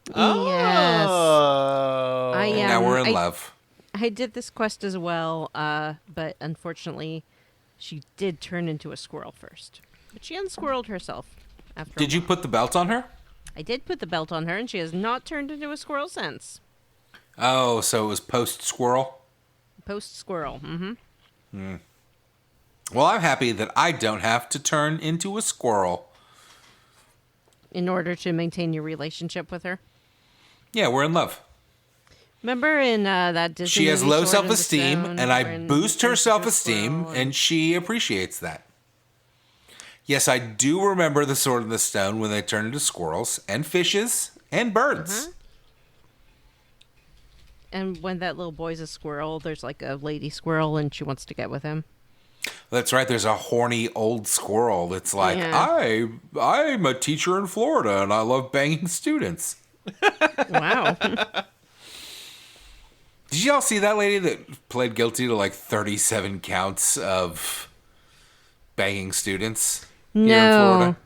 Yes. And now we're in love. I did this quest as well, but unfortunately, she did turn into a squirrel first. But she unsquirreled herself after Did you put the belt on her? I did put the belt on her, and she has not turned into a squirrel since. Oh, so it was post-squirrel? Post-squirrel, Well, I'm happy that I don't have to turn into a squirrel. In order to maintain your relationship with her? Yeah, we're in love. Remember in that Disney She has movie, low Sword in the self-esteem, Stone, and I when boost she her turns into a self-esteem, squirrel and she appreciates that. Yes, I do remember the Sword in the Stone when they turn into squirrels, and fishes, and birds. And when that little boy's a squirrel, there's like a lady squirrel, and she wants to get with him. That's right, there's a horny old squirrel that's like, Yeah. I'm a teacher in Florida, and I love banging students. Wow. Did y'all see that lady that pled guilty to like 37 counts of banging students here in Florida?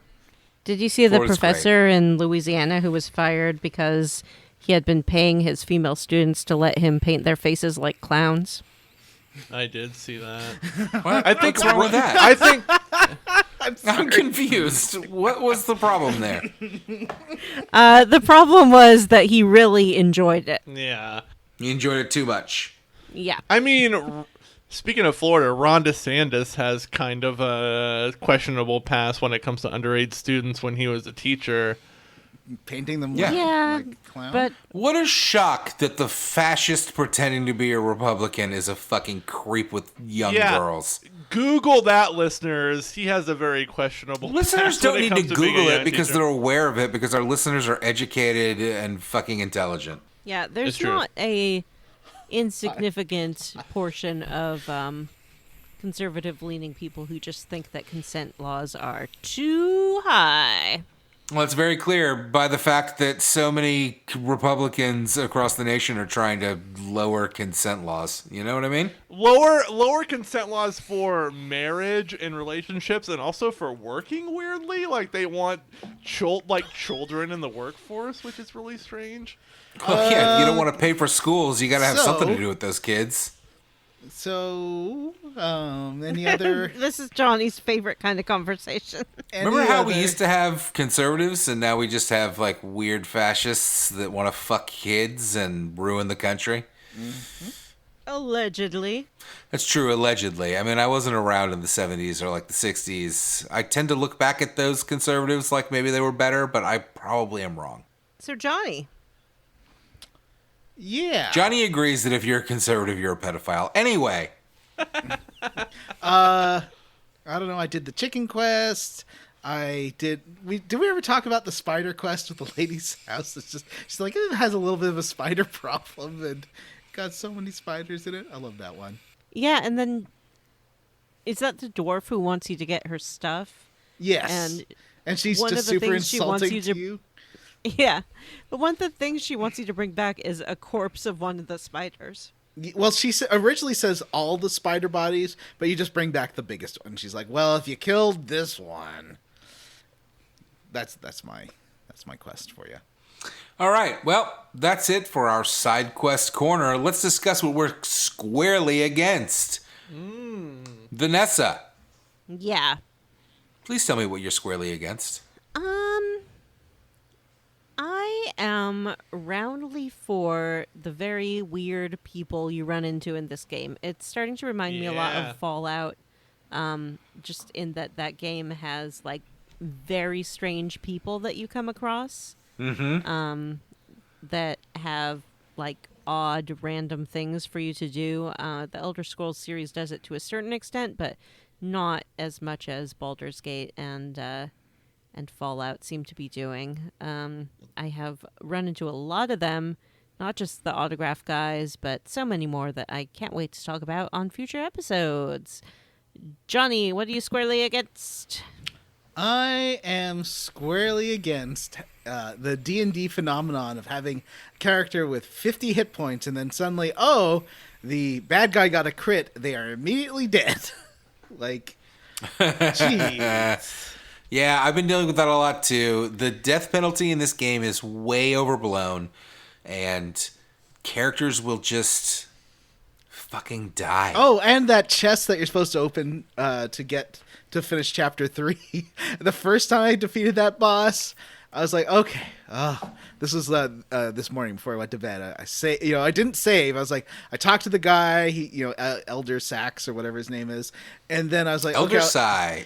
Did you see Florida's the professor in Louisiana who was fired because he had been paying his female students to let him paint their faces like clowns? I did see that. What's wrong with that? I think I'm confused. What was the problem there? The problem was that he really enjoyed it. yeah. You enjoyed it too much. Yeah. I mean, speaking of Florida, Ron DeSantis has kind of a questionable past when it comes to underage students when he was a teacher. Painting them Yeah, like clowns. but What a shock that the fascist pretending to be a Republican is a fucking creep with young Yeah. girls. Google that, listeners. He has a very questionable Listeners past when don't it need to comes being a Google it young because teacher. they're aware of it, because our listeners are educated and fucking intelligent. yeah, It's there's true. not a insignificant portion of conservative-leaning people who just think that consent laws are too high. Well, it's very clear by the fact that so many Republicans across the nation are trying to lower consent laws. You know what I mean? Lower consent laws for marriage and relationships, and also for working. Weirdly, like they want children in the workforce, which is really strange. Well, yeah, you don't want to pay for schools. You got to have something to so- do with those kids. So, any other? This is Johnny's favorite kind of conversation. Remember how we used to have conservatives and now we just have like weird fascists that want to fuck kids and ruin the country? Allegedly. That's true, allegedly. I mean, I wasn't around in the 70s or like the 60s. I tend to look back at those conservatives like maybe they were better, but I probably am wrong. So, Johnny. Yeah. Johnny agrees that if you're a conservative, you're a pedophile. Anyway. I don't know. I did the chicken quest. Did we ever talk about the spider quest with the lady's house? It's just, she's like, it has a little bit of a spider problem and got so many spiders in it. I love that one. Yeah, and then is that the dwarf who wants you to get her stuff? Yes. And she's one just of the super things she wants insulting you to to- you. Yeah. But one of the things she wants you to bring back is a corpse of one of the spiders. Well, she originally says all the spider bodies, but you just bring back the biggest one. She's like, well, if you killed this one. That's my quest for you. All right. Well, that's it for our side quest corner. Let's discuss what we're squarely against. Vanessa, Yeah. please tell me what you're squarely against. I am roundly for the very weird people you run into in this game. It's starting to remind me a lot Yeah. of Fallout, just in that game has like very strange people that you come across, that have like odd random things for you to do. The Elder Scrolls series does it to a certain extent, but not as much as Baldur's Gate and Fallout seem to be doing. I have run into a lot of them, not just the autograph guys, but so many more that I can't wait to talk about on future episodes. Johnny, what are you squarely against? I am squarely against the D&D phenomenon of having a character with 50 hit points and then suddenly, oh, the bad guy got a crit. They are immediately dead. Like, jeez. Yeah, I've been dealing with that a lot too. The death penalty in this game is way overblown, and characters will just fucking die. Oh, and that chest that you're supposed to open to finish chapter 3. The first time I defeated that boss, I was like, okay, this was this morning before I went to bed. I didn't save. I was like, I talked to the guy, Elder Sax or whatever his name is, and then I was like, Elder okay, Sai.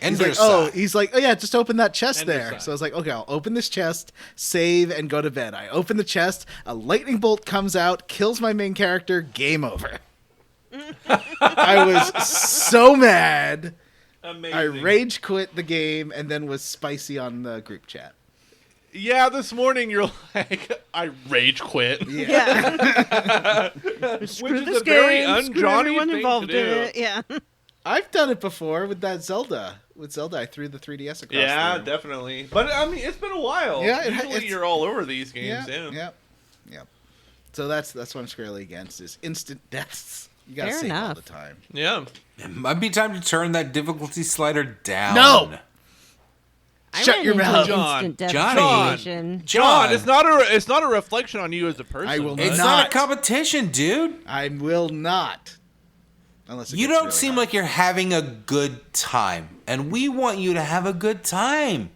he's like, oh yeah, just open that chest Ender there. Sai. So I was like, okay, I'll open this chest, save, and go to bed. I open the chest, a lightning bolt comes out, kills my main character, game over. I was so mad. Amazing. I rage quit the game and then was spicy on the group chat. Yeah, this morning you're like, I rage quit. Yeah. Which is a very un-Johnny everyone thing involved to do. in it. Yeah. I've done it before with that Zelda. With Zelda, I threw the 3DS across Yeah, the room. definitely. But I mean, it's been a while. Yeah, Usually it's- you're all over these Yeah, games. Yeah. yeah. So that's what I'm squarely against is instant deaths. You gotta Fair save all enough. the time. Yeah. It might be time to turn that difficulty slider down. No! I Shut ran your into an mouth. John. instant death Johnny. situation. John, it's not a reflection on you as a person. I will but- It's Not. not a competition, dude. I will not. Unless it You gets don't really seem hard. like you're having a good time, and we want you to have a good time.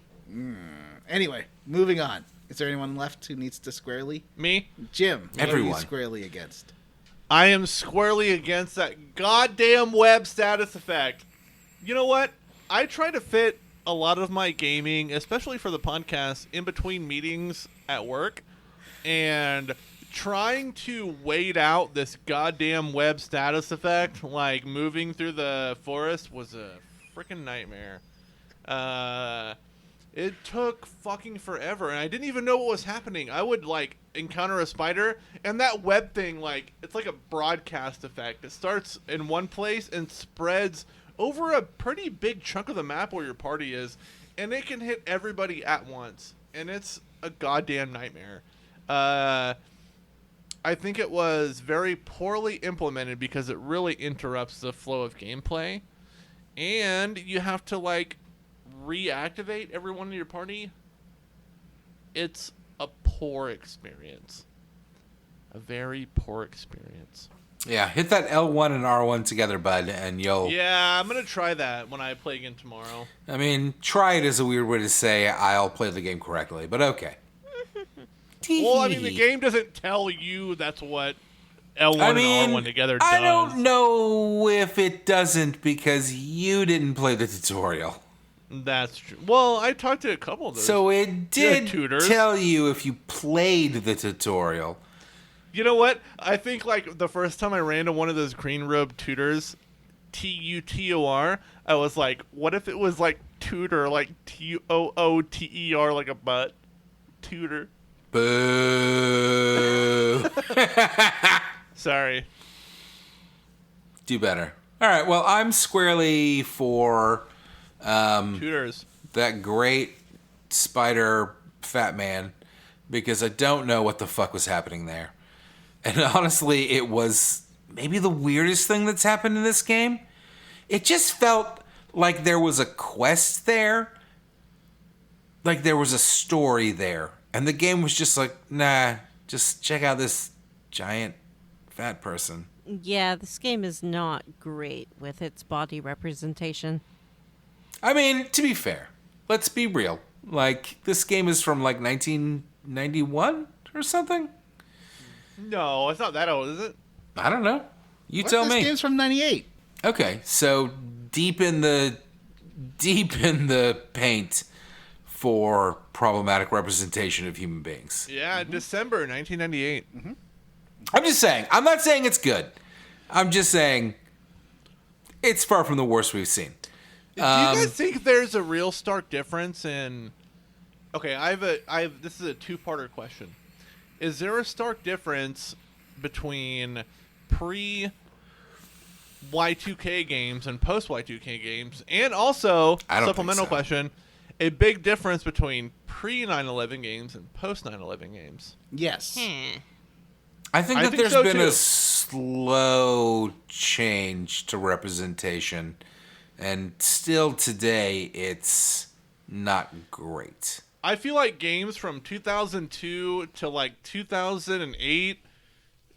Anyway, moving on. Is there anyone left who needs to squarely? Me? Jim, what are you Everyone. squarely against? I am squarely against that goddamn web status effect. You know what? I try to fit a lot of my gaming, especially for the podcast, in between meetings at work, and trying to wait out this goddamn web status effect, like moving through the forest, was a freaking nightmare. It took fucking forever, and I didn't even know what was happening. I would, like, encounter a spider, and that web thing, like, it's like a broadcast effect. It starts in one place and spreads over a pretty big chunk of the map where your party is, and it can hit everybody at once, and it's a goddamn nightmare. I think it was very poorly implemented because it really interrupts the flow of gameplay, and you have to, like, reactivate everyone in your party. It's a poor experience. A very poor experience. Yeah, hit that L1 and R1 together, bud, and you'll... Yeah, I'm going to try that when I play again tomorrow. I mean, try it is a weird way to say I'll play the game correctly, but okay. Well, I mean, the game doesn't tell you that's what L1 I mean, and R1 together does. I don't know if it doesn't because you didn't play the tutorial. That's true. Well, I talked to a couple of those. So it did tutors. tell you if you played the tutorial. You know what? I think like the first time I ran to one of those green robe tutors, Tutor, I was like, what if it was like tutor, like Tooter, like a butt? Tutor. Boo. Sorry. Do better. All right, well, I'm squarely for Tutors. that great spider fat man because I don't know what the fuck was happening there. And honestly, it was maybe the weirdest thing that's happened in this game. It just felt like there was a quest there, like there was a story there. And the game was just like, nah, just check out this giant fat person. Yeah, this game is not great with its body representation. I mean, to be fair, let's be real. Like, this game is from like 1991 or something? No, it's not that old, is it? I don't know. You tell This me. game's from '98. Okay, so deep in the paint for problematic representation of human beings. Yeah, December 1998. I'm just saying. I'm not saying it's good. I'm just saying it's far from the worst we've seen. Do you guys think there's a real stark difference in? Okay, this is a two-parter question. Is there a stark difference between pre Y2K games and post Y2K games? And also, I don't supplemental think so. question, a big difference between pre 9/11 games and post 9/11 games? Yes. I think I that think there's so, been too. a slow change to representation, and still today it's not great. I feel like games from 2002 to like 2008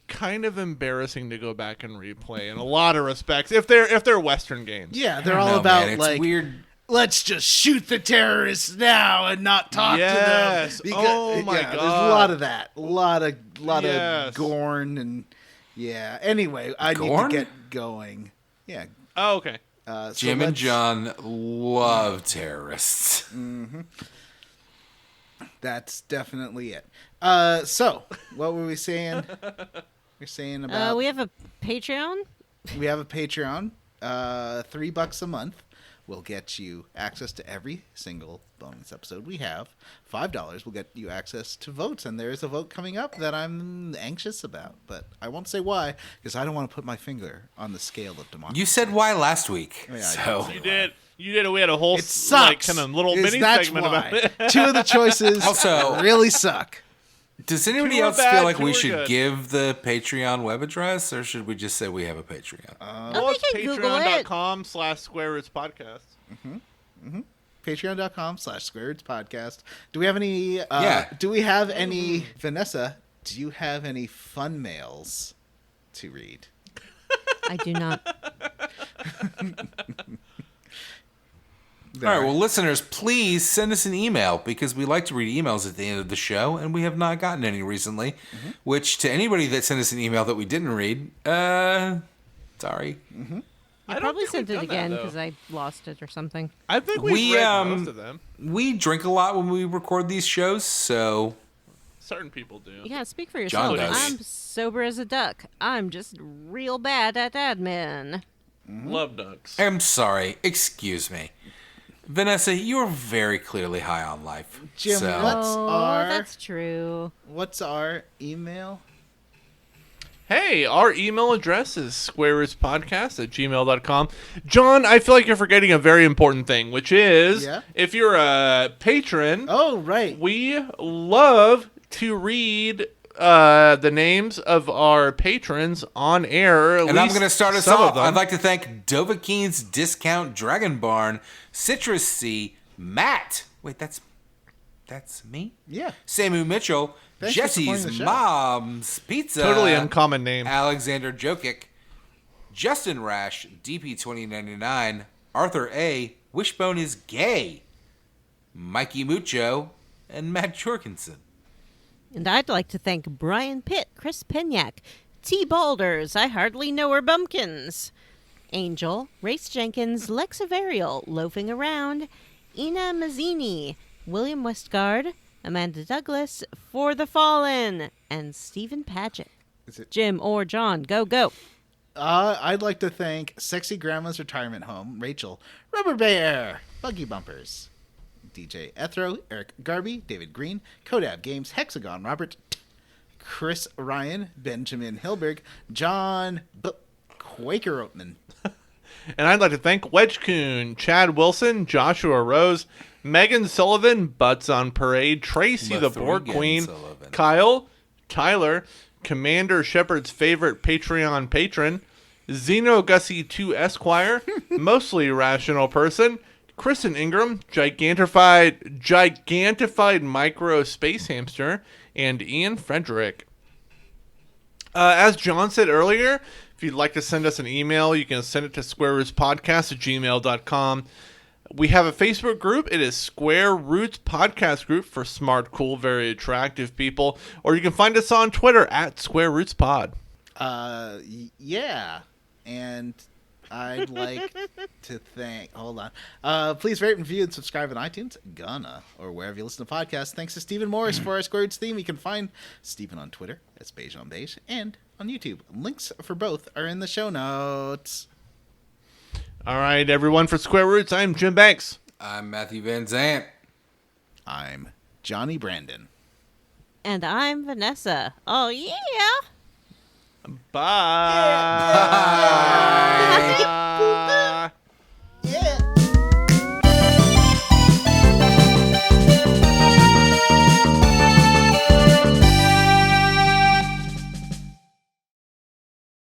kind of embarrassing to go back and replay in a lot of respects if they're Western games. Yeah, they're I don't all know, about man. It's like weird. let's just shoot the terrorists now and not talk Yes. to them. Oh my There's a God. lot of that. A lot Yes. of Gorn and yeah. Anyway, I Gorn? need to get going. Yeah. Oh, okay. So Jim and let's- John love terrorists. That's definitely it. So what were we saying? We're saying about We have a Patreon. we have a Patreon. $3 a month will get you access to every single bonus episode we have. $5 will get you access to votes, and there is a vote coming up that I'm anxious about, but I won't say why because I don't want to put my finger on the scale of democracy. You said why last week. Yeah, I so You did. We had a whole It sucks. kind of little Is mini that's segment why. about it. Two of the choices Also- really suck. does anybody Two are else bad, feel like two we are should good. give the Patreon web address, or should we just say we have a Patreon? Well, we it's can Google it. patreon.com/squarerootspodcast. Patreon.com/SquareRootsPodcast. Do we have any? Yeah. Do we have any? Vanessa, do you have any fun mails to read? I do not. All right, well, listeners, please send us an email because we like to read emails at the end of the show, and we have not gotten any recently. Which, to anybody that sent us an email that we didn't read, sorry. I Probably think sent we've it done that, again though. because I lost it or something. I think we've We, read most of them. We drink a lot when we record these shows, so Certain people do. Yeah, speak for John yourself. does. I'm sober as a duck. I'm just real bad at admin. Love ducks. I'm sorry. Excuse me. Vanessa, you are very clearly high on life. Jim, so. That's true. What's our email? Hey, our email address is squarerootspodcast@gmail.com. John, I feel like you're forgetting a very important thing, which is Yeah? if you're a patron, Oh, right. we love to read the names of our patrons on air. And I'm going to start us some off. of them. I'd like to thank Dovahkiin's Discount Dragon Barn, Citrus Sea, Matt. Wait, that's me? Yeah. Samu Mitchell, Thanks for supporting Jesse's the show. Mom's Pizza. Totally uncommon name. Alexander Jokic, Justin Rash, DP2099, Arthur A, Wishbone is Gay, Mikey Mucho, and Matt Jorgensen. And I'd like to thank Brian Pitt, Chris Penyak, T. Balders, I hardly know her bumpkins. Angel, Race Jenkins, Lex Averial, Loafing Around, Ina Mazzini, William Westgard, Amanda Douglas, For the Fallen, and Stephen Paget. Is it- Jim or John, go. I'd like to thank Sexy Grandma's Retirement Home, Rachel, Rubber Bear, Buggy Bumpers, DJ Ethro, Eric Garby, David Green, Kodab Games, Hexagon, Robert, Chris Ryan, Benjamin Hilberg, John Quaker Oatman. And I'd like to thank Wedgecoon, Chad Wilson, Joshua Rose, Megan Sullivan, Butts on Parade, Tracy the Board Lithrigan Queen, Sullivan. Kyle, Tyler, Commander Shepard's favorite Patreon patron, Zeno Gussie 2 Esquire, Mostly Rational Person, Kristen Ingram, Gigantified Micro Space Hamster, and Ian Frederick. As John said earlier, if you'd like to send us an email, you can send it to squarerootspodcast@gmail.com. We have a Facebook group. It is Square Roots Podcast Group for smart, cool, very attractive people. Or you can find us on Twitter at Square Roots Pod. Yeah. And I'd like to thank... Hold on. Please rate, review, and subscribe on iTunes, or wherever you listen to podcasts. Thanks to Stephen Morris for our Square Roots theme. You can find Stephen on Twitter, that's Beige on Beige, and on YouTube. Links for both are in the show notes. All right, everyone, for Square Roots, I'm Jim Banks. I'm Matthew Van Zant. I'm Johnny Brandon. And I'm Vanessa. Oh, yeah. Bye.